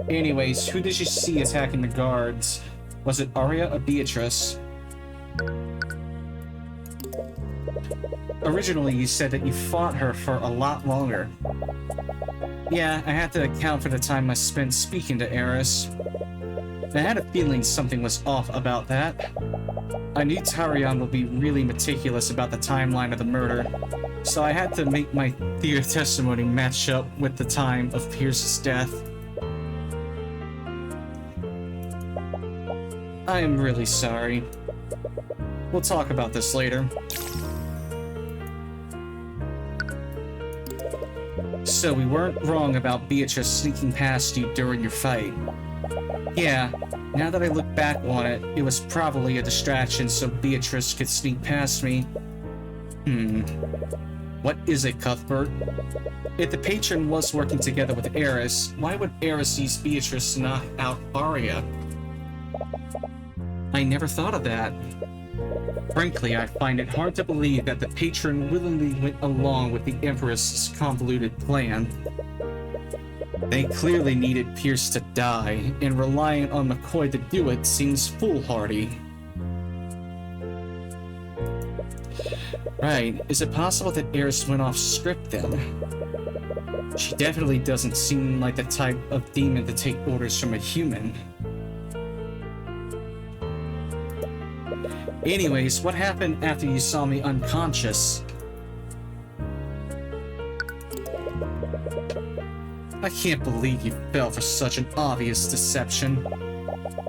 S1: Anyways, who did you see attacking the guards? Was it Arya or Beatrice? Originally, you said that you fought her for a lot longer. Yeah, I had to account for the time I spent speaking to Eris. I had a feeling something was off about that. I knew Tyrion would be really meticulous about the timeline of the murder, so I had to make my testimony match up with the time of Pierce's death. I am really sorry. We'll talk about this later. So we weren't wrong about Beatrice sneaking past you during your fight. Yeah, now that I look back on it, it was probably a distraction so Beatrice could sneak past me. What is it, Cuthbert? If the patron was working together with Eris, why would Eris use Beatrice to knock out Arya? I never thought of that. Frankly, I find it hard to believe that the patron willingly went along with the Empress's convoluted plan. They clearly needed Pierce to die, and relying on McCoy to do it seems foolhardy. Right, is it possible that Eris went off script then? She definitely doesn't seem like the type of demon to take orders from a human. Anyways, what happened after you saw me unconscious? I can't believe you fell for such an obvious deception.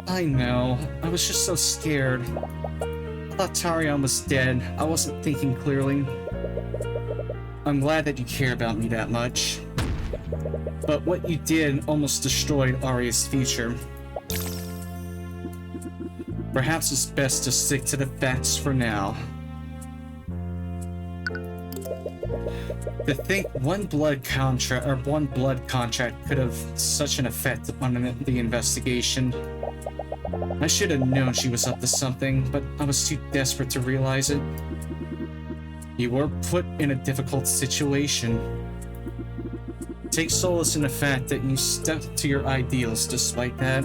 S1: I know, I was just so scared. I thought Tyrion was dead. I wasn't thinking clearly. I'm glad that you care about me that much. But what you did almost destroyed Arya's future. Perhaps it's best to stick to the facts for now. To think one blood contract could have such an effect on the investigation. I should have known she was up to something, but I was too desperate to realize it. You were put in a difficult situation. Take solace in the fact that you stuck to your ideals despite that.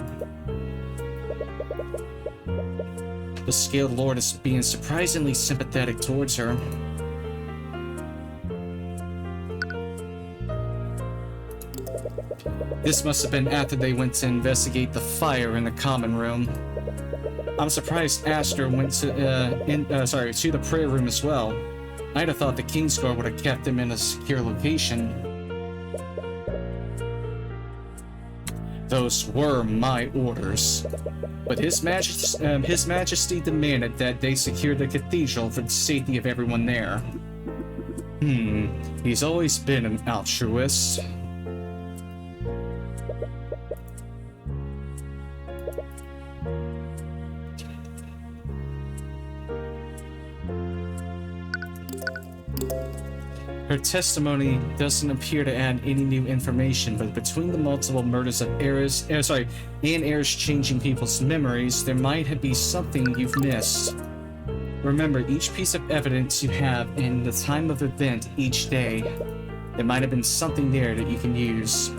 S1: The Scaled Lord is being surprisingly sympathetic towards her. This must have been after they went to investigate the fire in the common room. I'm surprised Astor went to the prayer room as well. I'd have thought the Kingsguard would have kept him in a secure location. Those were my orders. But His Majesty demanded that they secure the cathedral for the safety of everyone there. He's always been an altruist. Her testimony doesn't appear to add any new information, but between the multiple murders of Eris, and Eris changing people's memories, there might be something you've missed. Remember, each piece of evidence you have and the time of event each day, there might have been something there that you can use.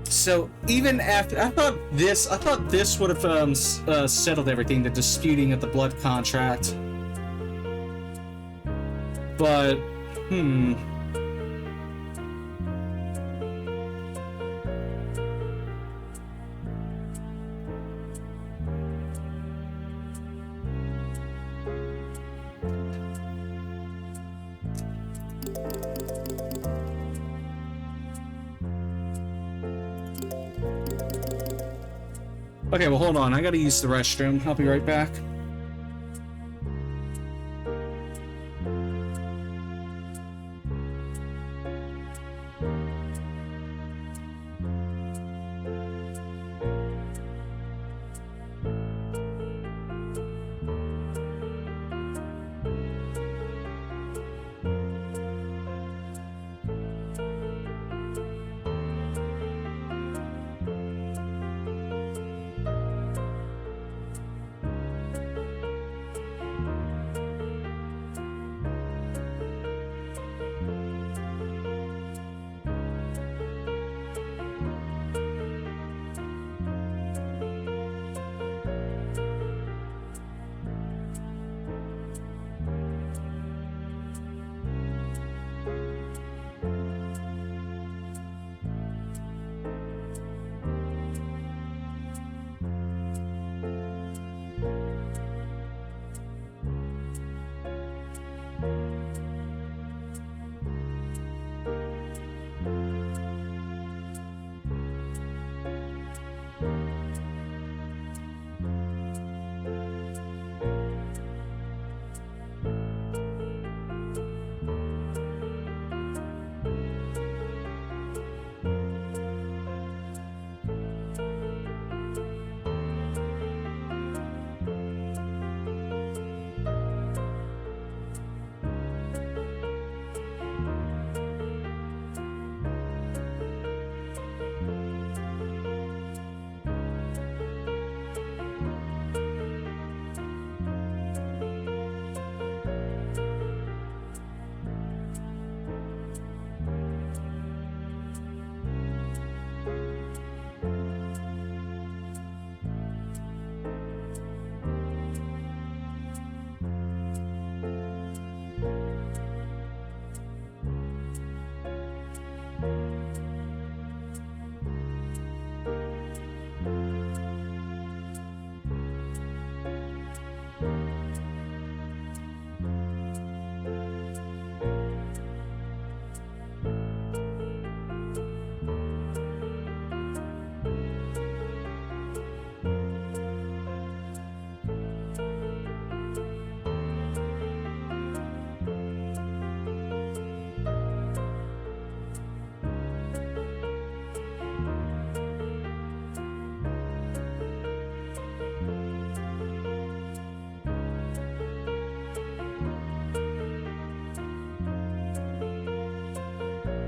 S1: So even after, I thought this would have settled everything, the disputing of the blood contract. But, okay, well, hold on. I gotta use the restroom. I'll be right back.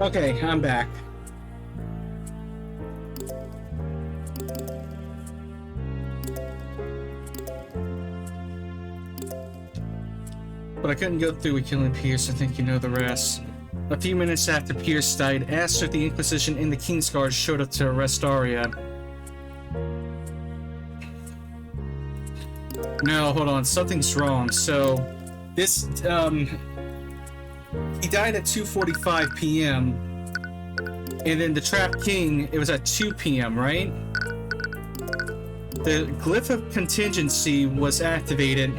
S1: Okay, I'm back. But I couldn't go through with killing Pierce. I think you know the rest. A few minutes after Pierce died, Aster, the Inquisition, and the Kingsguard showed up to arrest Arya. No, hold on. Something's wrong. So, this, he died at 2:45 p.m. And then the Trapped King, it was at 2 p.m., right? The Glyph of Contingency was activated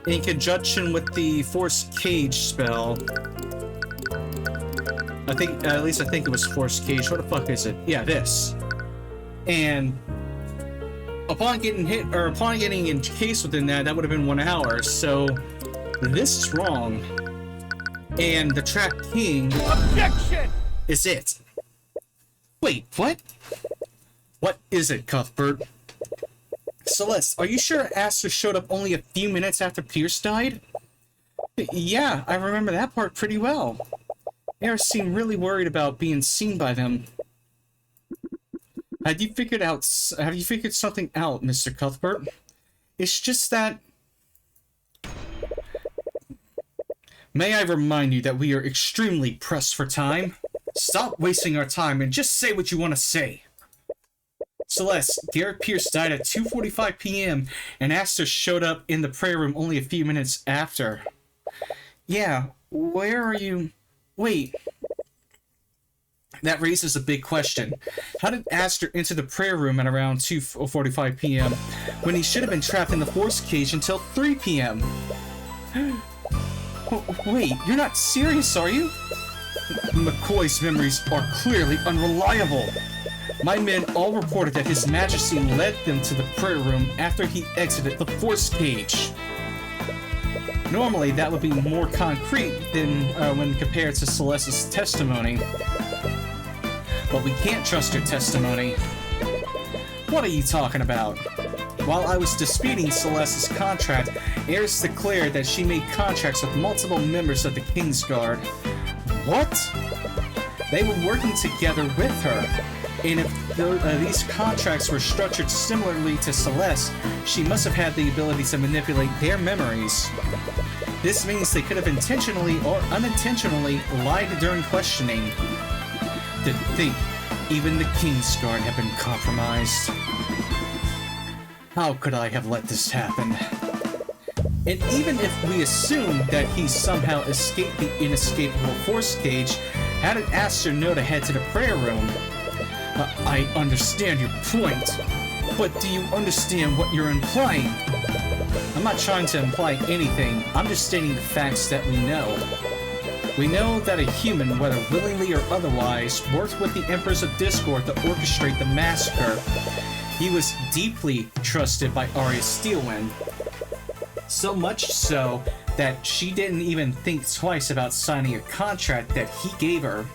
S1: in conjunction with the Force Cage spell. I think, at least I think it was Force Cage. What the fuck is it? Yeah, this. And upon getting hit, or upon getting encased within that, that would have been 1 hour. So this is wrong. And the Trapped King is it. Wait, what? What is it, Cuthbert? Celeste, are you sure Aster showed up only a few minutes after Pierce died? Yeah, I remember that part pretty well. Eris seemed really worried about being seen by them. Have you figured something out, Mr. Cuthbert? It's just that... May I remind you that we are extremely pressed for time? Stop wasting our time and just say what you want to say. Celeste, Garrett Pierce died at 2:45 p.m. and Aster showed up in the prayer room only a few minutes after. Yeah, where are you... Wait. That raises a big question. How did Aster enter the prayer room at around 2:45 p.m. when he should have been trapped in the Force Cage until 3 p.m.? Wait, you're not serious, are you? McCoy's memories are clearly unreliable. My men all reported that His Majesty led them to the prayer room after he exited the Force Cage. Normally, that would be more concrete than when compared to Celeste's testimony. But we can't trust her testimony. What are you talking about? While I was disputing Celeste's contract, Eris declared that she made contracts with multiple members of the Kingsguard. What? They were working together with her. And if these contracts were structured similarly to Celeste, she must have had the ability to manipulate their memories. This means they could have intentionally or unintentionally lied during questioning. To think, even the Kingsguard have been compromised. How could I have let this happen? And even if we assume that he somehow escaped the inescapable Force Cage, how did Aster know to head to the prayer room? I understand your point, but do you understand what you're implying? I'm not trying to imply anything, I'm just stating the facts that we know. We know that a human, whether willingly or otherwise, worked with the Emperors of Discord to orchestrate the massacre. He was deeply trusted by Arya Steelwind. So much so that she didn't even think twice about signing a contract that he gave her.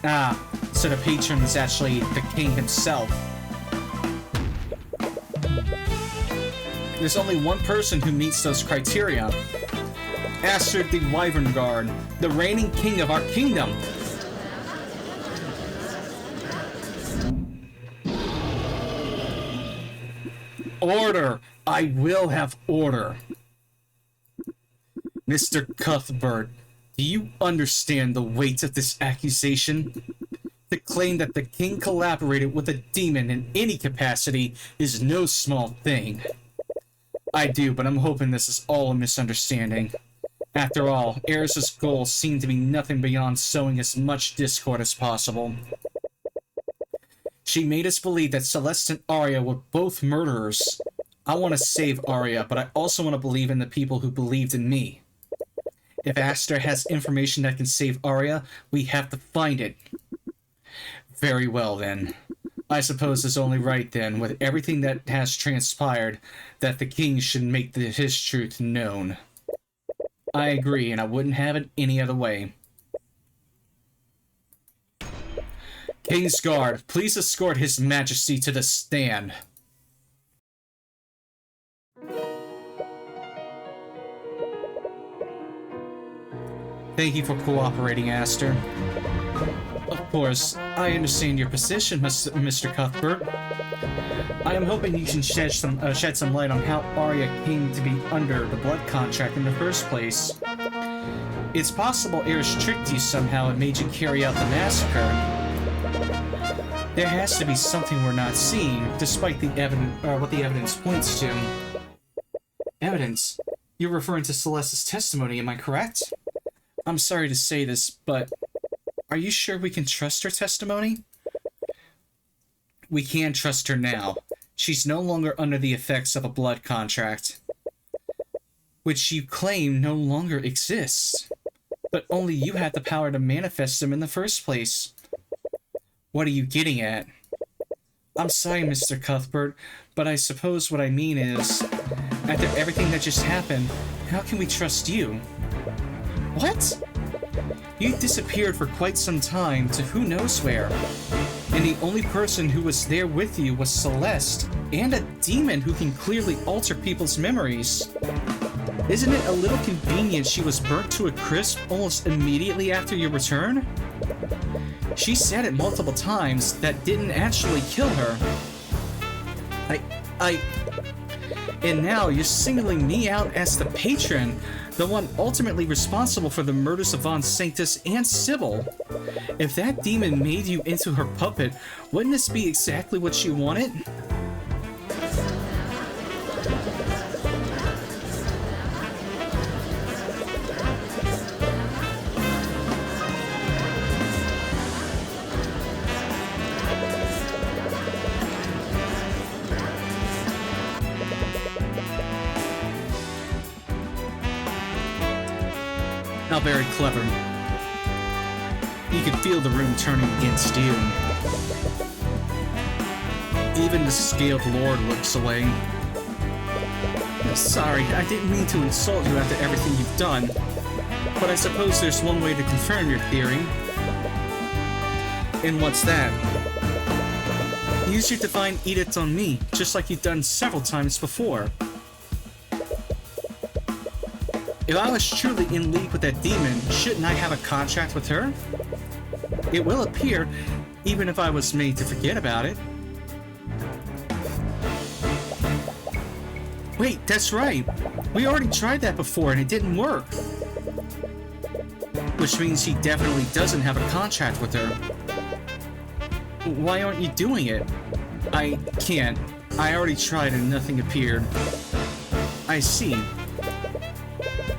S1: Ah, so the patron was actually the king himself. There's only one person who meets those criteria. Aster the Wyvern Guard, the reigning king of our kingdom. Order! I will have order. Mr. Cuthbert, do you understand the weight of this accusation? The claim that the king collaborated with a demon in any capacity is no small thing. I do, but I'm hoping this is all a misunderstanding. After all, Eris's goals seem to be nothing beyond sowing as much discord as possible. She made us believe that Celeste and Arya were both murderers. I want to save Arya, but I also want to believe in the people who believed in me. If Aster has information that can save Arya, we have to find it. Very well, then. I suppose it's only right, then, with everything that has transpired, that the king should make his truth known. I agree, and I wouldn't have it any other way. Kingsguard, please escort His Majesty to the stand. Thank you for cooperating, Aster. Of course, I understand your position, Mr. Cuthbert. I am hoping you can shed some light on how Arya came to be under the blood contract in the first place. It's possible Eris tricked you somehow and made you carry out the massacre. There has to be something we're not seeing, despite the what the evidence points to. Evidence? You're referring to Celeste's testimony, am I correct? I'm sorry to say this, but are you sure we can trust her testimony? We can trust her now. She's no longer under the effects of a blood contract, which you claim no longer exists. But only you had the power to manifest them in the first place. What are you getting at? I'm sorry, Mr. Cuthbert, but I suppose what I mean is, after everything that just happened, how can we trust you? What? You disappeared for quite some time to who knows where. And the only person who was there with you was Celeste, and a demon who can clearly alter people's memories. Isn't it a little convenient she was burnt to a crisp almost immediately after your return? She said it multiple times that didn't actually kill her. And now you're singling me out as the patron, the one ultimately responsible for the murders of Von Sanctus and Sybil. If that demon made you into her puppet, wouldn't this be exactly what she wanted? How very clever. You could feel the room turning against you. Even the scaled lord looks away. Sorry, I didn't mean to insult you after everything you've done, but I suppose there's one way to confirm your theory. And what's that? Use your divine edict on me, just like you've done several times before. If I was truly in league with that demon, shouldn't I have a contract with her? It will appear, even if I was made to forget about it. Wait, that's right. We already tried that before and it didn't work. Which means he definitely doesn't have a contract with her. Why aren't you doing it? I can't. I already tried and nothing appeared. I see.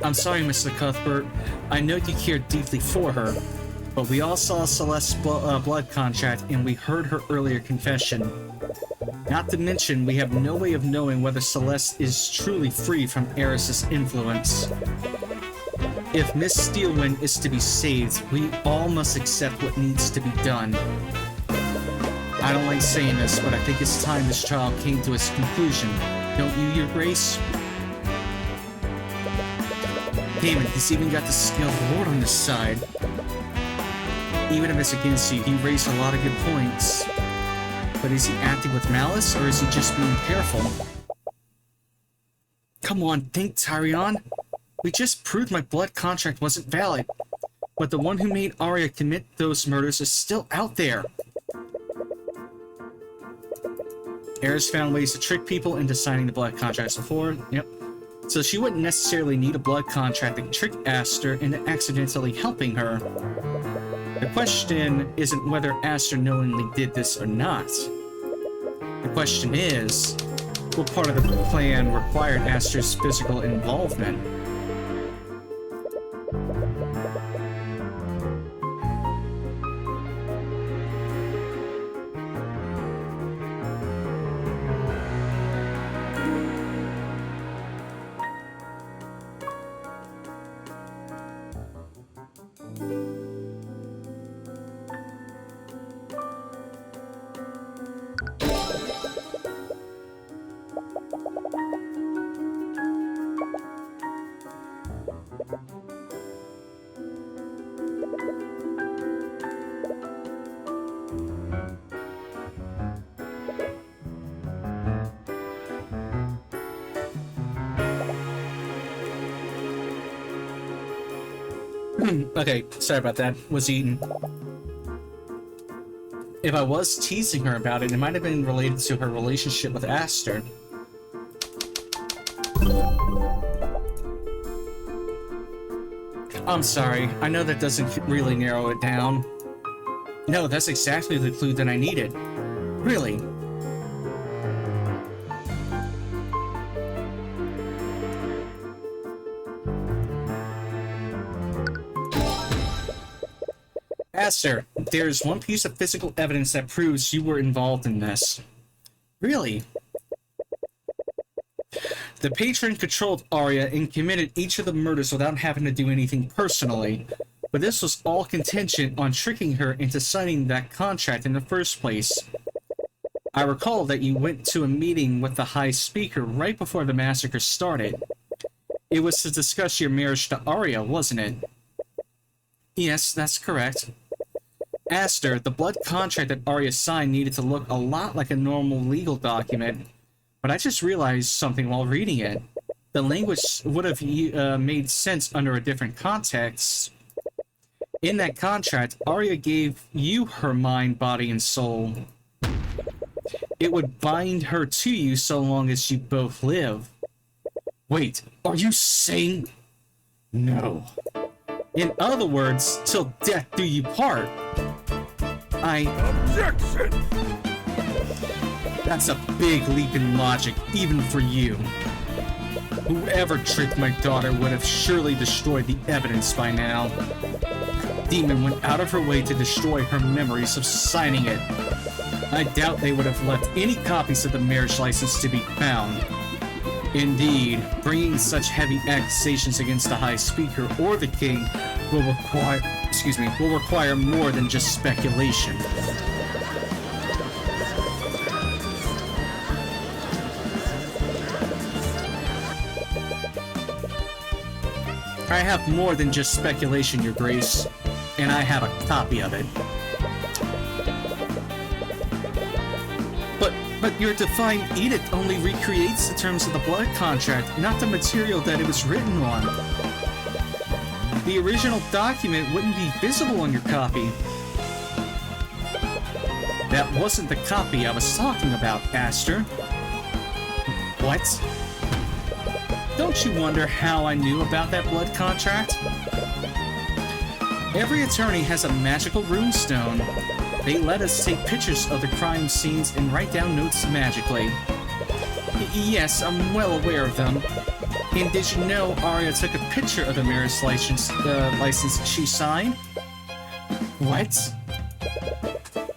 S1: I'm sorry, Mr. Cuthbert. I know you care deeply for her, but we all saw Celeste's blood contract and we heard her earlier confession. Not to mention, we have no way of knowing whether Celeste is truly free from Eris's influence. If Miss Steelwind is to be saved, we all must accept what needs to be done. I don't like saying this, but I think it's time this trial came to its conclusion. Don't you, Your Grace? Damn it, he's even got the scaled lord on his side. Even if it's against you, he raised a lot of good points. But is he acting with malice, or is he just being careful? Come on, think, Tyrion. We just proved my blood contract wasn't valid. But the one who made Arya commit those murders is still out there. Eris found ways to trick people into signing the blood contracts before. Yep. So she wouldn't necessarily need a blood contract to trick Aster into accidentally helping her. The question isn't whether Aster knowingly did this or not. The question is, what part of the plan required Aster's physical involvement? Okay, sorry about that. Was eaten. If I was teasing her about it, it might have been related to her relationship with Aster. I'm sorry, I know that doesn't really narrow it down. No, that's exactly the clue that I needed. Really. Aster, there's one piece of physical evidence that proves you were involved in this. Really? The patron controlled Arya and committed each of the murders without having to do anything personally, but this was all contingent on tricking her into signing that contract in the first place. I recall that you went to a meeting with the High Speaker right before the massacre started. It was to discuss your marriage to Arya, wasn't it? Yes, that's correct. Aster, the blood contract that Arya signed needed to look a lot like a normal legal document, but I just realized something while reading it. The language would have made sense under a different context. In that contract, Arya gave you her mind, body, and soul. It would bind her to you so long as you both live. Wait, are you saying... No. In other words, till death do you part.
S2: Objection!
S1: That's a big leap in logic, even for you. Whoever tricked my daughter would have surely destroyed the evidence by now. Demon went out of her way to destroy her memories of signing it. I doubt they would have left any copies of the marriage license to be found. Indeed, bringing such heavy accusations against the High Speaker or the King will require more than just speculation. I have more than just speculation, Your Grace, and I have a copy of it. But your Divine Edict only recreates the terms of the blood contract, not the material that it was written on. The original document wouldn't be visible on your copy. That wasn't the copy I was talking about, Aster. What? Don't you wonder how I knew about that blood contract? Every attorney has a magical runestone. They let us take pictures of the crime scenes and write down notes magically. Yes, I'm well aware of them. And did you know Arya took a picture of the marriage license she signed? What?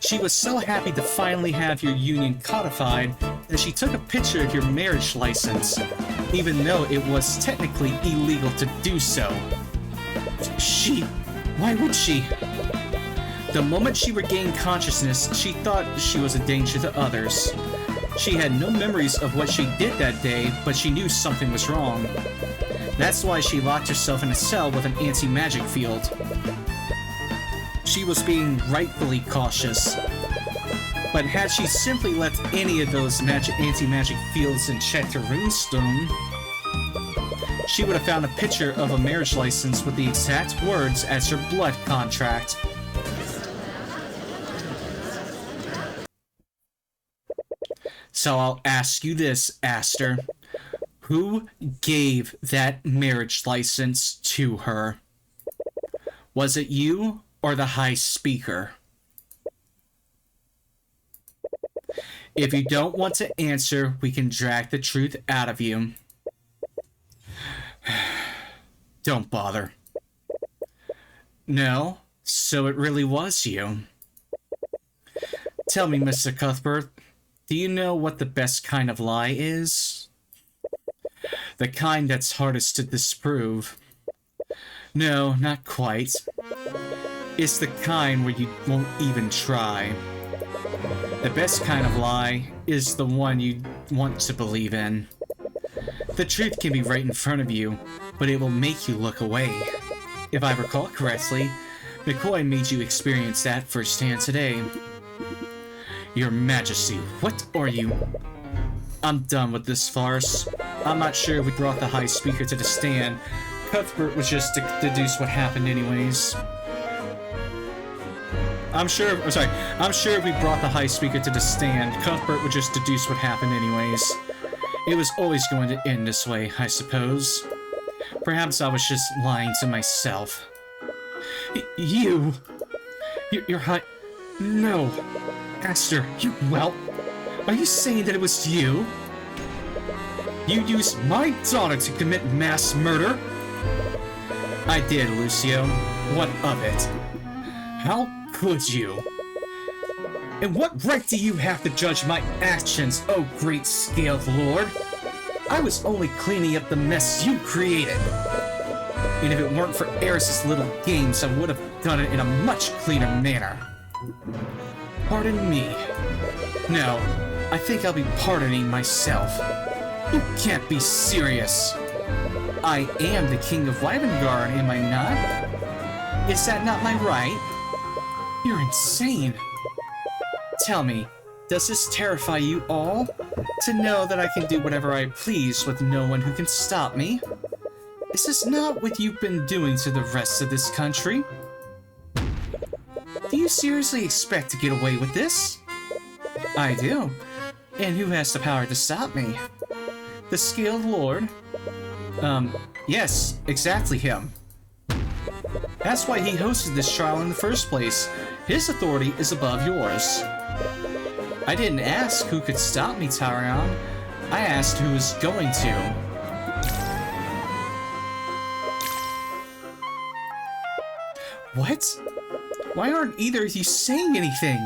S1: She was so happy to finally have your union codified that she took a picture of your marriage license, even though it was technically illegal to do so. Why would she? The moment she regained consciousness, she thought she was a danger to others. She had no memories of what she did that day, but she knew something was wrong. That's why she locked herself in a cell with an anti-magic field. She was being rightfully cautious. But had she simply left any of those anti-magic fields and checked her runestone, she would have found a picture of a marriage license with the exact words as her blood contract. So I'll ask you this, Aster. Who gave that marriage license to her? Was it you or the High Speaker? If you don't want to answer, we can drag the truth out of you. Don't bother. No, so it really was you. Tell me, Mr. Cuthbert, do you know what the best kind of lie is? The kind that's hardest to disprove. No, not quite. It's the kind where you won't even try. The best kind of lie is the one you want to believe in. The truth can be right in front of you, but it will make you look away. If I recall correctly, McCoy made you experience that firsthand today. Your Majesty, what are you? I'm done with this farce. I'm not sure if we brought the High Speaker to the stand, Cuthbert would just deduce what happened anyways. I'm sure if we brought the High Speaker to the stand, Cuthbert would just deduce what happened anyways. It was always going to end this way, I suppose. Perhaps I was just lying to myself. You're high... No. Aster, you whelp. Are you saying that it was you? You used my daughter to commit mass murder? I did, Lucio. What of it? How could you? And what right do you have to judge my actions, oh great scaled lord? I was only cleaning up the mess you created. And if it weren't for Eris's little games, I would have done it in a much cleaner manner. Pardon me. No, I think I'll be pardoning myself. You can't be serious. I am the King of Wyvengard, am I not? Is that not my right? You're insane. Tell me, does this terrify you all? To know that I can do whatever I please with no one who can stop me? Is this not what you've been doing to the rest of this country? Do you seriously expect to get away with this? I do. And who has the power to stop me? The Scaled Lord? Yes, exactly him. That's why he hosted this trial in the first place. His authority is above yours. I didn't ask who could stop me, Tyrion. I asked who was going to. What? Why aren't either of you saying anything?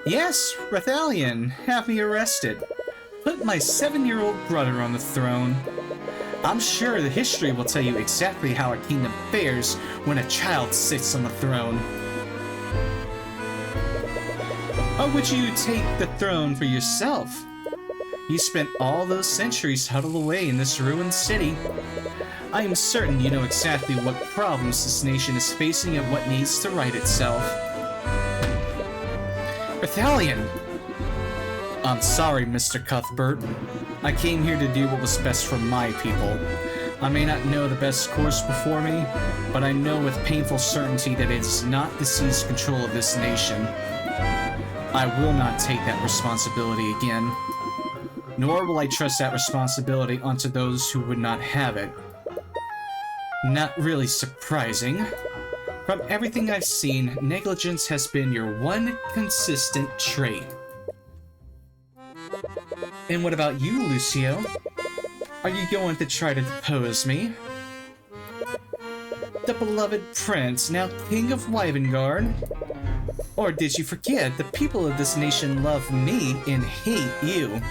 S1: Yes, Rathalion, have me arrested. Put my 7-year-old brother on the throne. I'm sure the history will tell you exactly how a kingdom fares when a child sits on the throne. Or would you take the throne for yourself? You spent all those centuries huddled away in this ruined city. I am certain you know exactly what problems this nation is facing and what needs to right itself. Rathalion! I'm sorry, Mr. Cuthbert. I came here to do what was best for my people. I may not know the best course before me, but I know with painful certainty that it is not to seize control of this nation. I will not take that responsibility again. Nor will I trust that responsibility onto those who would not have it. Not really surprising. From everything I've seen, negligence has been your one consistent trait. And what about you, Lucio? Are you going to try to depose me? The beloved prince, now king of Wyvengard? Or did you forget the people of this nation love me and hate you?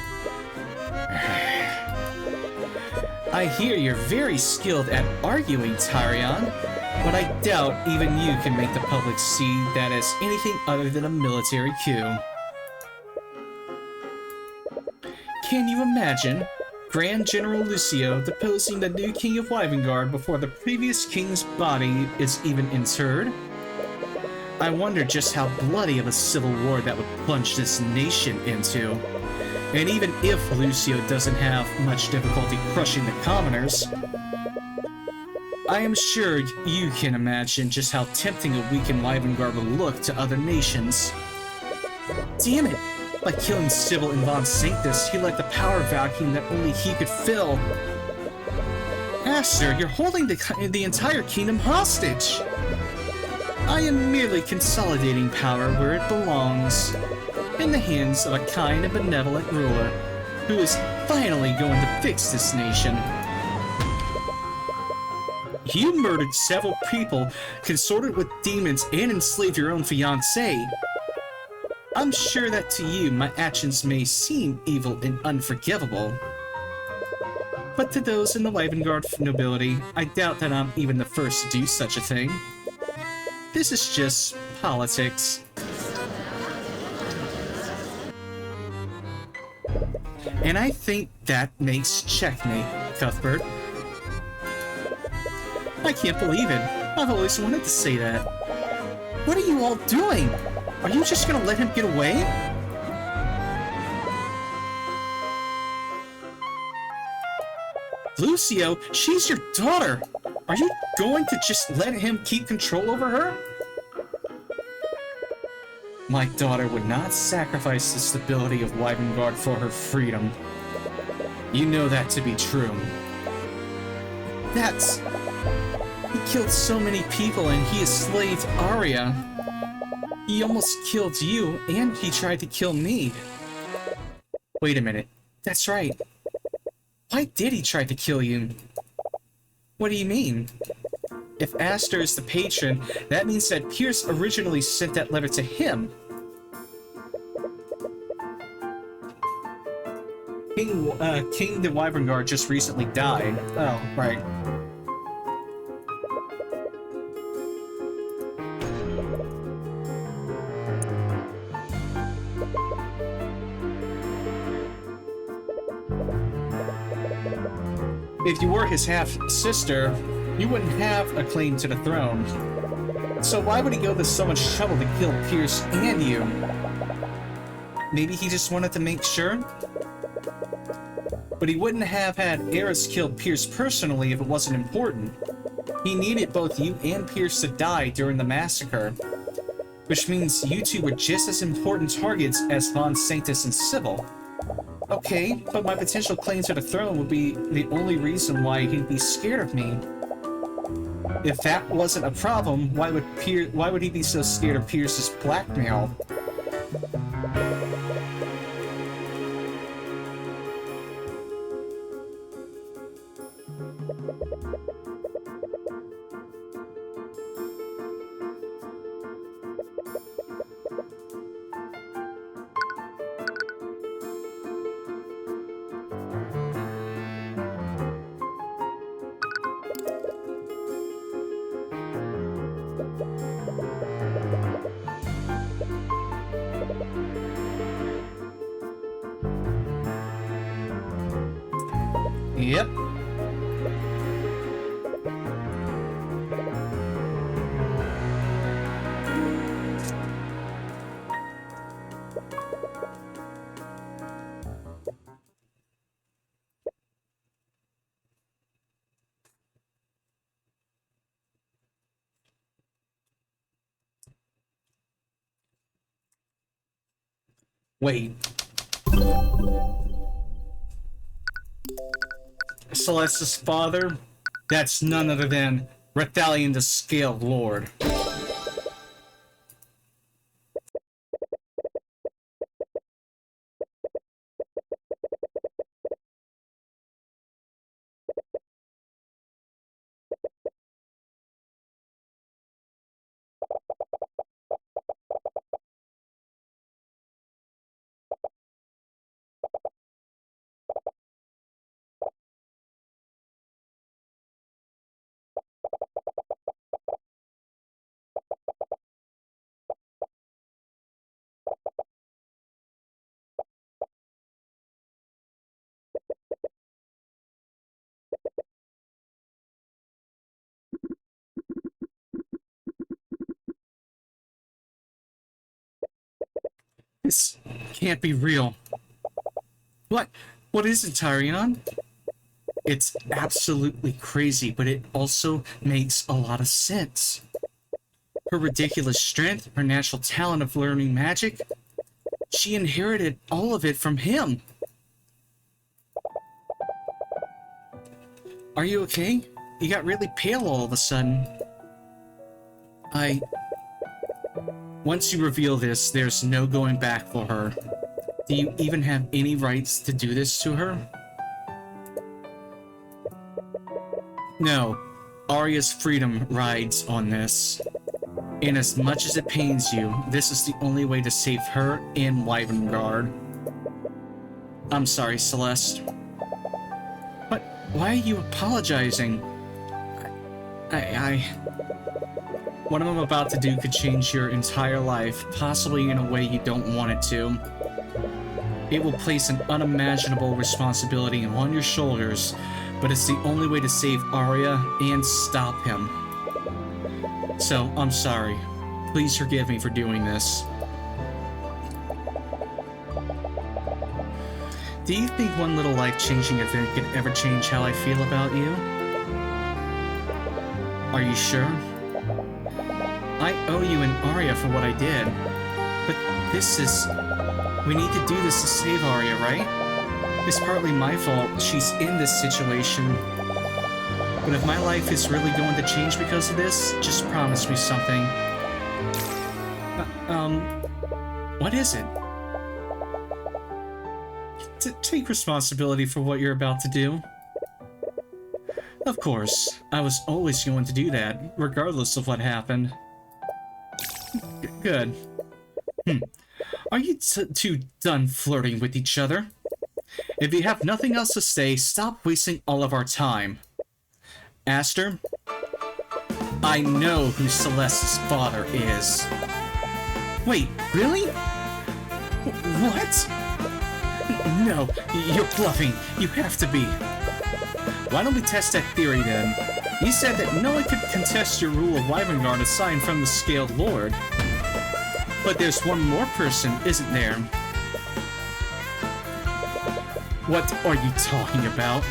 S1: I hear you're very skilled at arguing, Tyrion, but I doubt even you can make the public see that as anything other than a military coup. Can you imagine Grand General Lucio deposing the new King of Wyvengard before the previous king's body is even interred? I wonder just how bloody of a civil war that would plunge this nation into. And even if Lucio doesn't have much difficulty crushing the commoners, I am sure you can imagine just how tempting a weakened Wyvengard would look to other nations. Damn it! By killing Sybil and Von Sanctus, he let the power vacuum that only he could fill. Aster, you're holding the entire kingdom hostage! I am merely consolidating power where it belongs, in the hands of a kind and benevolent ruler, who is finally going to fix this nation. You murdered several people, consorted with demons, and enslaved your own fiancée. I'm sure that to you, my actions may seem evil and unforgivable. But to those in the Wyvengard nobility, I doubt that I'm even the first to do such a thing. This is just politics. And I think that makes checkmate, Cuthbert. I can't believe it. I've always wanted to say that. What are you all doing? Are you just gonna let him get away? Lucio, she's your daughter! Are you going to just let him keep control over her? My daughter would not sacrifice the stability of Wyvern for her freedom. You know that to be true. That's... He killed so many people and he enslaved Arya. He almost killed you, and he tried to kill me. Wait a minute. That's right. Why did he try to kill you? What do you mean? If Aster is the patron, that means that Pierce originally sent that letter to him. King the Wyvern Guard just recently died. Oh, right. If you were his half-sister, you wouldn't have a claim to the throne. So why would he go to so much trouble to kill Pierce and you? Maybe he just wanted to make sure? But he wouldn't have had Eris kill Pierce personally if it wasn't important. He needed both you and Pierce to die during the massacre. Which means you two were just as important targets as Von Sanctus and Sybil. Okay, but my potential claim to the throne would be the only reason why he'd be scared of me. If that wasn't a problem, why would he be so scared of Pierce's blackmail? Yep. Wait. Celeste's father? That's none other than Rathalion the Scaled Lord. This can't be real. What? What is it, Tyrion? It's absolutely crazy, but it also makes a lot of sense. Her ridiculous strength, her natural talent of learning magic, she inherited all of it from him. Are you okay? You got really pale all of a sudden. Once you reveal this, there's no going back for her. Do you even have any rights to do this to her? No. Arya's freedom rides on this. And as much as it pains you, this is the only way to save her and Wyvern. I'm sorry, Celeste. But why are you apologizing? What I'm about to do could change your entire life, possibly in a way you don't want it to. It will place an unimaginable responsibility on your shoulders, but it's the only way to save Arya and stop him. So, I'm sorry. Please forgive me for doing this. Do you think one little life-changing event could ever change how I feel about you? Are you sure? I owe you an Arya for what I did. But this is... We need to do this to save Arya, right? It's partly my fault she's in this situation. But if my life is really going to change because of this, just promise me something. What is it? Take responsibility for what you're about to do. Of course, I was always going to do that, regardless of what happened. Good. Are you two done flirting with each other? If you have nothing else to say, stop wasting all of our time. Aster? I know who Celeste's father is. Wait, really? What? No, you're bluffing. You have to be. Why don't we test that theory then? You said that no one could contest your rule of Wyvern aside from the Scaled Lord. But there's one more person, isn't there? What are you talking about?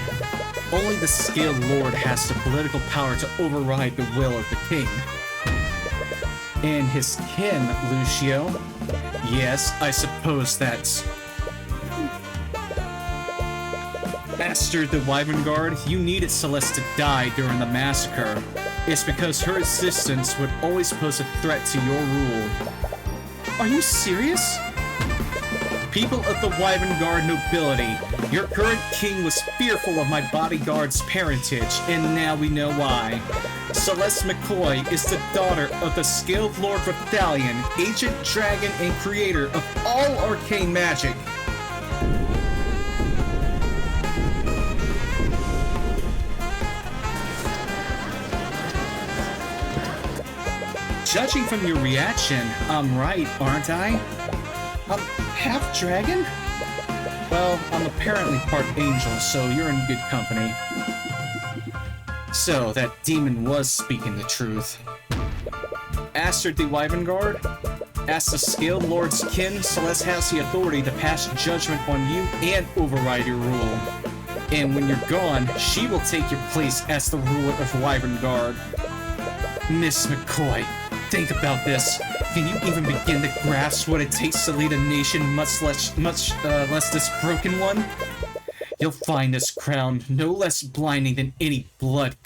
S1: Only the Scaled Lord has the political power to override the will of the king. And his kin, Lucio? Yes, I suppose that's... Aster the Wyvern Guard, you needed Celeste to die during the massacre. It's because her existence would always pose a threat to your rule. Are you serious? People of the Wyvern Guard nobility, your current king was fearful of my bodyguard's parentage, and now we know why. Celeste McCoy is the daughter of the Scaled Lord Rathalion, ancient dragon and creator of all arcane magic. Judging from your reaction, I'm right, aren't I? I'm half dragon? Well, I'm apparently part angel, so you're in good company. So, that demon was speaking the truth. Aster the Wyvern Guard? As the Scaled Lord's kin, Celeste has the authority to pass judgment on you and override your rule. And when you're gone, she will take your place as the ruler of Wyvern Guard. Miss McCoy, think about this. Can you even begin to grasp what it takes to lead a nation, much less this broken one? You'll find this crown no less blinding than any blood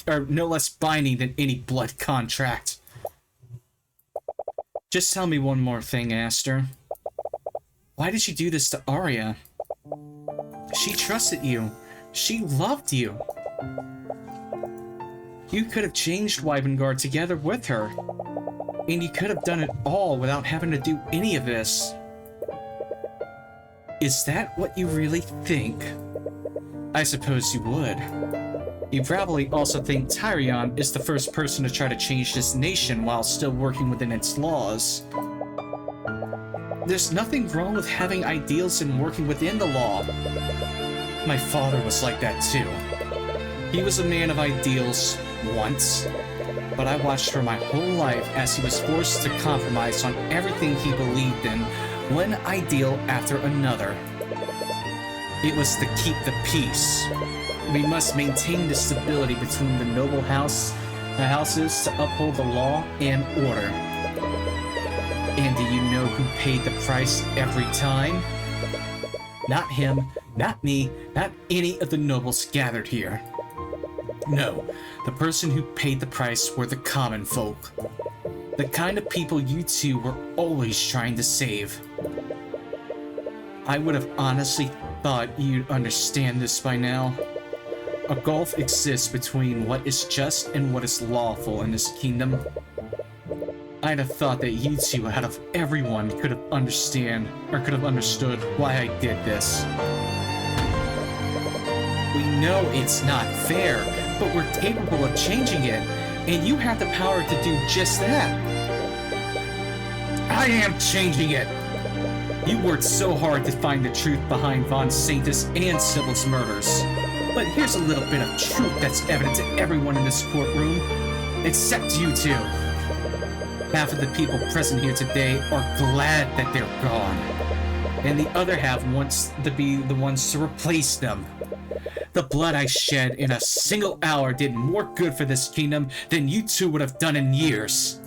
S1: contract. Just tell me one more thing, Aster. Why did you do this to Arya? She trusted you. She loved you. You could have changed Wyvern Guard together with her. And you could have done it all without having to do any of this. Is that what you really think? I suppose you would. You probably also think Tyrion is the first person to try to change this nation while still working within its laws. There's nothing wrong with having ideals and working within the law. My father was like that too. He was a man of ideals once. But I watched for my whole life as he was forced to compromise on everything he believed in, one ideal after another. It was to keep the peace. We must maintain the stability between the noble houses to uphold the law and order. And do you know who paid the price every time? Not him, not me, not any of the nobles gathered here. No, the person who paid the price were the common folk. The kind of people you two were always trying to save. I would have honestly thought you'd understand this by now. A gulf exists between what is just and what is lawful in this kingdom. I'd have thought that you two, out of everyone, could have understood why I did this. We know it's not fair, but we're capable of changing it, and you have the power to do just that. I am changing it! You worked so hard to find the truth behind Von Saintus and Sybil's murders. But here's a little bit of truth that's evident to everyone in this courtroom, except you two. Half of the people present here today are glad that they're gone. and the other half wants to be the ones to replace them. The blood I shed in a single hour did more good for this kingdom than you two would have done in years.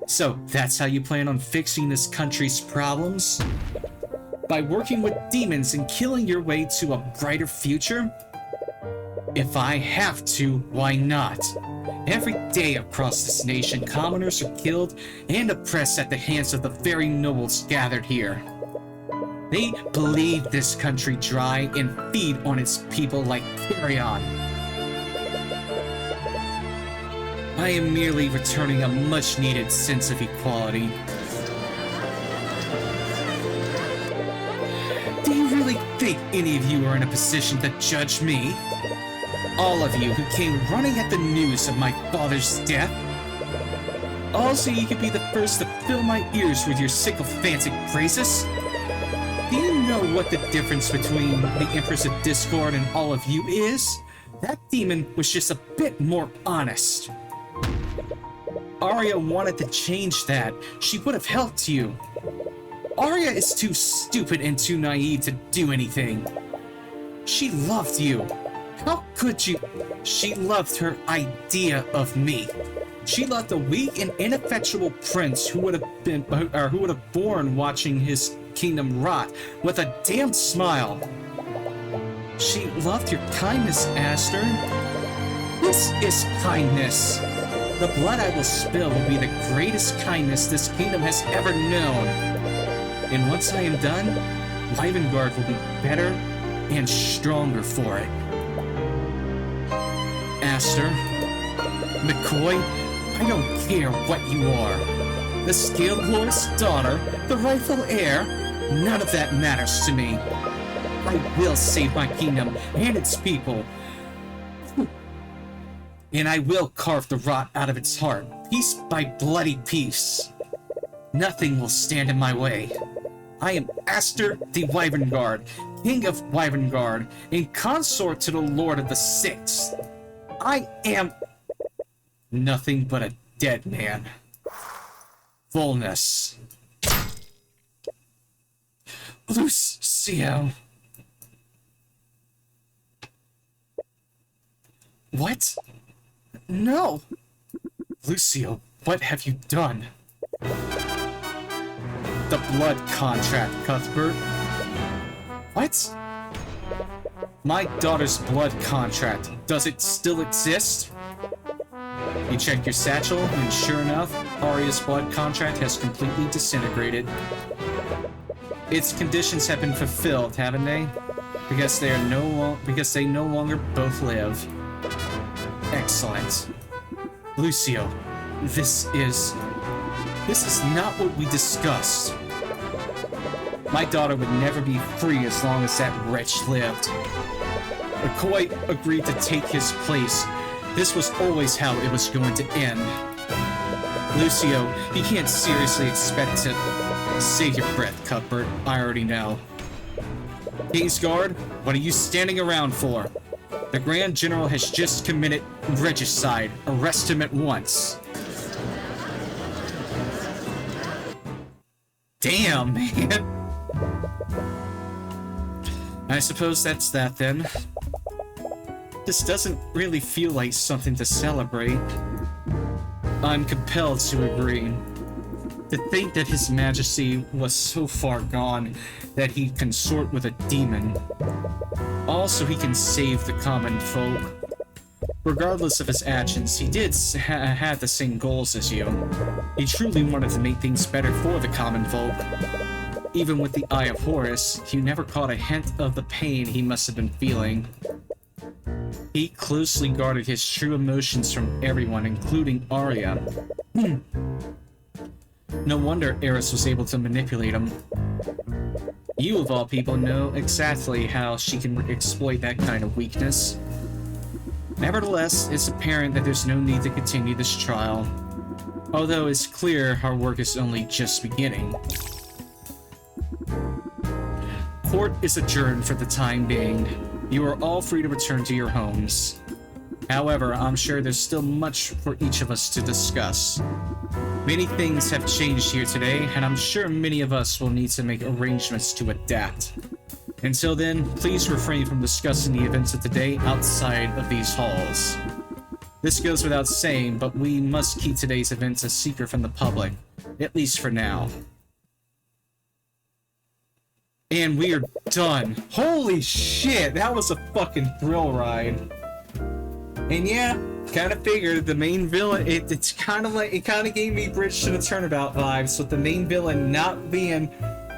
S1: So, that's how you plan on fixing this country's problems? By working with demons and killing your way to a brighter future? If I have to, why not? Every day across this nation, commoners are killed and oppressed at the hands of the very nobles gathered here. They bleed this country dry and feed on its people like Tyrion. I am merely returning a much-needed sense of equality. Do you really think any of you are in a position to judge me? All of you who came running at the news of my father's death? All so you could be the first to fill my ears with your sycophantic praises? Do you know what the difference between the Empress of Discord and all of you is? That demon was just a bit more honest. Arya wanted to change that. She would have helped you. Arya is too stupid and too naive to do anything. She loved you. How could you? She loved her idea of me. She loved a weak and ineffectual prince who would have borne watching his kingdom rot with a damn smile. She loved your kindness, Aster. This is kindness. The blood I will spill will be the greatest kindness this kingdom has ever known. And once I am done, Livengard will be better and stronger for it. Aster, McCoy, I don't care what you are. The Scaled Lord's daughter, the rightful heir, none of that matters to me. I will save my kingdom and its people. And I will carve the rot out of its heart, piece by bloody piece. Nothing will stand in my way. I am Aster the Wyvernguard, King of Wyvernguard, and consort to the Lord of the Six. I am nothing but a dead man. Fullness. Lucio. What? No! Lucio, what have you done? The blood contract, Cuthbert. What? My daughter's blood contract. Does it still exist? You check your satchel, and sure enough, Arya's blood contract has completely disintegrated. Its conditions have been fulfilled, haven't they? Because they no longer both live. Excellent. Lucio, this is not what we discussed. My daughter would never be free as long as that wretch lived. McCoy agreed to take his place. This was always how it was going to end. Lucio, you can't seriously expect to... Save your breath, Cuthbert. I already know. Kingsguard, what are you standing around for? The Grand General has just committed regicide. Arrest him at once. Damn, man. I suppose that's that then. This doesn't really feel like something to celebrate. I'm compelled to agree. To think that His Majesty was so far gone that he'd consort with a demon. Also, he can save the common folk. Regardless of his actions, he did have the same goals as you. He truly wanted to make things better for the common folk. Even with the Eye of Horus, you never caught a hint of the pain he must have been feeling. He closely guarded his true emotions from everyone, including Arya. No wonder Eris was able to manipulate him. You, of all people, know exactly how she can exploit that kind of weakness. Nevertheless, it's apparent that there's no need to continue this trial. Although it's clear our work is only just beginning. Court is adjourned for the time being. You are all free to return to your homes. However, I'm sure there's still much for each of us to discuss. Many things have changed here today, and I'm sure many of us will need to make arrangements to adapt. Until then, please refrain from discussing the events of today outside of these halls. This goes without saying, but we must keep today's events a secret from the public, at least for now. And we are done. Holy shit, that was a fucking thrill ride. And yeah, kind of figured the main villain, it's kind of like, it kind of gave me Bridge to the Turnabout vibes, with the main villain not being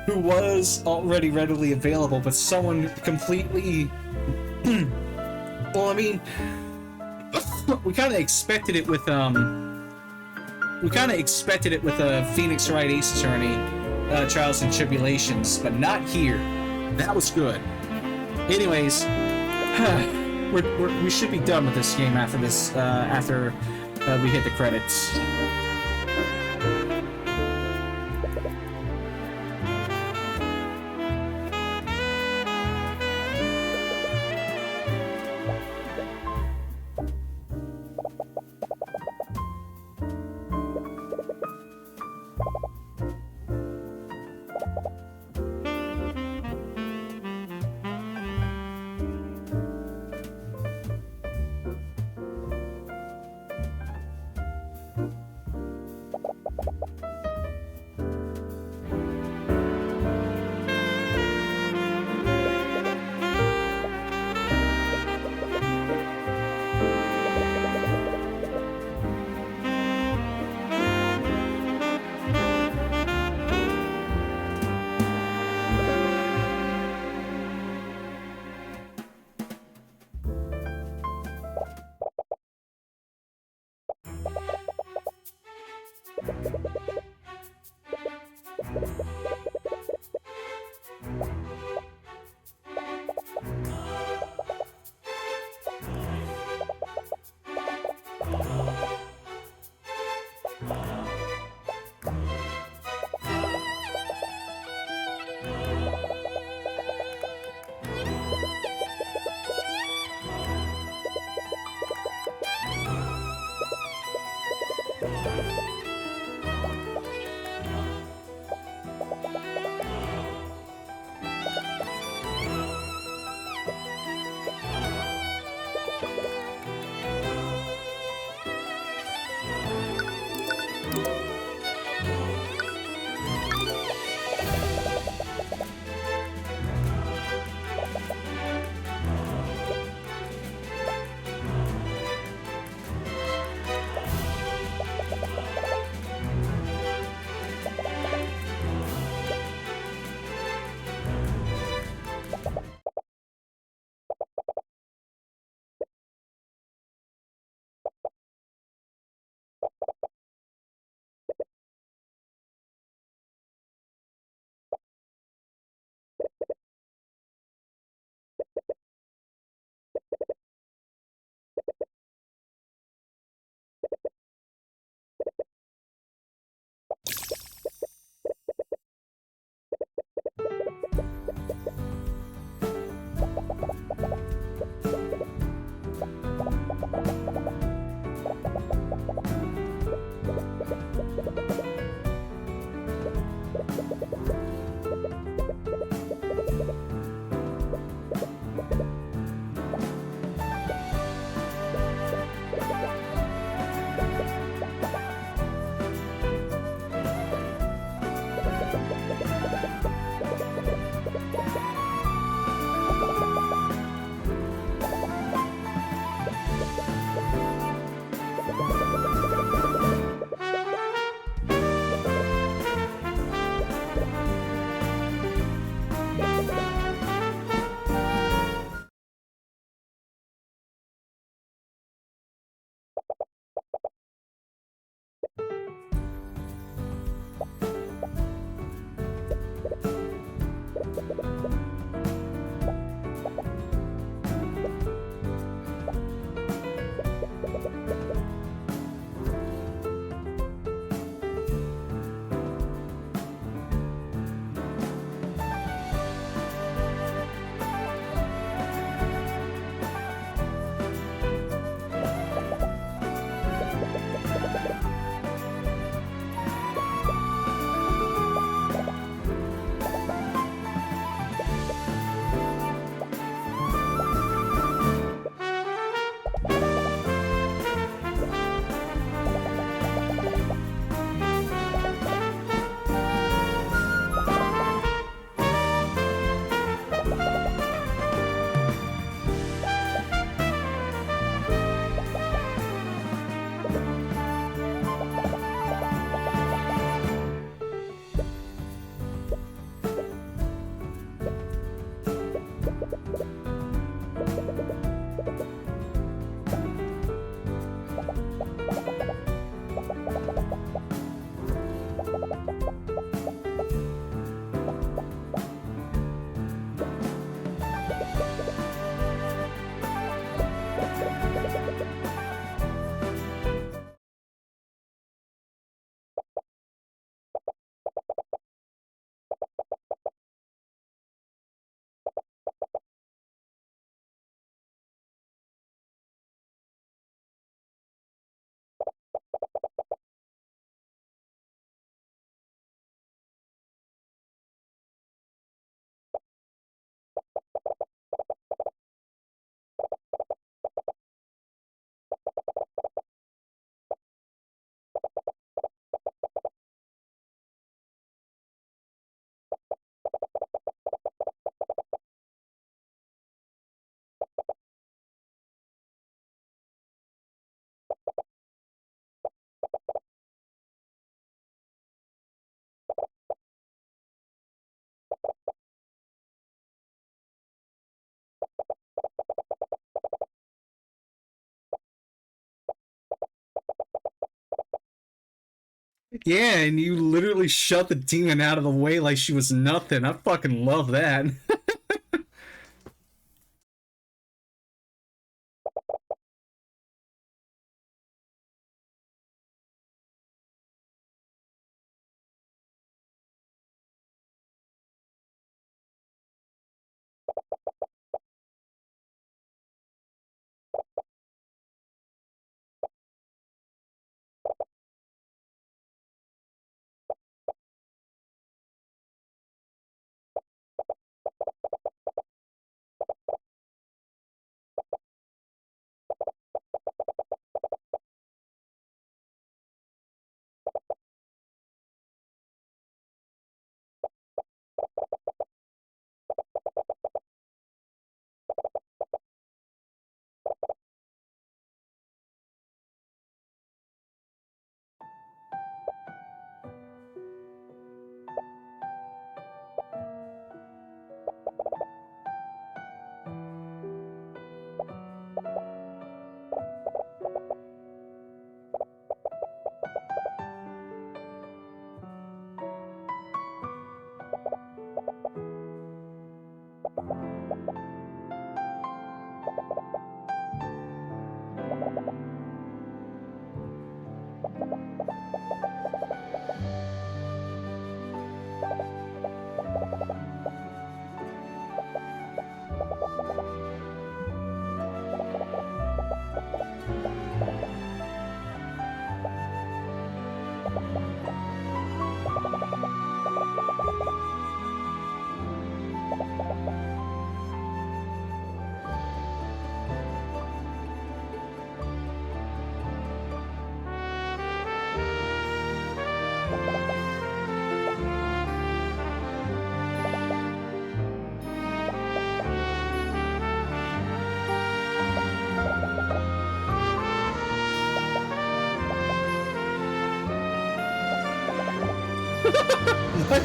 S1: who was already readily available, but someone completely, well, I mean, we kind of expected it with Phoenix Wright Ace Attorney, Trials and Tribulations, but not here. That was good. Anyways, we should be done with this game after this, after we hit the credits. Yeah, and you literally shut the demon out of the way like she was nothing. I fucking love that. What?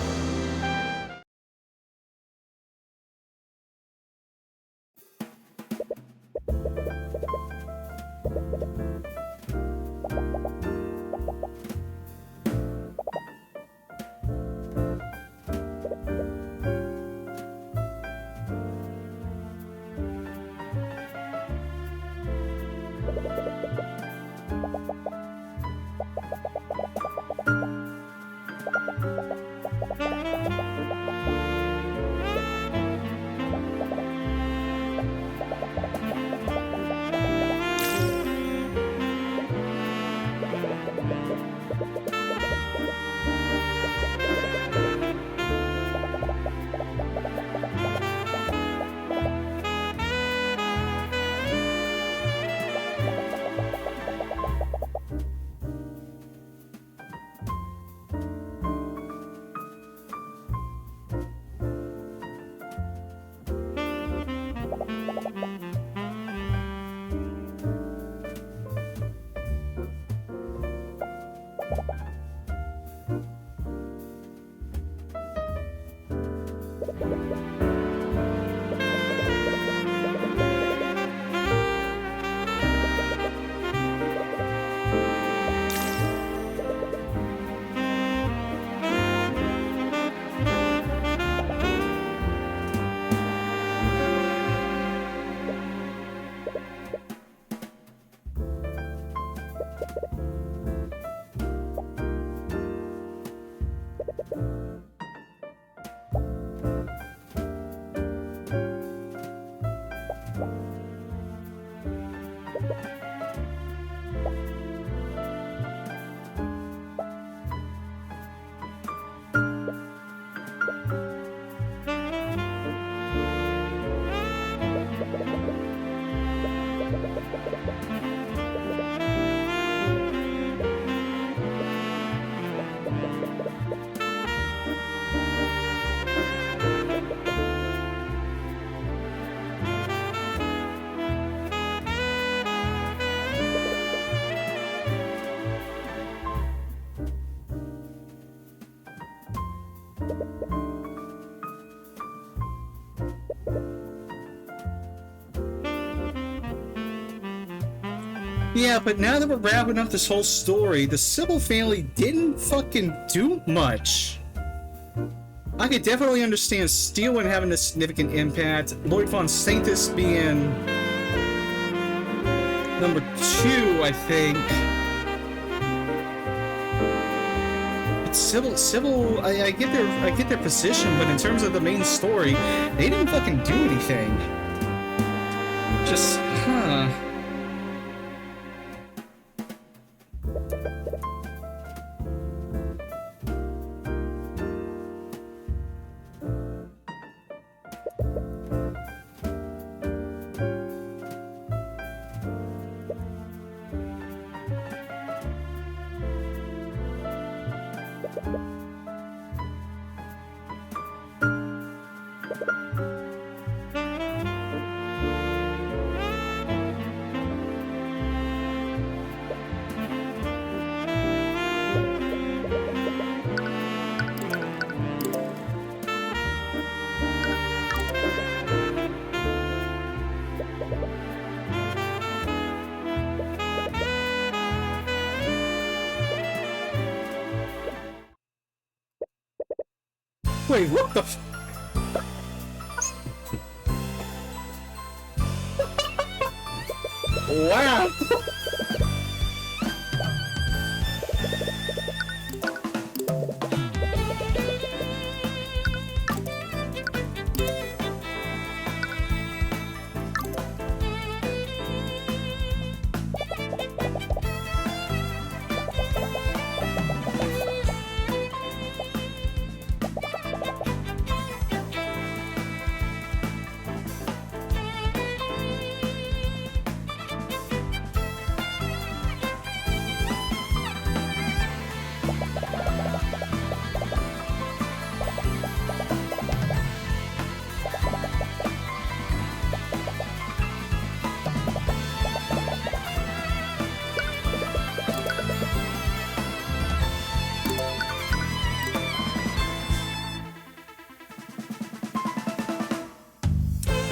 S1: Yeah, but now that we're wrapping up this whole story, the Sybil family didn't fucking do much. I could definitely understand Steelman having a significant impact, Lloyd von Sanctus being number 2, I think. But Sybil, I get their position, but in terms of the main story, they didn't fucking do anything. Just, huh. Wait, what the f- Wow!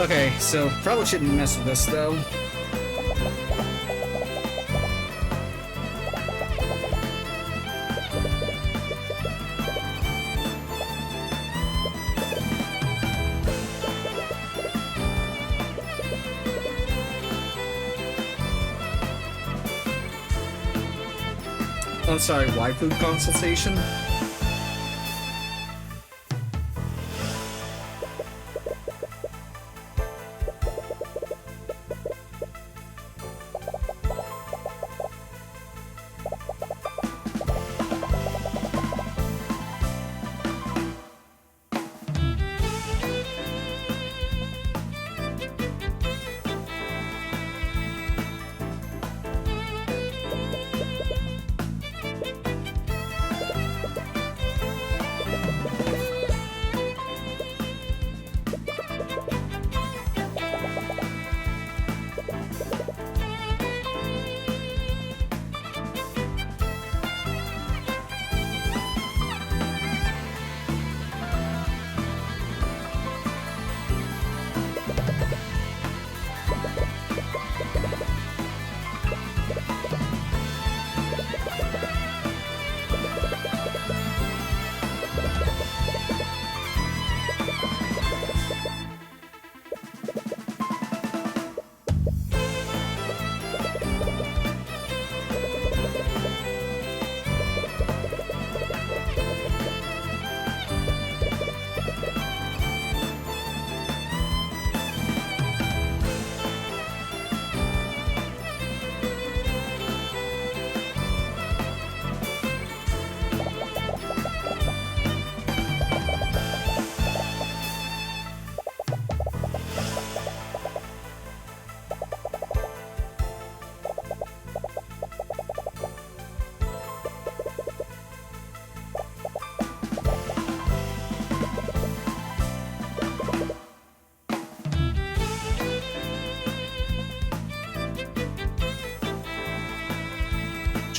S1: Okay, so probably shouldn't mess with this though. I'm sorry, waifu consultation?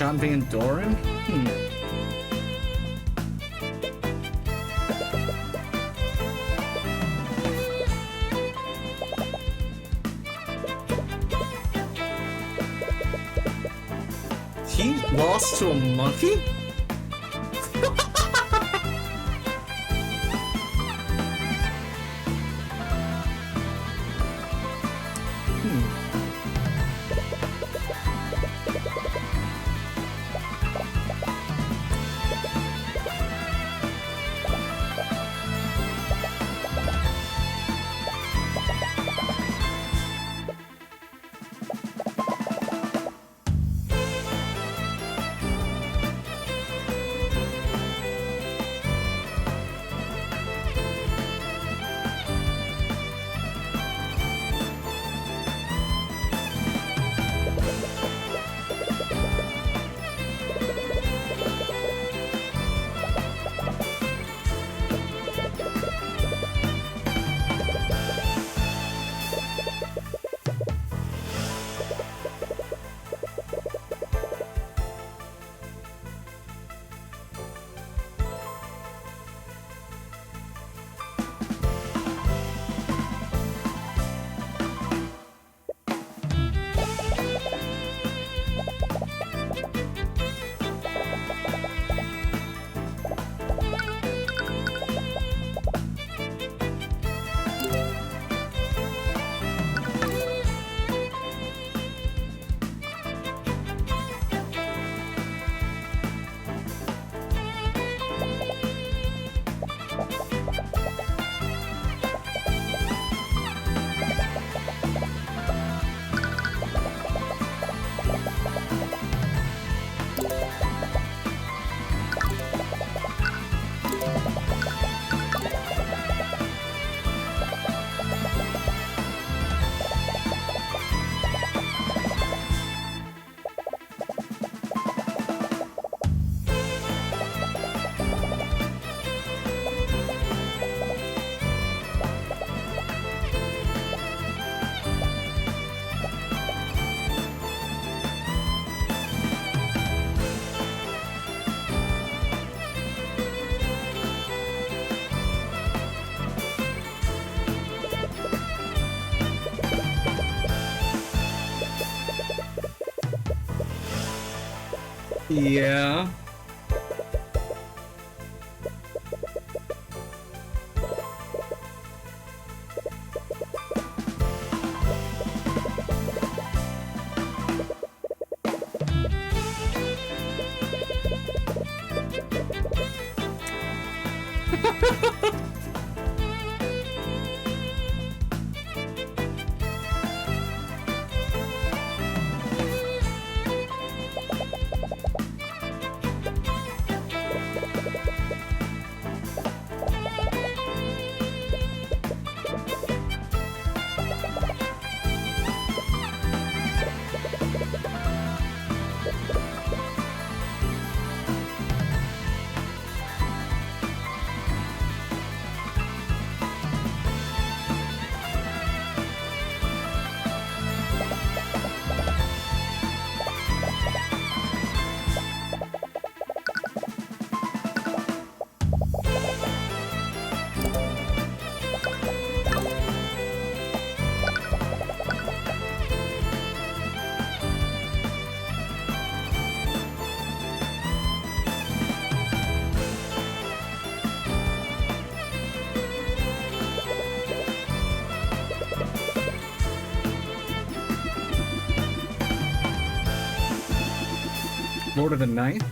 S1: John Van Doren? He lost to a monkey? Yeah. Lord of the Ninth?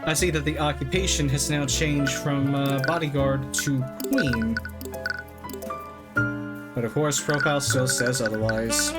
S1: I see that the occupation has now changed from bodyguard to queen. But of course, profile still says otherwise.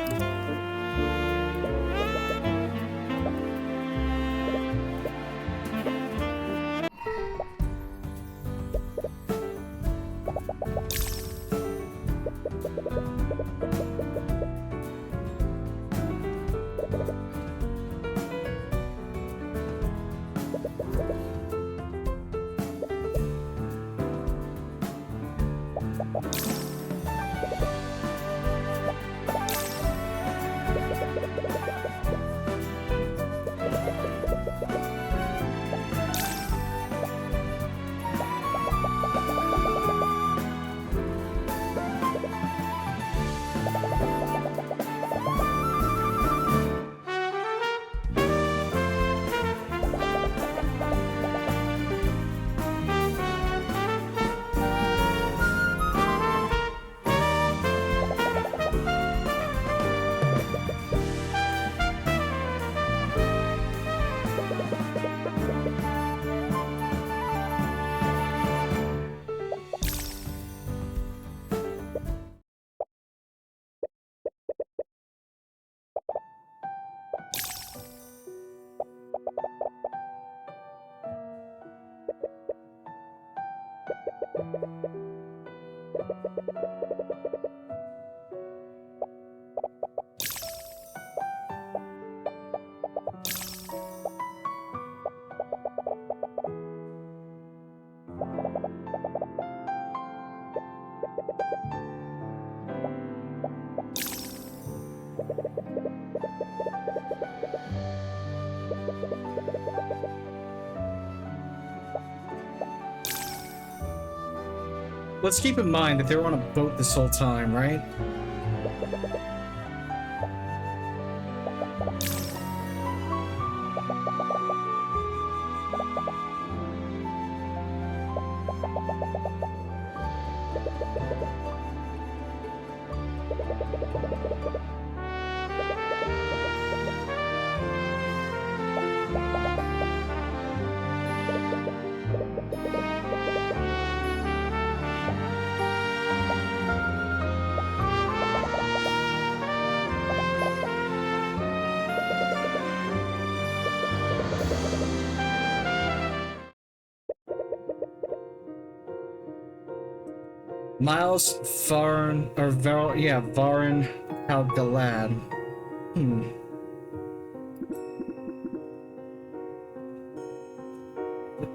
S1: Let's keep in mind that they were on a boat this whole time, right? Miles Varan, or Varan Al-Galad.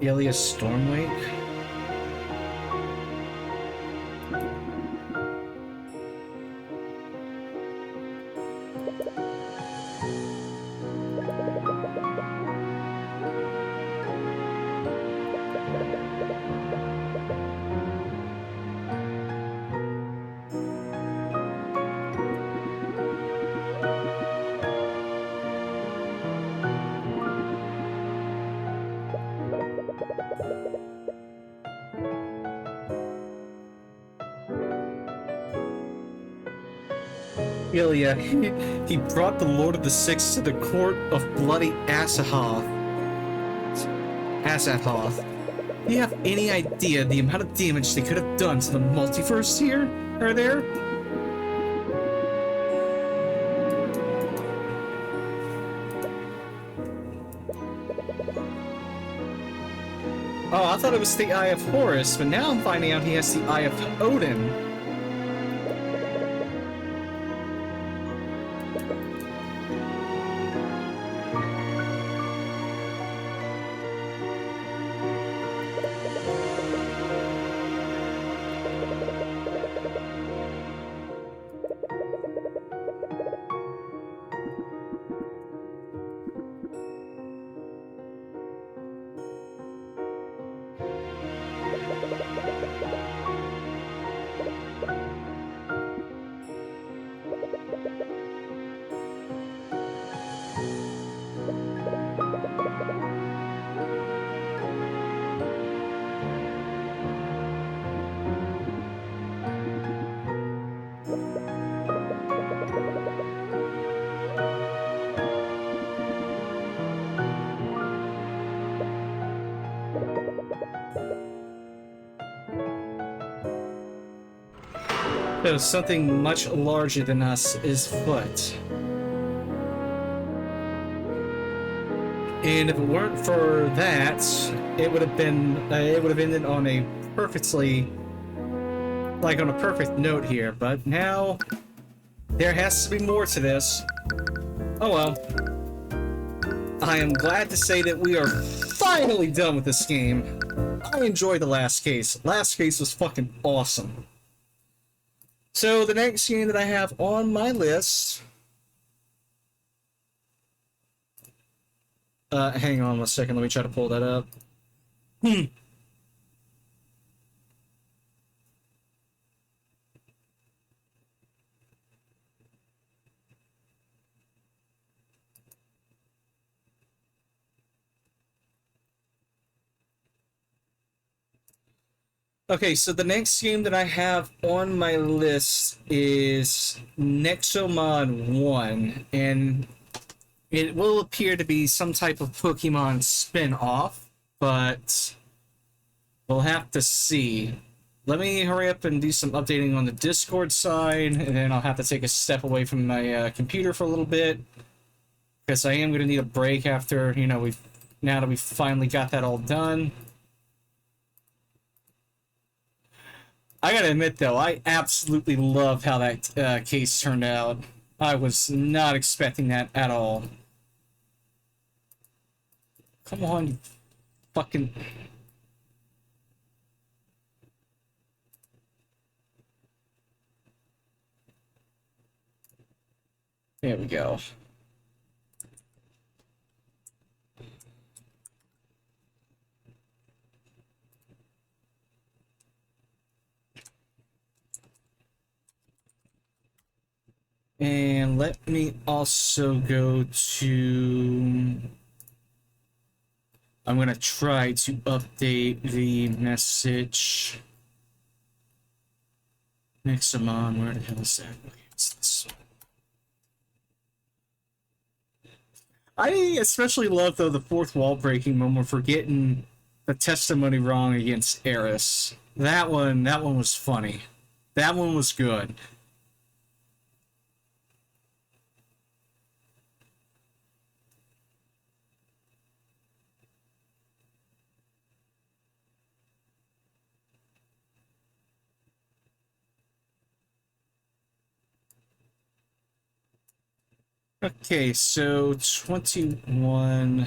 S1: Alias Stormwake? Ilya, he brought the Lord of the Six to the court of bloody Asathoth. Do you have any idea the amount of damage they could have done to the multiverse here or there? Oh, I thought it was the Eye of Horus, but now I'm finding out he has the Eye of Odin. So something much larger than us is afoot. And if it weren't for that, it would have been it would have ended on a perfectly on a perfect note here. But now there has to be more to this. Oh well. I am glad to say that we are finally done with this game. I enjoyed the last case. Last case was fucking awesome. So the next game that I have on my list. Hang on one second. Let me try to pull that up. Okay, so the next game that I have on my list is Nexomon 1, and it will appear to be some type of Pokemon spin-off, but we'll have to see. Let me hurry up and do some updating on the Discord side, and then I'll have to take a step away from my computer for a little bit, because I am going to need a break after, now that we've finally got that all done. I gotta admit, though, I absolutely love how that case turned out. I was not expecting that at all. Come on, you fucking... There we go. And let me also go to... I'm going to try to update the message. Nexomon, where the hell is that? Okay, it's this. I especially love, though, the fourth wall breaking moment for getting the testimony wrong against Eris. That one was funny. That one was good. Okay, so 21.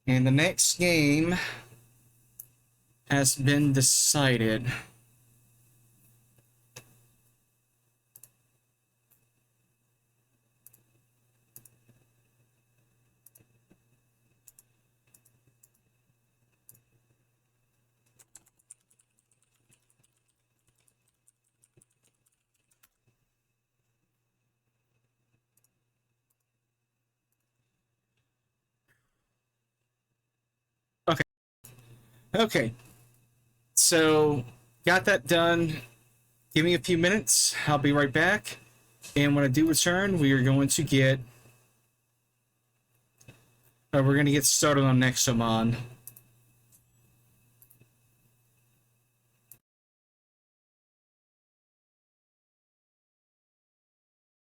S1: And the next game has been decided. Okay. Okay. So, got that done. Give me a few minutes. I'll be right back. And when I do return, we are going to get... we're going to get started on Nexomon.